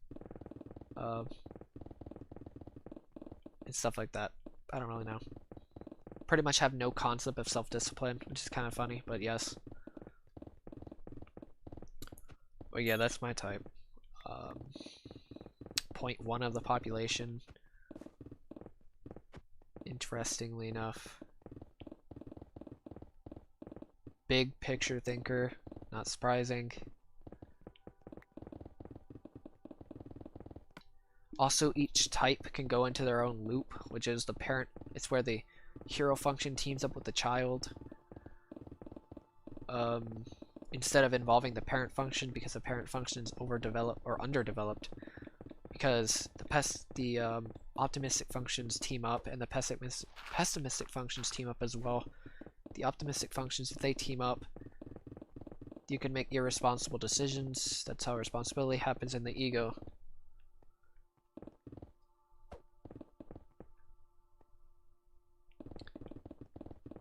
And stuff like that. I don't really know. Pretty much have no concept of self-discipline, which is kind of funny, but yes. But yeah, that's my type. 0.1 of the population. Interestingly enough. Big picture thinker, not surprising. Also, each type can go into their own loop, which is the parent. It's where the hero function teams up with the child. Instead of involving the parent function, because the parent function is overdeveloped or underdeveloped. Because the optimistic functions team up, and the pessimistic functions team up as well. The optimistic functions, if they team up, you can make irresponsible decisions. That's how responsibility happens in the ego.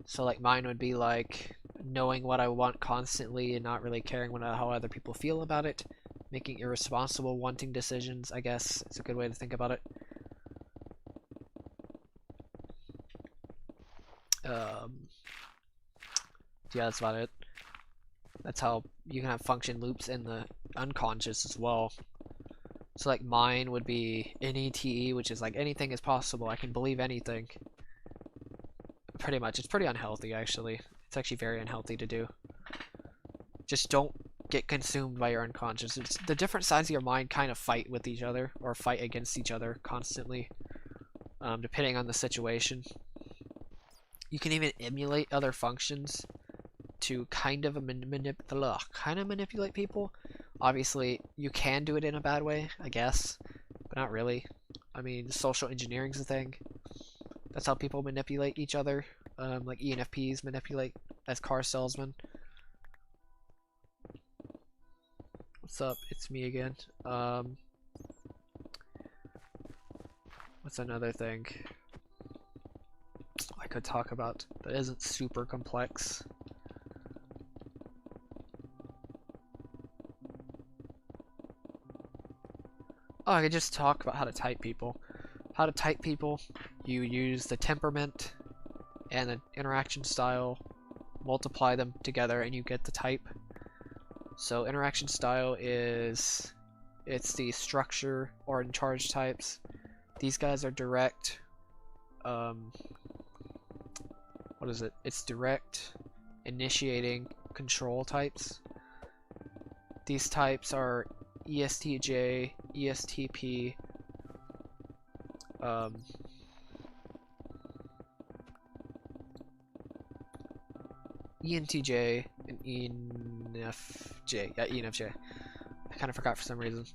So like mine would be like knowing what I want constantly and not really caring how other people feel about it. Making irresponsible wanting decisions, I guess. It's a good way to think about it. Yeah, that's about it. That's how you can have function loops in the unconscious as well. So like mine would be NETE, which is like anything is possible. I can believe anything. Pretty much. It's pretty unhealthy actually. It's actually very unhealthy to do. Just don't get consumed by your unconscious. It's the different sides of your mind kind of fight with each other or fight against each other constantly, depending on the situation. You can even emulate other functions to kind of manipulate people. Obviously, you can do it in a bad way, I guess, but not really. I mean, social engineering's a thing. That's how people manipulate each other. Like ENFPs manipulate as car salesmen. What's up? It's me again. What's another thing I could talk about that isn't super complex? Oh, I could just talk about how to type people. How to type people, you use the temperament and the interaction style, multiply them together, and you get the type. So interaction style it's the structure or in charge types. These guys are direct. What is it? It's direct, initiating, control types. These types are ESTJ, ESTP, ENTJ, and ENFJ. Yeah, ENFJ. I kind of forgot for some reason.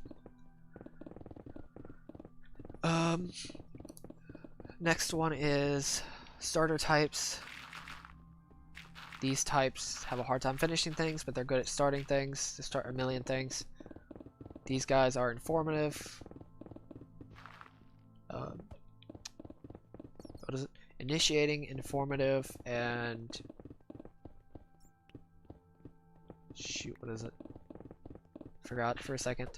Next one is starter types. These types have a hard time finishing things, but they're good at starting things. They start a million things. These guys are informative. What is it? Initiating, informative, and shoot, what is it? Forgot for a second.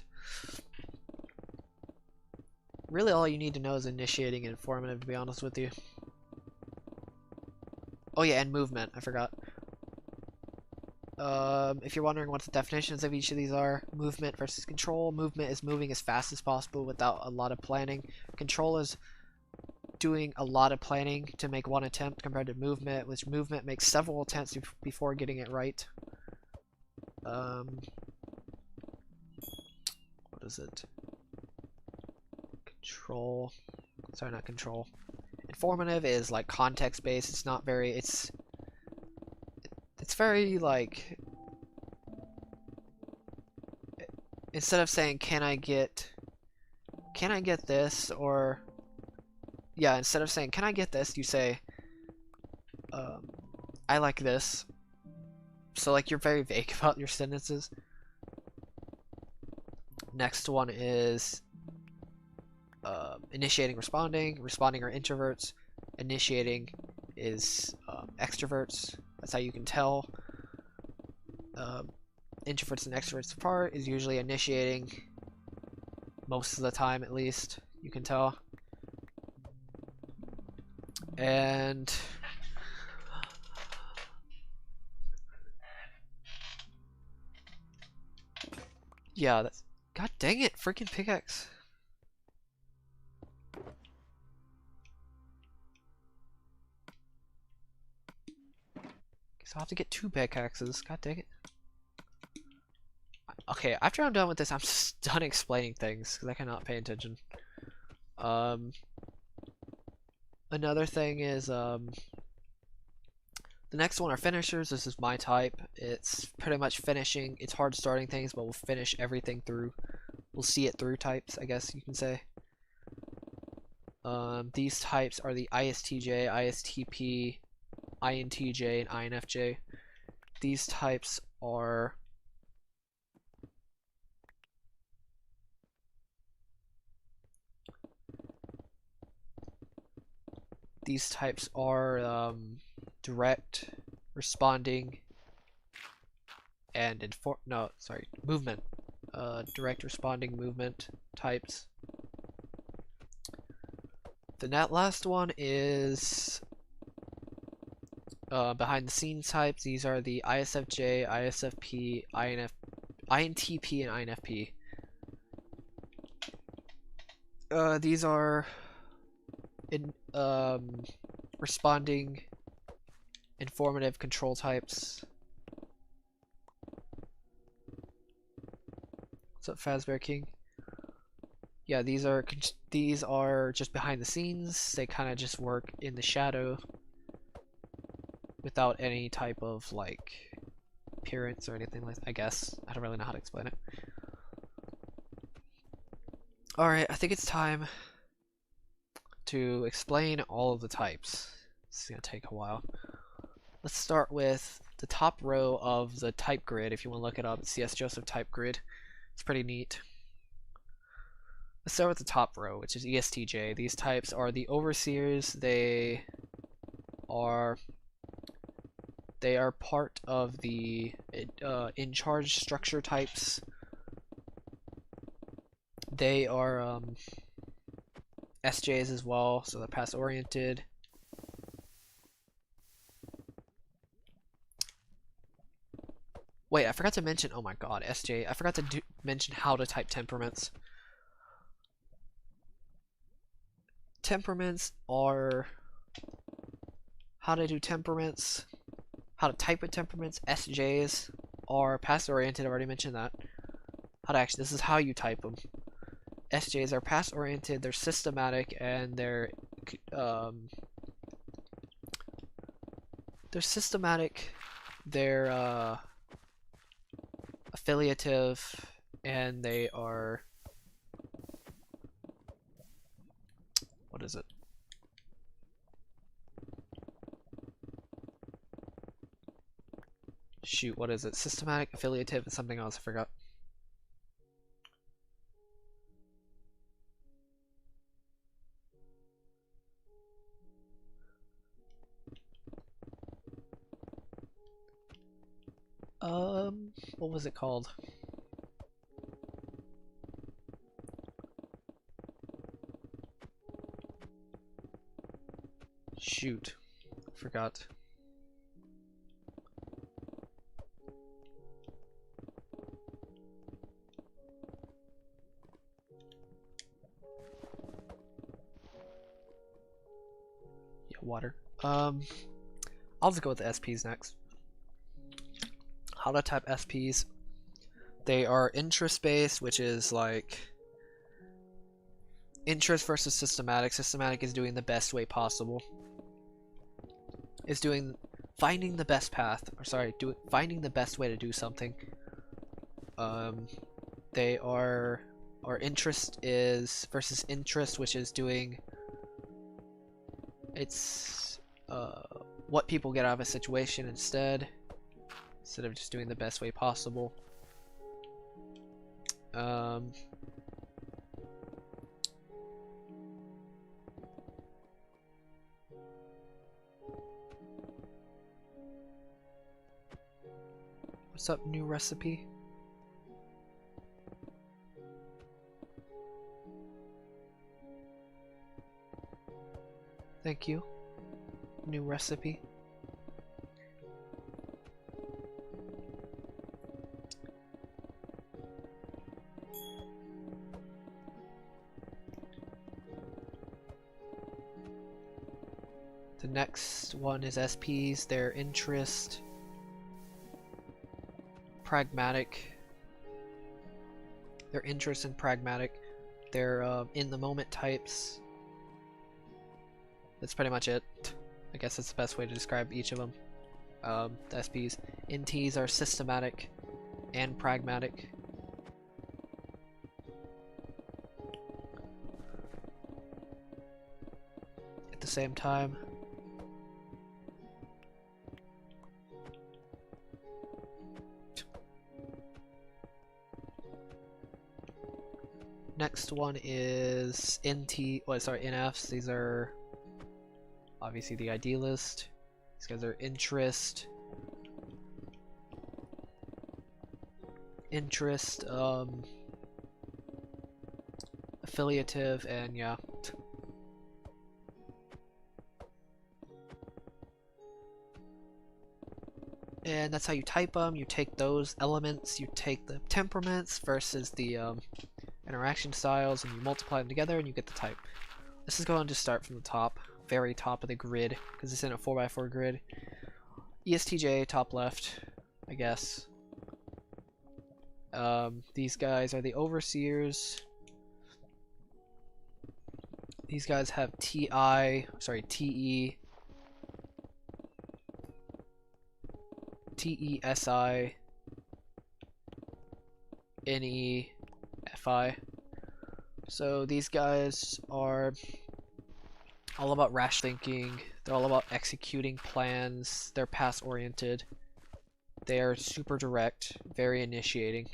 Really, all you need to know is initiating and informative, to be honest with you. Oh yeah, and movement. I forgot. If you're wondering what the definitions of each of these are, movement versus control. Movement is moving as fast as possible without a lot of planning. Control is doing a lot of planning to make one attempt compared to movement, which movement makes several attempts before getting it right. What is it? Control. Sorry, not control. Informative is like context based. It's not very. It's very like. Instead of saying can I get this, or yeah, instead of saying can I get this, you say I like this. So like you're very vague about your sentences. Next one is initiating, responding. Responding are introverts. Initiating is extroverts. That's how you can tell introverts and extroverts apart. Is usually initiating most of the time, at least you can tell. And yeah, that's god dang it, freaking pickaxe. Guess I'll have to get 2 pickaxes. God dang it. Okay, after I'm done with this, I'm just done explaining things because I cannot pay attention. Another thing is the next one are finishers. This is my type. It's pretty much finishing. It's hard starting things, but we'll finish everything through. We'll see it through types, I guess you can say. These types are the ISTJ, ISTP, INTJ, and INFJ. These types are direct, responding, and movement. Direct, responding, movement types. The last one is behind the scenes types. These are the ISFJ, ISFP, INTP, and INFP. These are responding, informative control types. What's up, Fazbear King? Yeah, these are just behind the scenes. They kind of just work in the shadow without any type of like appearance or anything like that, I guess. I don't really know how to explain it. Alright, I think it's time to explain all of the types. This is gonna take a while. Let's start with the top row of the type grid. If you want to look it up, it's CS Joseph type grid. It's pretty neat. Let's start with the top row, which is ESTJ. These types are the overseers. They are part of the in charge structure types. They are SJs as well, so they're pass oriented. Wait, I forgot to mention, oh my god, SJ, I forgot to mention how to type temperaments. Temperaments are how to do temperaments, how to type with temperaments. SJs are pass oriented, I've already mentioned that. How to actually, this is how you type them. SJs are pass oriented, they're systematic, and they're systematic, they're affiliative, and they are, what is it? Shoot, what is it? Systematic, affiliative, and something else, I forgot. What was it called? Shoot, forgot. Yeah, water. I'll just go with the SPs next. How to type SPs. They are interest based, which is like interest versus systematic. Systematic is doing the best way possible. It's doing finding the best path, or sorry, finding the best way to do something. They are, or interest is versus interest, which is doing, it's what people get out of a situation instead of just doing the best way possible. What's up, new recipe? Thank you. New recipe. The next one is SPs, their interest, pragmatic. Their interest and pragmatic. They're in the moment types. That's pretty much it. I guess that's the best way to describe each of them. The SPs. NTs are systematic and pragmatic. At the same time. Next one is NFs. These are obviously the idealist. These guys are interest, affiliative, and yeah. And that's how you type them. You take those elements, you take the temperaments versus the interaction styles, and you multiply them together and you get the type. This is going to start from the top, very top of the grid, because it's in a 4x4 grid. ESTJ, top left, I guess. These guys are the overseers. These guys have TE, TESI, NEFI. So these guys are all about rash thinking. They're all about executing plans. They're pass oriented. They are super direct, very initiating.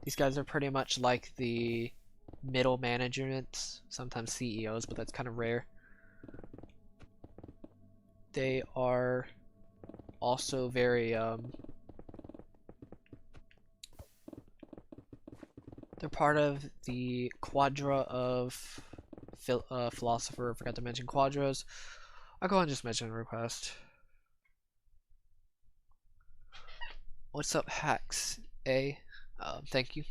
These guys are pretty much like the middle management, sometimes CEOs, but that's kind of rare. They are also very they're part of the quadra of philosopher. I forgot to mention quadras. I'll go ahead and just mention a request. What's up, Hacks? Thank you.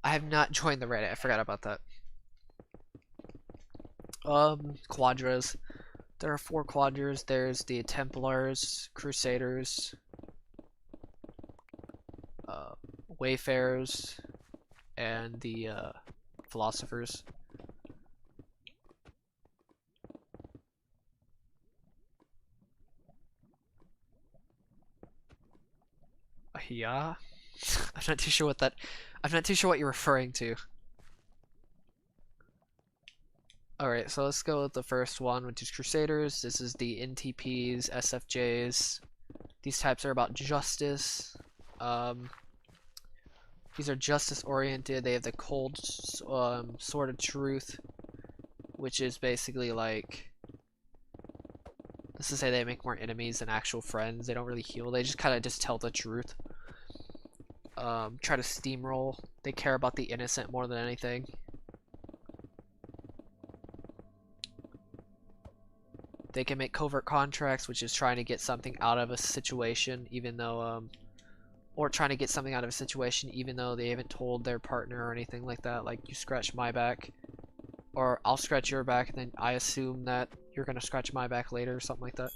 I have not joined the Reddit. I forgot about that. Quadras. There are 4 quadras. There's the Templars, Crusaders, Wayfarers, and the Philosophers. Yeah. I'm not too sure what you're referring to. Alright, so let's go with the first one, which is Crusaders. This is the NTPs, SFJs. These types are about justice. These are justice oriented. They have the cold sword of truth, which is basically like, let's just say they make more enemies than actual friends. They don't really heal. They just kind of just tell the truth. Try to steamroll. They care about the innocent more than anything. They can make covert contracts, which is trying to get something out of a situation, even though, or trying to get something out of a situation, even though they haven't told their partner or anything like that. Like, you scratch my back, or I'll scratch your back, and then I assume that you're gonna scratch my back later, or something like that.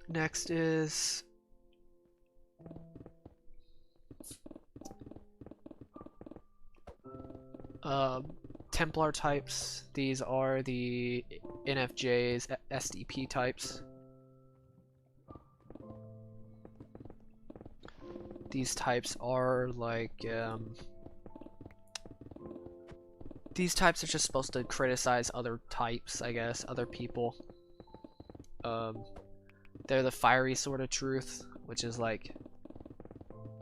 Next is Templar types. These are the NFJs, SDP types. These types are like, these types are just supposed to criticize other types, I guess, other people. They're the fiery sort of truth, which is like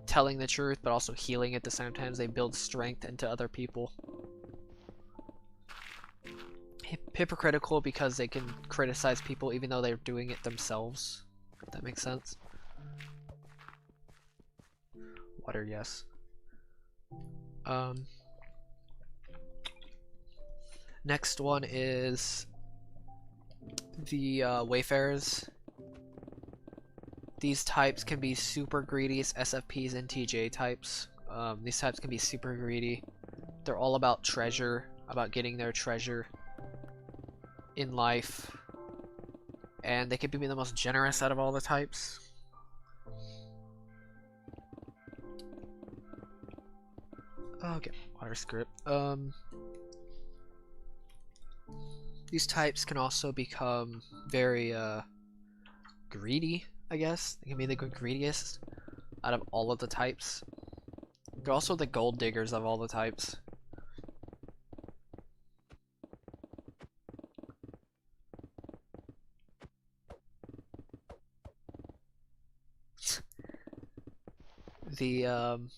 telling the truth, but also healing at the same time. They build strength into other people. Hypocritical because they can criticize people even though they're doing it themselves. If that makes sense. Water, yes. Next one is the Wayfarers. These types can be super greedy. It's SFPs and TJ types. These types can be super greedy. They're all about treasure, about getting their treasure in life. And they can be the most generous out of all the types. Okay, water script. These types can also become very greedy, I guess. They can be the greediest out of all of the types. They're also the gold diggers of all the types. The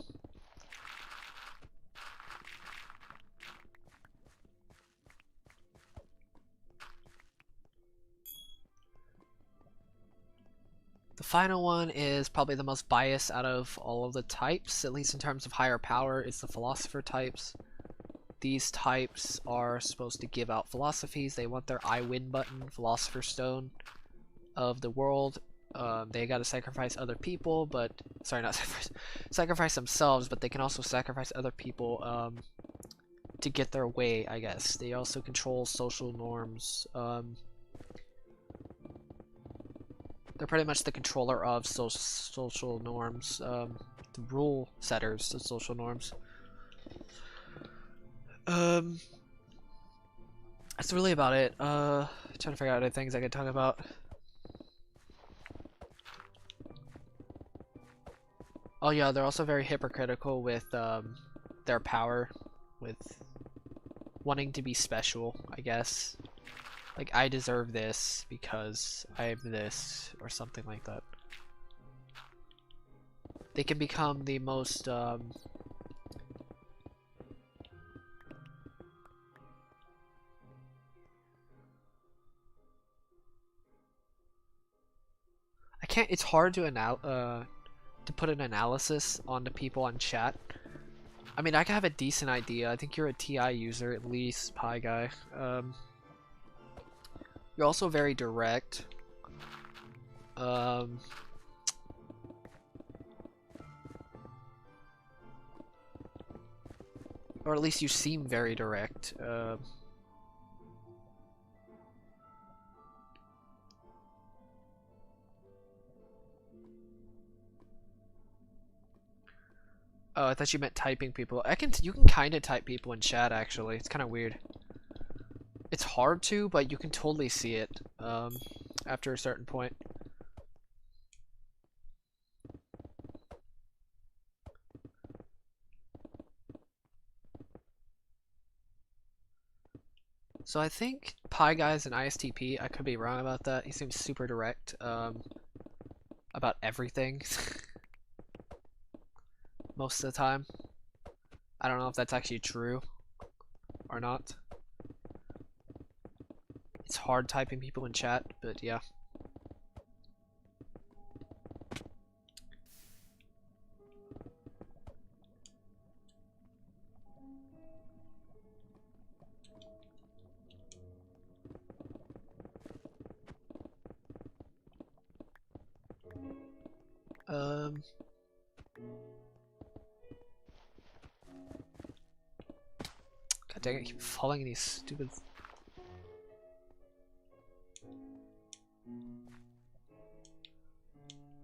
final one is probably the most biased out of all of the types, at least in terms of higher power. It's the philosopher types. These types are supposed to give out philosophies. They want their I win button, philosopher stone of the world. They gotta sacrifice other people, but sorry, not sacrifice themselves, but they can also sacrifice other people to get their way, I guess. They also control social norms. They're pretty much the controller of social norms, the rule setters of social norms. That's really about it. Trying to figure out other things I could talk about. Oh yeah, they're also very hypocritical with their power, with wanting to be special, I guess. Like, I deserve this because I'm this, or something like that. They can become the most, I can't, it's hard to put an analysis on the people on chat. I mean, I can have a decent idea. I think you're a TI user, at least, Pie Guy. You're also very direct. Or at least you seem very direct. Oh, I thought you meant typing people. You can kind of type people in chat, actually. It's kind of weird. It's hard to, but you can totally see it after a certain point. So I think Pie Guy's an ISTP. I could be wrong about that. He seems super direct about everything most of the time. I don't know if that's actually true or not. It's hard typing people in chat, but yeah. God dang it, I keep falling in these stupid...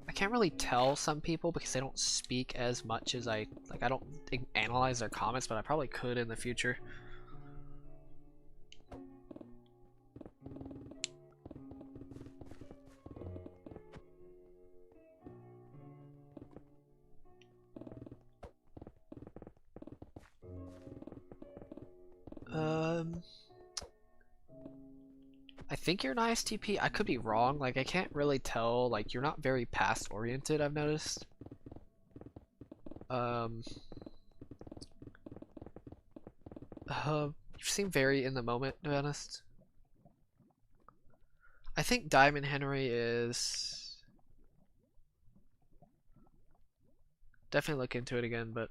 I can't really tell some people because they don't speak as much as I don't analyze their comments, but I probably could in the future. I think you're an ISTP. I could be wrong. Like, I can't really tell. Like, you're not very past oriented, I've noticed. You seem very in the moment, to be honest. I think Diamond Henry is... Definitely look into it again, but...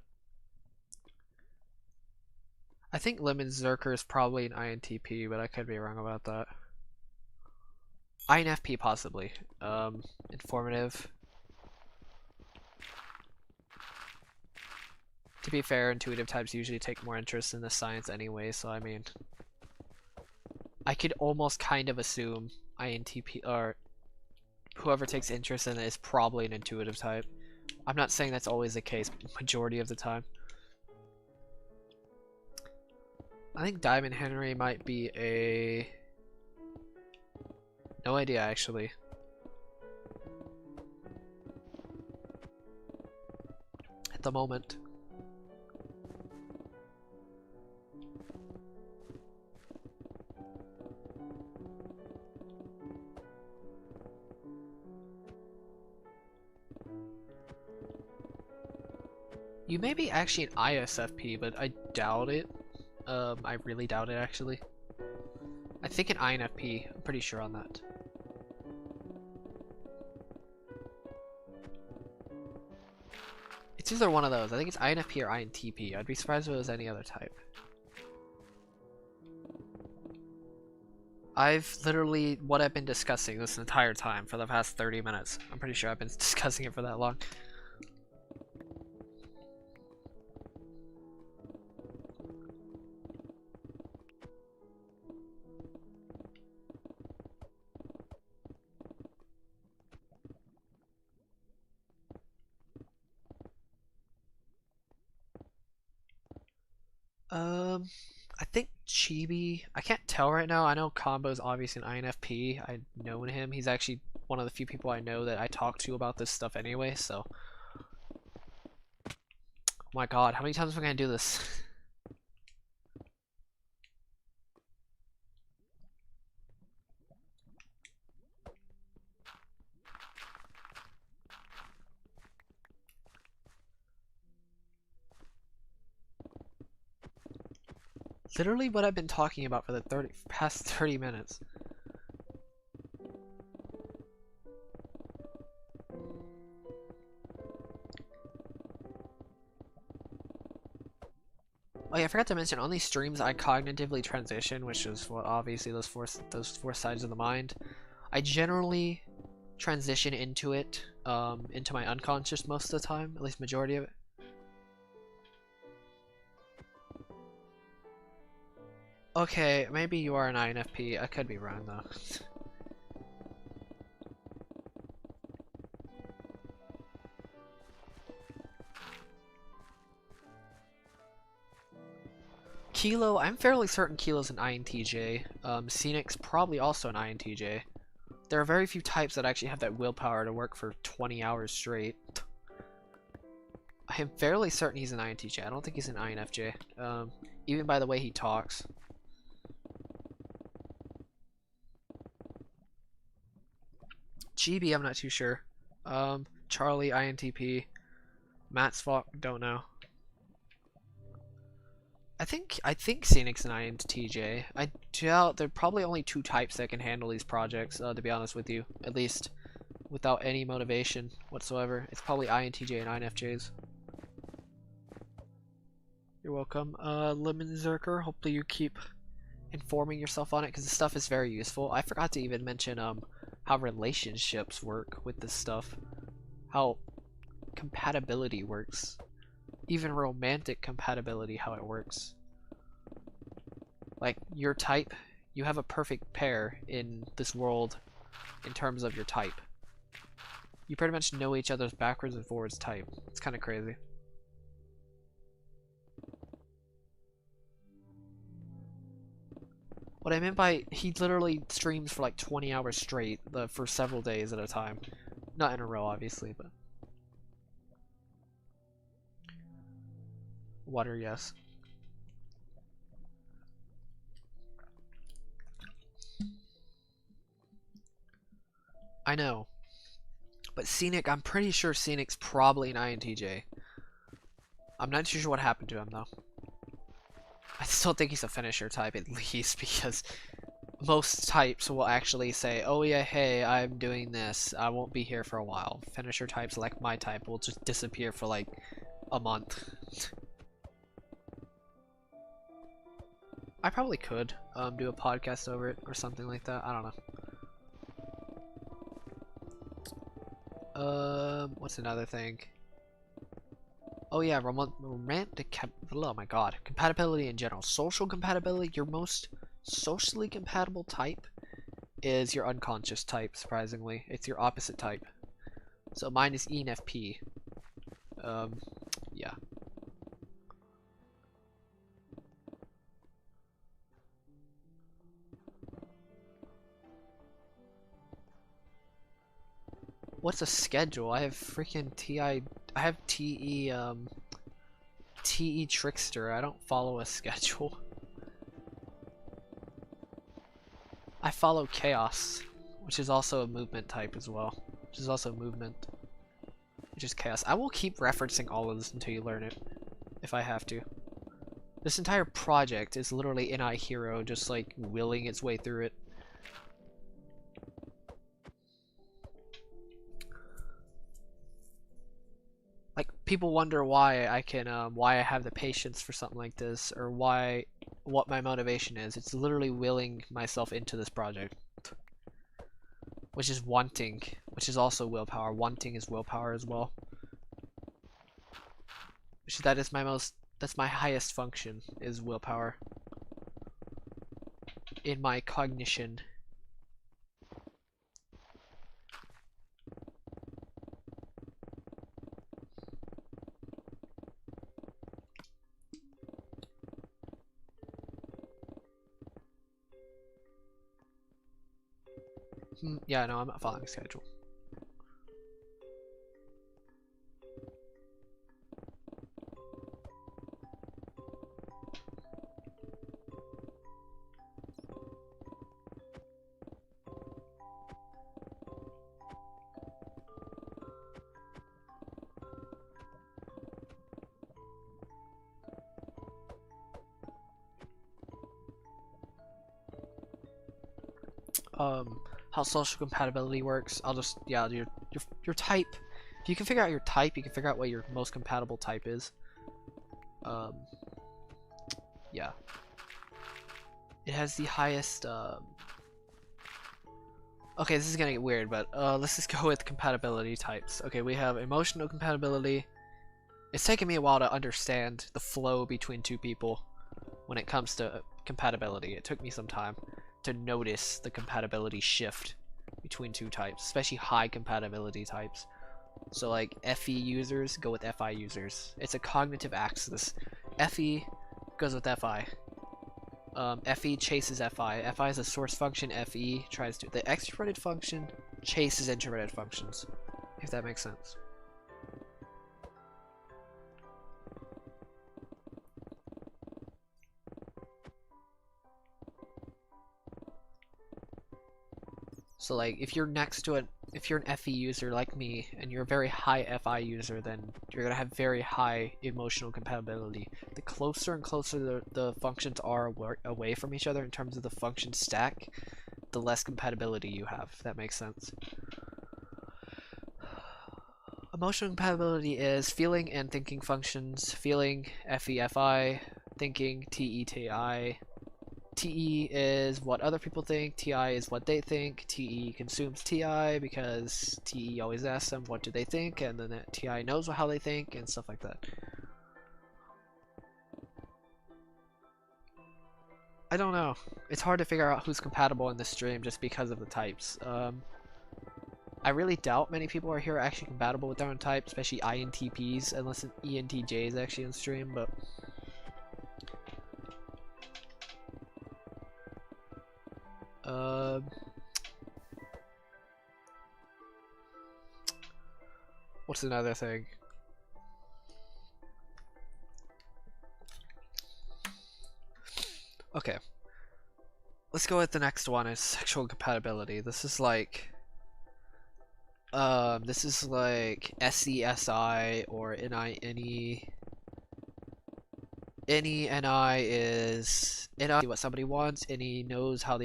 I think Lemon Zerker is probably an INTP, but I could be wrong about that. INFP, possibly. Informative. To be fair, intuitive types usually take more interest in the science anyway, so I mean... I could almost kind of assume INTP, or whoever takes interest in it is probably an intuitive type. I'm not saying that's always the case, majority of the time. I think Diamond Henry might be a... No idea, actually. At the moment. You may be actually an ISFP, but I doubt it. I really doubt it, actually. I think an INFP. I'm pretty sure on that. It's either one of those. I think it's INFP or INTP. I'd be surprised if it was any other type. I've literally, what I've been discussing this entire time for the past 30 minutes. I'm pretty sure I've been discussing it for that long. I think Chibi, I can't tell right now. I know Combo's obviously an INFP. I've known him. He's actually one of the few people I know that I talk to about this stuff anyway, so. Oh my god, how many times am I gonna do this? Literally what I've been talking about for the past 30 minutes. Oh yeah, I forgot to mention, on these streams I cognitively transition, which is what obviously those four sides of the mind. I generally transition into it, into my unconscious most of the time, at least majority of it. Okay, maybe you are an INFP. I could be wrong though. Kilo, I'm fairly certain Kilo's an INTJ. Scenic's probably also an INTJ. There are very few types that actually have that willpower to work for 20 hours straight. I am fairly certain he's an INTJ. I don't think he's an INFJ. Even by the way he talks. GB, I'm not too sure. Charlie, INTP. Matt's Falk, don't know. I think Scenic's an INTJ. I doubt there are probably only two types that can handle these projects, to be honest with you. At least without any motivation whatsoever. It's probably INTJ and INFJs. You're welcome. Lemon Zerker, hopefully you keep informing yourself on it, because this stuff is very useful. I forgot to even mention how relationships work with this stuff. How compatibility works. Even romantic compatibility, how it works. Like, your type, you have a perfect pair in this world in terms of your type. You pretty much know each other's backwards and forwards type. It's kind of crazy. What I meant by he literally streams for like 20 hours straight for several days at a time. Not in a row, obviously, but... Water, yes. I know. But Scenic, I'm pretty sure Scenic's probably an INTJ. I'm not too sure what happened to him, though. I still think he's a finisher type, at least, because most types will actually say, oh yeah, hey, I'm doing this. I won't be here for a while. Finisher types, like my type, will just disappear for like a month. I probably could do a podcast over it or something like that. I don't know. What's another thing? Oh yeah, romantic. Oh my god, compatibility in general. Social compatibility. Your most socially compatible type is your unconscious type. Surprisingly, it's your opposite type. So mine is ENFP. Yeah. What's a schedule? I have freaking I have TE Trickster. I don't follow a schedule. I follow Chaos, which is also a movement type as well. Which is also movement. Which is Chaos. I will keep referencing all of this until you learn it. If I have to. This entire project is literally NI Hero just like willing its way through it. Like, people wonder why I can, why I have the patience for something like this, or what my motivation is. It's literally willing myself into this project. Which is wanting, which is also willpower. Wanting is willpower as well. That's my highest function, is willpower. In my cognition. Yeah, no, I'm not following a schedule. how social compatibility works. I'll just, yeah, your type. If you can figure out your type, you can figure out what your most compatible type is. Yeah. It has the highest, okay, this is gonna get weird, but let's just go with compatibility types. Okay, we have emotional compatibility. It's taken me a while to understand the flow between two people when it comes to compatibility. It took me some time to notice the compatibility shift between two types, especially high compatibility types. So like FE users go with FI users. It's a cognitive axis. FE goes with FI. FE chases FI. FI is a source function. FE tries to... The extroverted function chases introverted functions, if that makes sense. So like, if you're next to it, if you're an FE user like me, and you're a very high FI user, then you're gonna have very high emotional compatibility. The closer and closer the functions are away from each other in terms of the function stack, the less compatibility you have, if that makes sense. Emotional compatibility is feeling and thinking functions. Feeling, FE-FI, thinking, TE-TI. TE is what other people think, TI is what they think, TE consumes TI because TE always asks them what do they think, and then TI knows how they think, and stuff like that. I don't know. It's hard to figure out who's compatible in this stream just because of the types. I really doubt many people are here actually compatible with their own type, especially INTPs, unless an ENTJ is actually on stream, but... what's another thing? Okay. Let's go with the next one, is sexual compatibility. This is like SESI or NI. NI is NI what somebody wants. NE knows how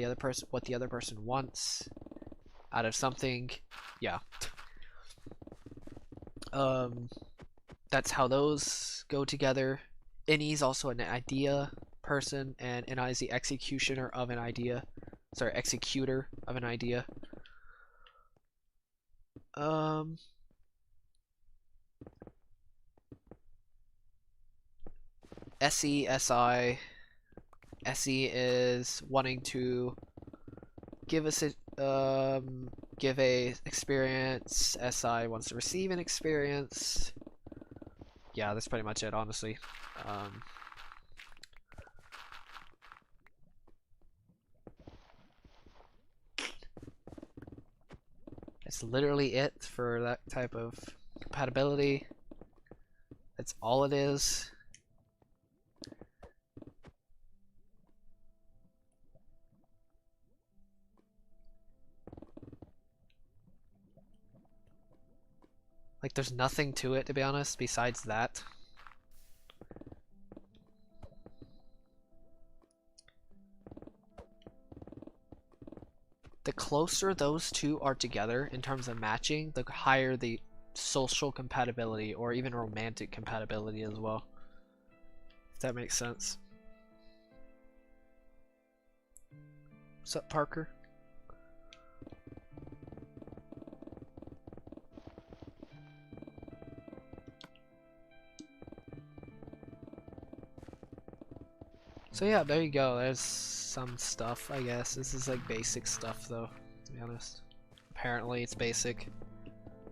what the other person wants out of something. Yeah. That's how those go together. NE is also an idea person, and NI is the executioner of an idea. Sorry, executor of an idea. SE, SI. SE is wanting to give us give a experience. SI wants to receive an experience. Yeah, that's pretty much it, honestly. That's literally it for that type of compatibility. That's all it is. Like, there's nothing to it, to be honest, besides that. The closer those two are together in terms of matching, the higher the social compatibility, or even romantic compatibility as well. If that makes sense. What's up, Parker? So yeah, there you go. There's some stuff, I guess. This is like basic stuff, though, to be honest. Apparently, it's basic.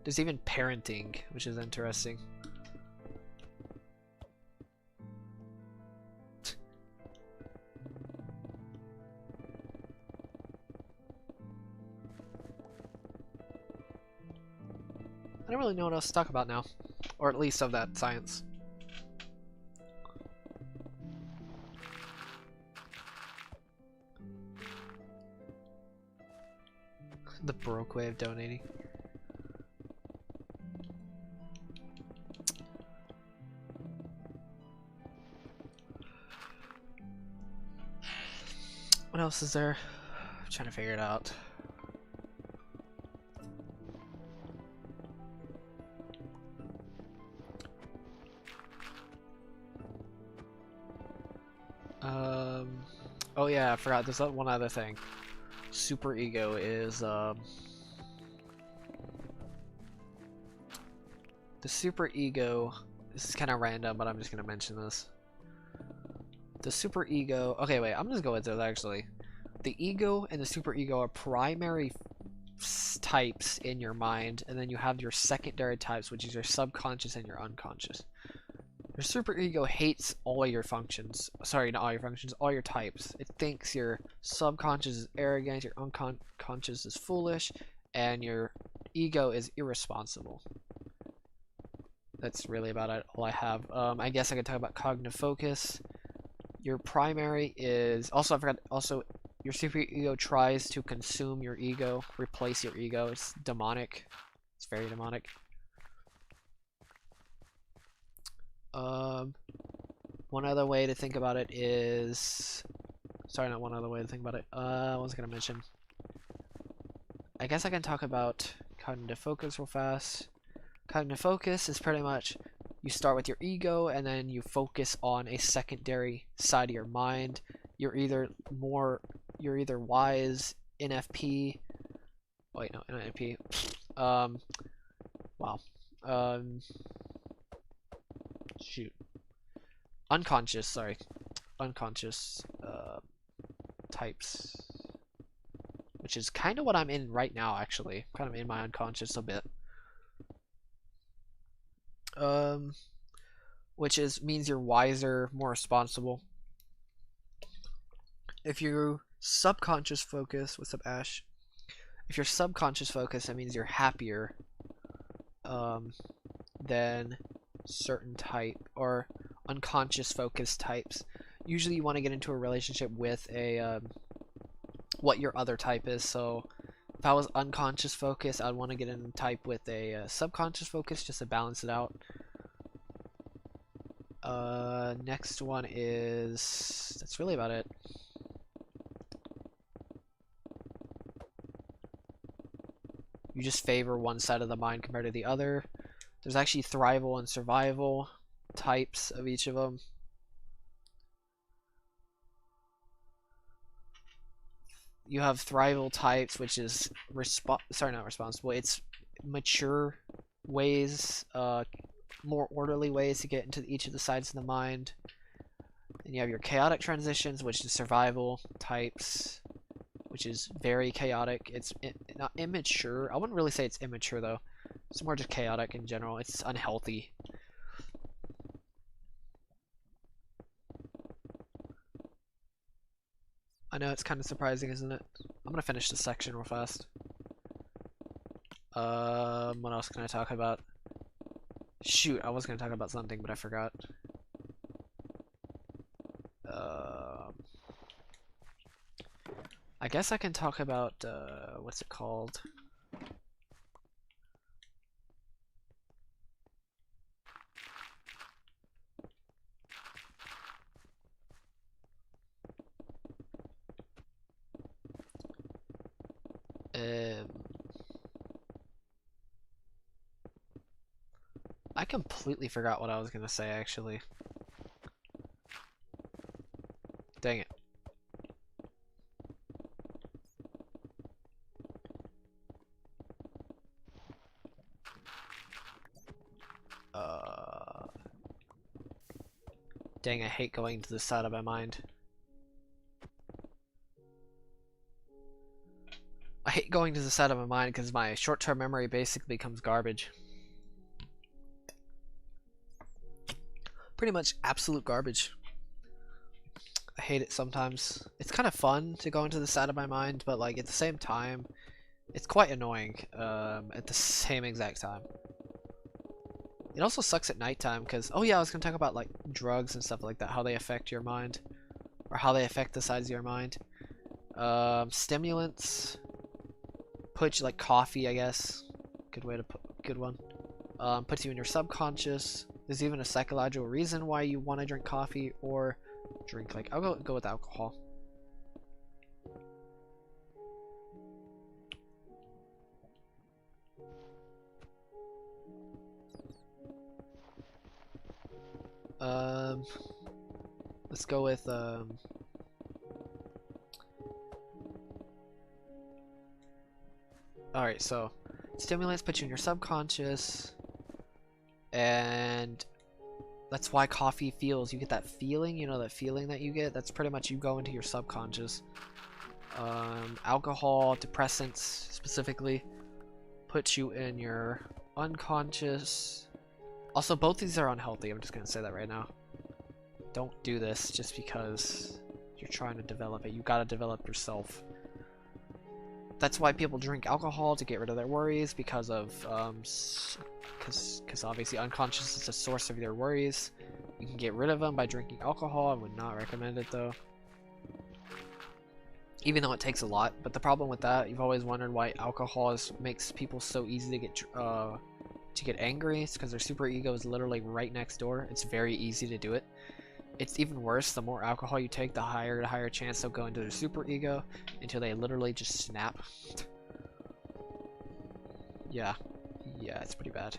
There's even parenting, which is interesting. I don't really know what else to talk about now, or at least of that science. The broke way of donating. What else is there? I'm trying to figure it out. Oh yeah, I forgot. There's one other thing. Super ego is the super ego. This is kind of random, but I'm just gonna mention this. The super ego. Okay, wait. I'm just going with this actually. The ego and the super ego are primary types in your mind, and then you have your secondary types, which is your subconscious and your unconscious. Your super ego hates all your functions. Sorry, not all your functions, all your types. It thinks your subconscious is arrogant, your unconscious is foolish, and your ego is irresponsible. That's really about it, all I have. I guess I could talk about cognitive focus. Your primary is also, I forgot, also your super ego tries to consume your ego, replace your ego. It's demonic. It's very demonic. One other way to think about it is, sorry, not one other way to think about it. I was gonna mention. I guess I can talk about cognitive focus real fast. Cognitive focus is pretty much you start with your ego and then you focus on a secondary side of your mind. You're either wise, NFP. Wait, no, NFP. Wow. Shoot. Unconscious, sorry. Unconscious types. Which is kind of what I'm in right now, actually. Kind of in my unconscious a bit. Which means you're wiser, more responsible. If you're subconscious focus, what's up, Ash? If you're subconscious focus, that means you're happier than certain type or unconscious focus types. Usually you want to get into a relationship with a what your other type is. So if I was unconscious focus, I'd want to get in type with a subconscious focus just to balance it out. Next one is, that's really about it. You just favor one side of the mind compared to the other. There's actually thrival and survival types of each of them. You have thrival types, which is not responsible. It's mature ways, more orderly ways to get into each of the sides of the mind. And you have your chaotic transitions, which is survival types, which is very chaotic. It's not immature. I wouldn't really say it's immature though. It's more just chaotic in general. It's unhealthy. I know it's kind of surprising, isn't it? I'm gonna finish this section real fast. What else can I talk about? Shoot, I was gonna talk about something, but I forgot. I guess I can talk about, what's it called? I completely forgot what I was gonna say, actually. Dang it. Dang, I hate going to the side of my mind. I hate going to the side of my mind because my short-term memory basically becomes garbage. Pretty much absolute garbage. I hate it sometimes. It's kind of fun to go into the side of my mind, but like at the same time, it's quite annoying at the same exact time. It also sucks at nighttime because, oh yeah, I was going to talk about like drugs and stuff like that, how they affect your mind, or how they affect the sides of your mind. Stimulants, put you like coffee, I guess. Good way to put, good one. Puts you in your subconscious. There's even a psychological reason why you want to drink coffee or drink, like, I'll go with alcohol. Let's go with Alright, so stimulants put you in your subconscious, and that's why coffee feels. You get that feeling, you know, that feeling that you get. That's pretty much you go into your subconscious. Alcohol, depressants specifically, put you in your unconscious. Also, both these are unhealthy. I'm just gonna say that right now. Don't do this just because you're trying to develop it. You gotta develop yourself. That's why people drink alcohol, to get rid of their worries, because of because obviously unconscious is a source of their worries. You can get rid of them by drinking alcohol. I would not recommend it though, even though it takes a lot. But the problem with that, you've always wondered why alcohol makes people so easy to get angry. It's because their super ego is literally right next door. It's very easy to do it. It's even worse. The more alcohol you take, the higher chance they'll go into their super ego until they literally just snap. Yeah, it's pretty bad.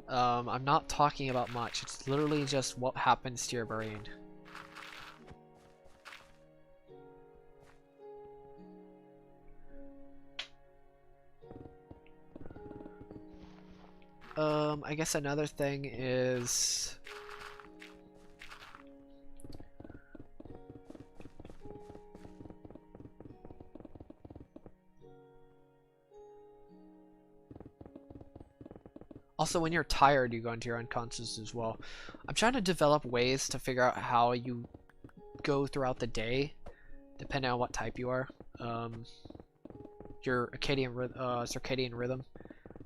I'm not talking about much. It's literally just what happens to your brain. I guess another thing is also when you're tired, you go into your unconscious as well. I'm trying to develop ways to figure out how you go throughout the day, depending on what type you are. Your circadian rhythm.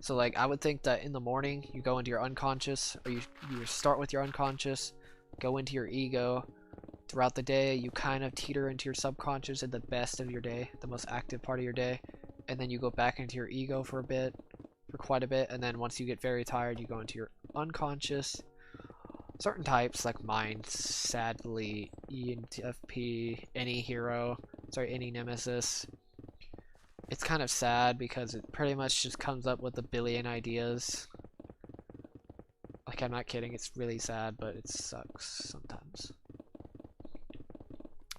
So like I would think that in the morning you go into your unconscious, or you start with your unconscious, go into your ego. Throughout the day you kind of teeter into your subconscious at the best of your day, the most active part of your day, and then you go back into your ego for quite a bit, and then once you get very tired you go into your unconscious. Certain types like mine, sadly, ENTFP, any nemesis. It's kind of sad because it pretty much just comes up with a billion ideas. Like, I'm not kidding, it's really sad, but it sucks sometimes.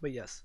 But yes.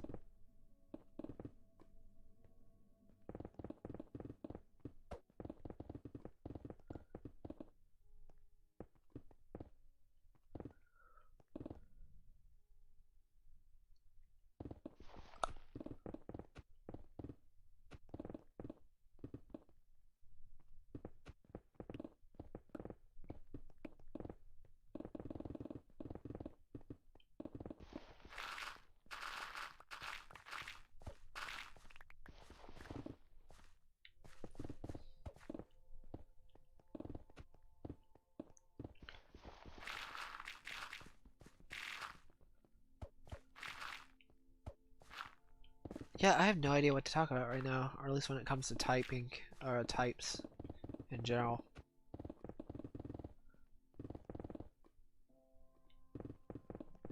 Yeah, I have no idea what to talk about right now, or at least when it comes to typing, or types in general.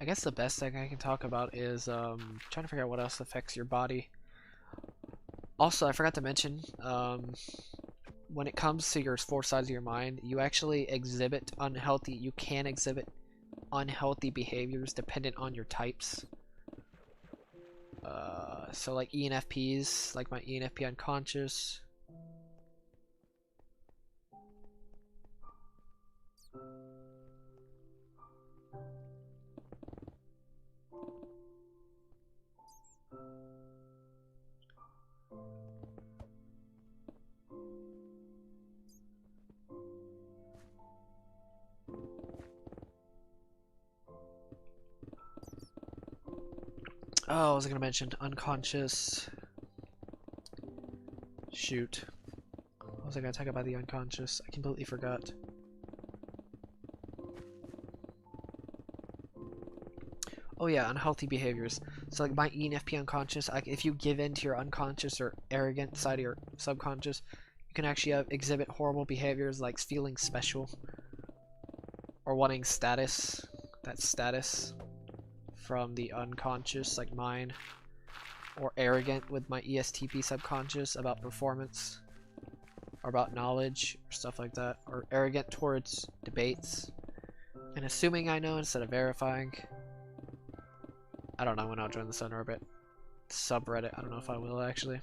I guess the best thing I can talk about is trying to figure out what else affects your body. Also, I forgot to mention, when it comes to your 4 sides of your mind, you actually you can exhibit unhealthy behaviors dependent on your types. So like ENFPs, like my ENFP unconscious. Oh, I was gonna mention unconscious. Shoot. What was I gonna talk about the unconscious? I completely forgot. Oh yeah, unhealthy behaviors. So like my ENFP unconscious, if you give in to your unconscious or arrogant side of your subconscious, you can actually exhibit horrible behaviors like feeling special or wanting status. That status from the unconscious, like mine, or arrogant with my ESTP subconscious about performance or about knowledge or stuff like that, or arrogant towards debates and assuming I know instead of verifying. I don't know when I'll join the Sunorbit subreddit. I don't know if I will actually.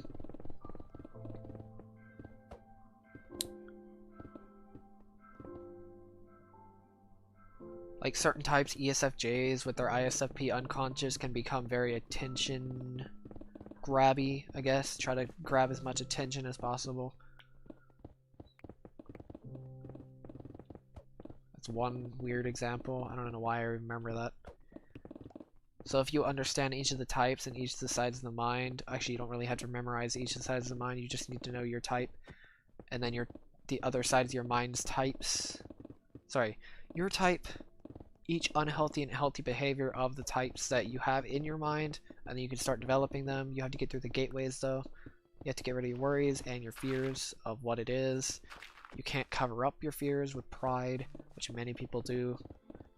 Like certain types, ESFJs with their ISFP unconscious can become very attention grabby, I guess. Try to grab as much attention as possible. That's one weird example. I don't know why I remember that. So if you understand each of the types and each of the sides of the mind, actually you don't really have to memorize each of the sides of the mind, you just need to know your type. And then the other sides of your mind's types. Sorry, your type, each unhealthy and healthy behavior of the types that you have in your mind, and then you can start developing them. You have to get through the gateways though. You have to get rid of your worries and your fears of what it is. You can't cover up your fears with pride, which many people do.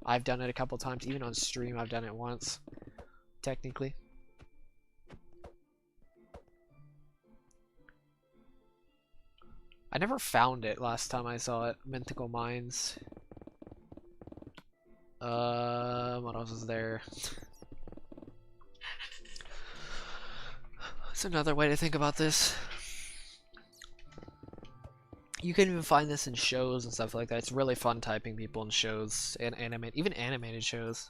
I've done it a couple times, even on stream I've done it once, technically. I never found it last time I saw it. Mythical Minds. What else is there? That's another way to think about this. You can even find this in shows and stuff like that. It's really fun typing people in shows and even animated shows.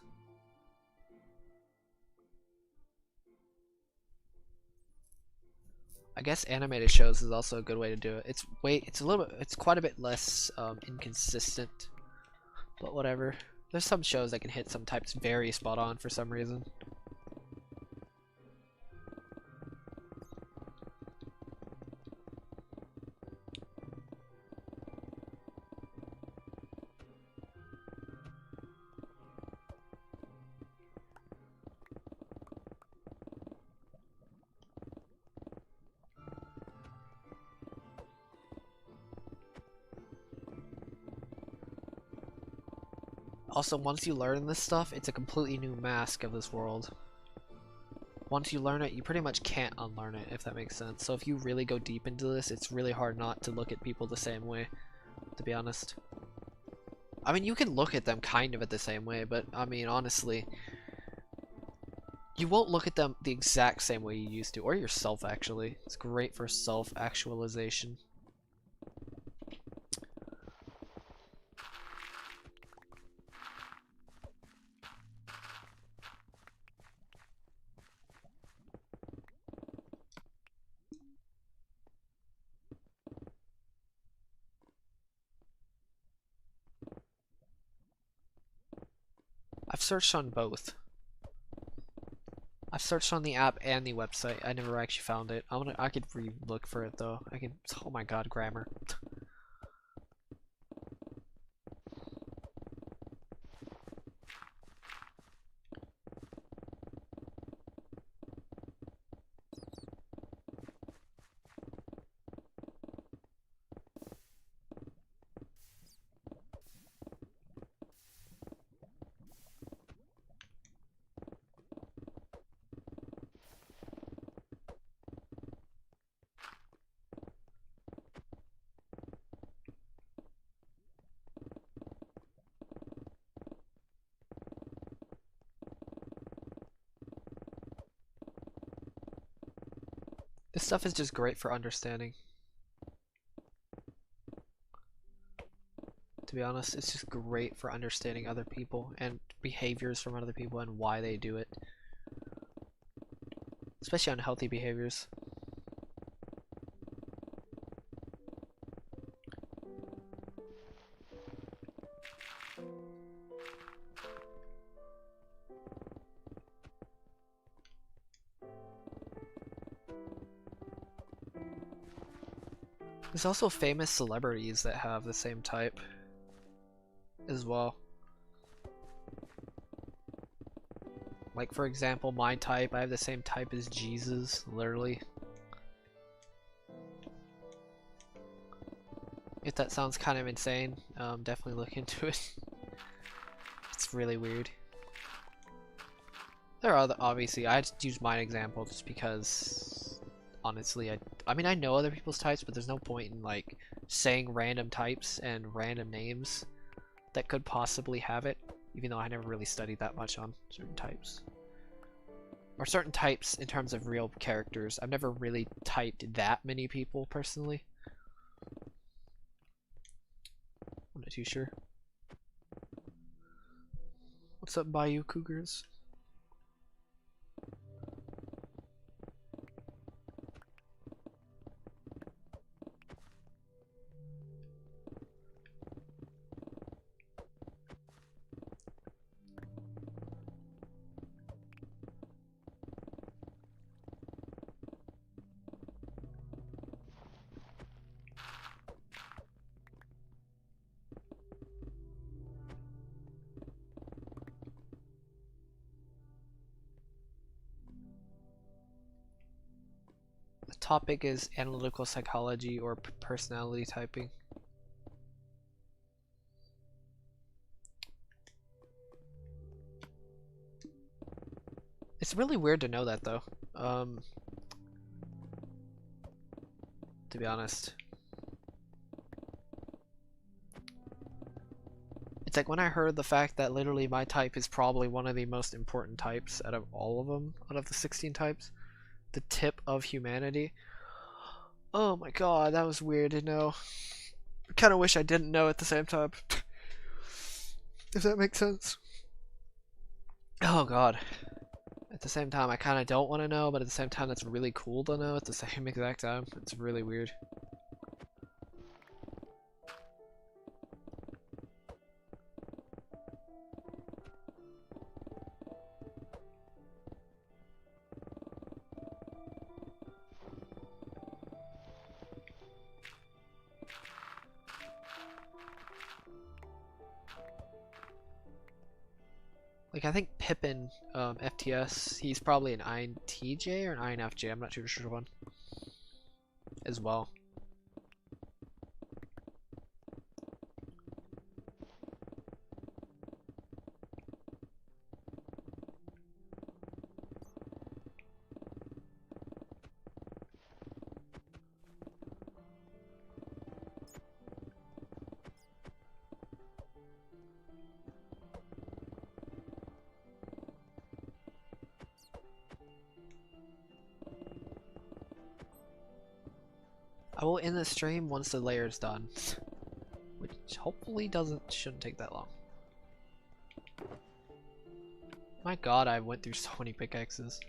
I guess animated shows is also a good way to do it. It's quite a bit less inconsistent, but whatever. There's some shows that can hit some types very spot on for some reason. Also, once you learn this stuff, it's a completely new mask of this world. Once you learn it, you pretty much can't unlearn it, if that makes sense. So if you really go deep into this, it's really hard not to look at people the same way, to be honest. I mean, you can look at them kind of at the same way, but I mean, honestly, you won't look at them the exact same way you used to, or yourself, actually. It's great for self-actualization. I've searched on both. I've searched on the app and the website. I never actually found it. I could re-look for it though. Oh my god, grammar. This stuff is just great for understanding. To be honest, it's just great for understanding other people and behaviors from other people and why they do it. Especially unhealthy behaviors. There's also famous celebrities that have the same type as well. Like, for example, my type, I have the same type as Jesus, literally. If that sounds kind of insane, definitely look into it. It's really weird. There are other, obviously, I just use my example just because, honestly, I mean, I know other people's types, but there's no point in, like, saying random types and random names that could possibly have it, even though I never really studied that much on certain types. or certain types in terms of real characters. I've never really typed that many people personally. I'm not too sure. What's up, Bayou Cougars? The topic is analytical psychology or personality typing. It's really weird to know that though. To be honest. It's like when I heard the fact that literally my type is probably one of the most important types out of all of them, out of the 16 types. The tip of humanity. Oh my god, that was weird to know. I kind of wish I didn't know at the same time. If that makes sense. Oh god. At the same time, I kind of don't want to know, but at the same time, that's really cool to know at the same exact time. It's really weird. Like, I think Pippin, FTS, he's probably an INTJ or an INFJ, I'm not too sure one, as well. I will end the stream once the layer is done, which hopefully shouldn't take that long. My god, I went through so many pickaxes.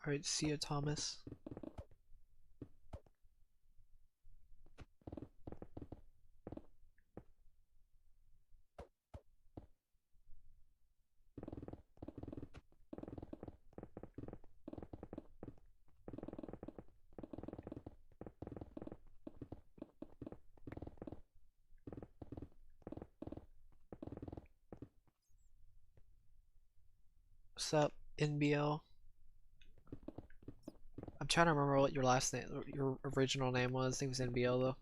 Alright, see ya, Thomas. What's up, NBL? I'm trying to remember what your last name, your original name was. I think it was NBL though.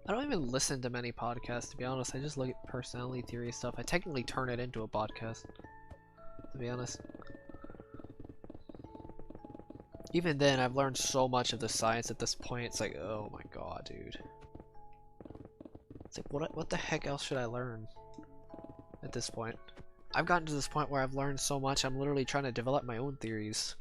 I don't even listen to many podcasts, to be honest. I just look at personality theory stuff. I technically turn it into a podcast, to be honest. Even then, I've learned so much of the science at this point. It's like, oh my god, dude. It's like, what the heck else should I learn at this point? I've gotten to this point where I've learned so much, I'm literally trying to develop my own theories.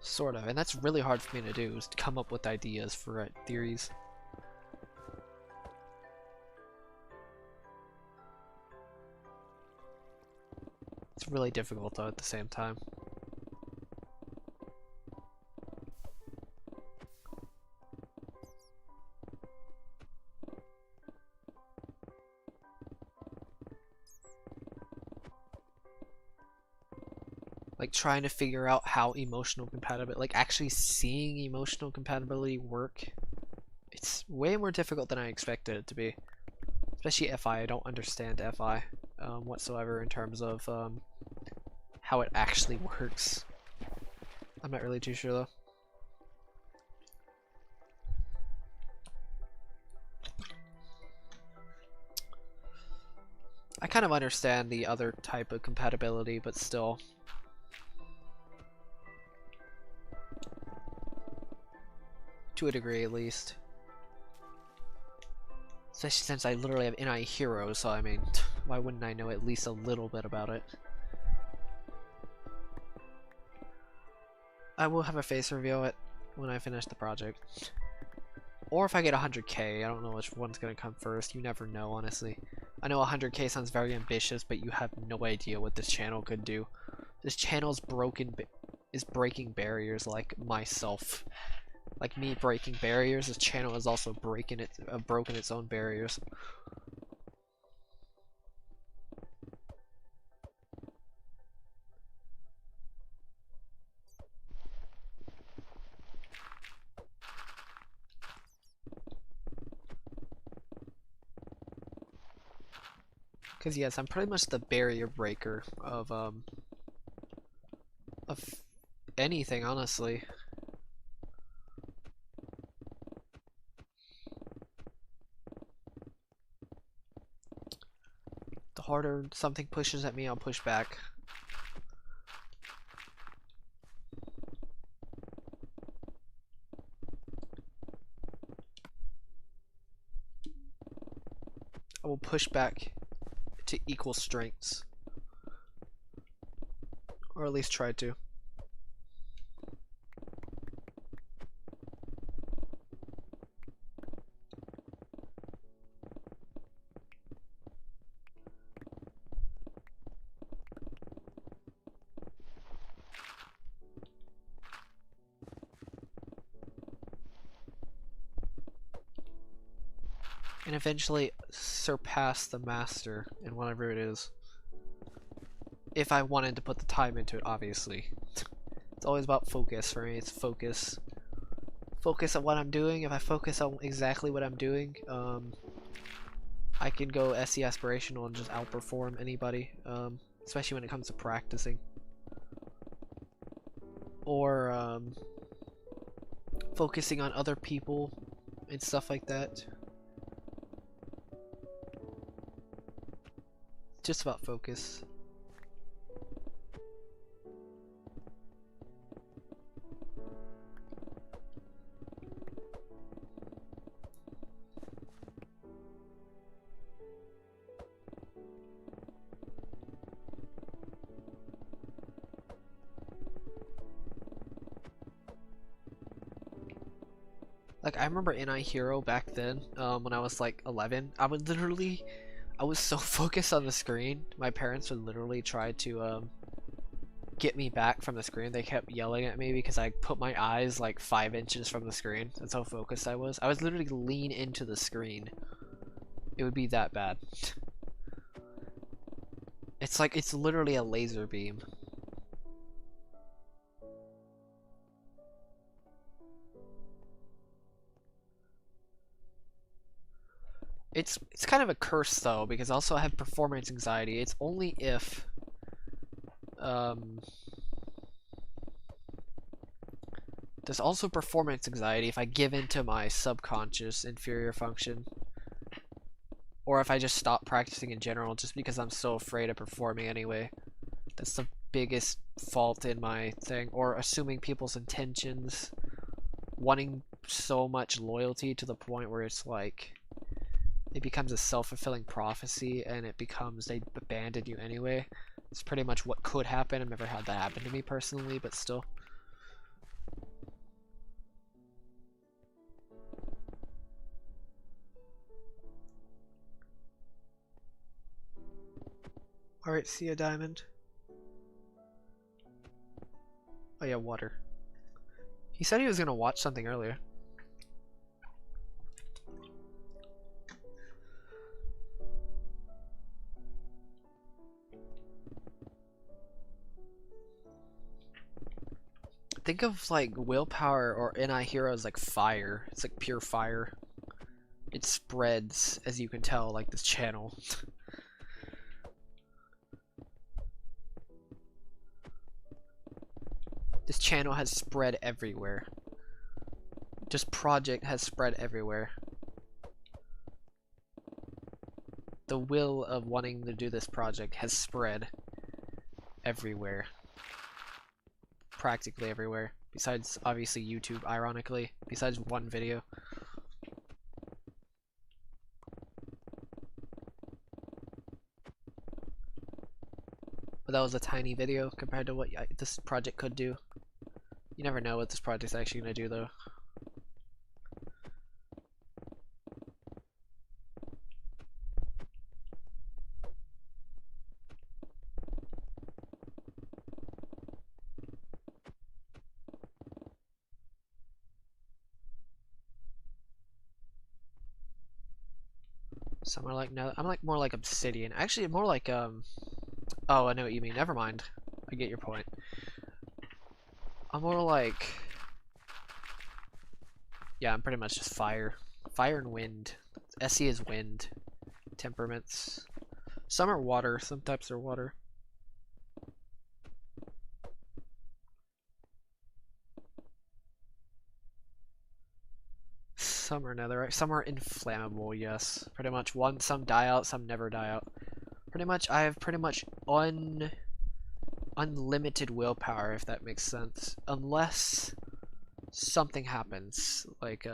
Sort of, and that's really hard for me to do, is to come up with ideas for theories. It's really difficult though at the same time. Like trying to figure out how emotional compatibility, like actually seeing emotional compatibility work, it's way more difficult than I expected it to be. Especially FI, I don't understand FI whatsoever in terms of how it actually works. I'm not really too sure though. I kind of understand the other type of compatibility, but still. To a degree at least. Especially since I literally have NI Hero, so I mean, why wouldn't I know at least a little bit about it? I will have a face reveal it when I finish the project. Or if I get 100k, I don't know which one's gonna come first. You never know, honestly. I know 100k sounds very ambitious, but you have no idea what this channel could do. This channel's is breaking barriers like myself. Like me breaking barriers, this channel is also broken its own barriers. Cause yes, I'm pretty much the barrier breaker of anything, honestly. The harder something pushes at me, I'll push back. I will push back to equal strengths. Or at least try to. And eventually surpass the master in whatever it is. If I wanted to put the time into it, obviously. It's always about focus for me. It's focus. Focus on what I'm doing. If I focus on exactly what I'm doing, I can go SE aspirational and just outperform anybody, especially when it comes to practicing. Or focusing on other people and stuff like that. Just about focus. Like, I remember NI Hero back then, when I was like 11, I was so focused on the screen, my parents would literally try to get me back from the screen. They kept yelling at me because I put my eyes like 5 inches from the screen. That's how focused I was. I was literally lean into the screen. It would be that bad. It's like, it's literally a laser beam. It's kind of a curse though, because also I have performance anxiety. It's only if there's also performance anxiety if I give into my subconscious inferior function, or if I just stop practicing in general just because I'm so afraid of performing anyway. That's the biggest fault in my thing. Or assuming people's intentions, wanting so much loyalty to the point where it's like it becomes a self-fulfilling prophecy and it becomes they abandon you anyway. It's pretty much what could happen. I've never had that happen to me personally, but still. Alright, see ya, Diamond. Oh yeah, water. He said he was gonna watch something earlier. Think of like willpower or NI heroes like fire. It's like pure fire. It spreads, as you can tell, like this channel. This channel has spread everywhere. This project has spread everywhere. The will of wanting to do this project has spread everywhere. Practically everywhere. Besides, obviously, YouTube, ironically. Besides one video. But that was a tiny video compared to what this project could do. You never know what this project's actually going to do, though. Some are like, no, I'm like more like obsidian. Actually, more like, oh, I know what you mean. Never mind. I get your point. I'm more like, yeah, I'm pretty much just fire. Fire and wind. SE is wind. Temperaments. Some are water, some types are water. Some are netherite, some are inflammable, yes. Pretty much some die out, some never die out. Pretty much, I have pretty much unlimited willpower, if that makes sense. Unless something happens. Like,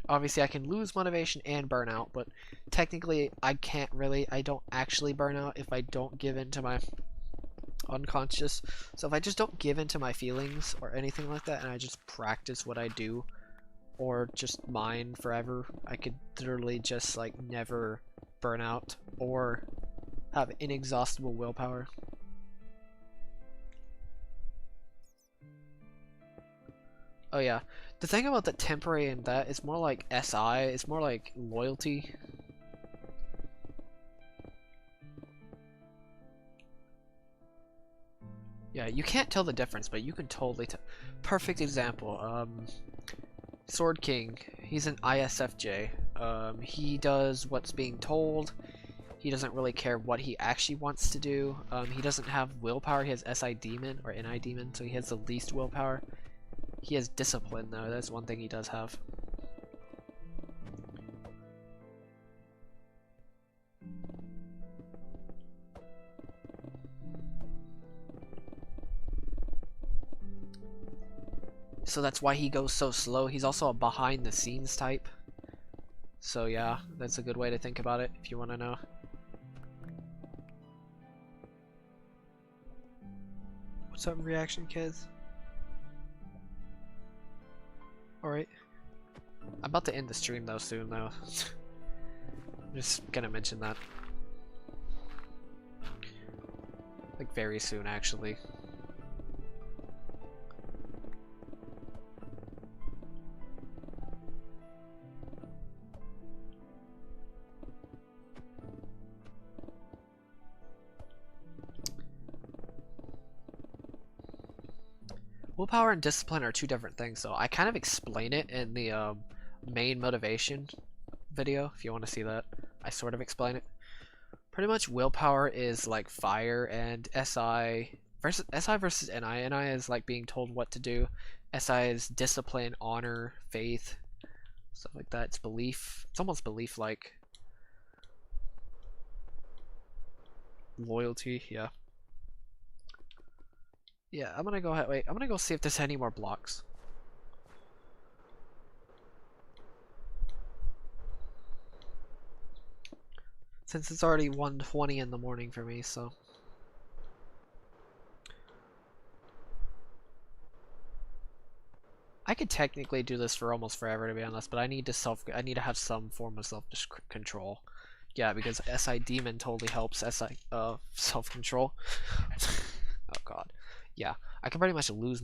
obviously I can lose motivation and burn out, but technically I don't actually burn out if I don't give in to my unconscious. So if I just don't give in to my feelings or anything like that, and I just practice what I do, or just mine forever, I could literally just like never burn out or have inexhaustible willpower. Oh yeah, the thing about the temporary and that is more like SI, it's more like loyalty. Yeah, you can't tell the difference, but you can totally tell. Perfect example, Sword King, he's an ISFJ. He does what's being told. He doesn't really care what he actually wants to do. He doesn't have willpower. He has SI Demon or NI Demon, so he has the least willpower. He has discipline, though. That's one thing he does have. So that's why he goes so slow. He's also a behind-the-scenes type. So yeah, that's a good way to think about it, if you want to know. What's up, reaction kids? Alright. I'm about to end the stream though soon though. I'm just gonna mention that. Like very soon actually. Willpower and discipline are two different things, so I kind of explain it in the main motivation video, if you want to see that. I sort of explain it. Pretty much willpower is like fire, and SI versus NI. NI is like being told what to do. SI is discipline, honor, faith, stuff like that. It's belief. It's almost belief-like. Loyalty, yeah. Yeah, I'm gonna go ahead. Wait, I'm gonna go see if there's any more blocks. Since it's already 1:20 in the morning for me, so. I could technically do this for almost forever, to be honest, but I need to have some form of self-control. Yeah, because SI Demon totally helps SI self-control. Oh god. Yeah, I can pretty much lose my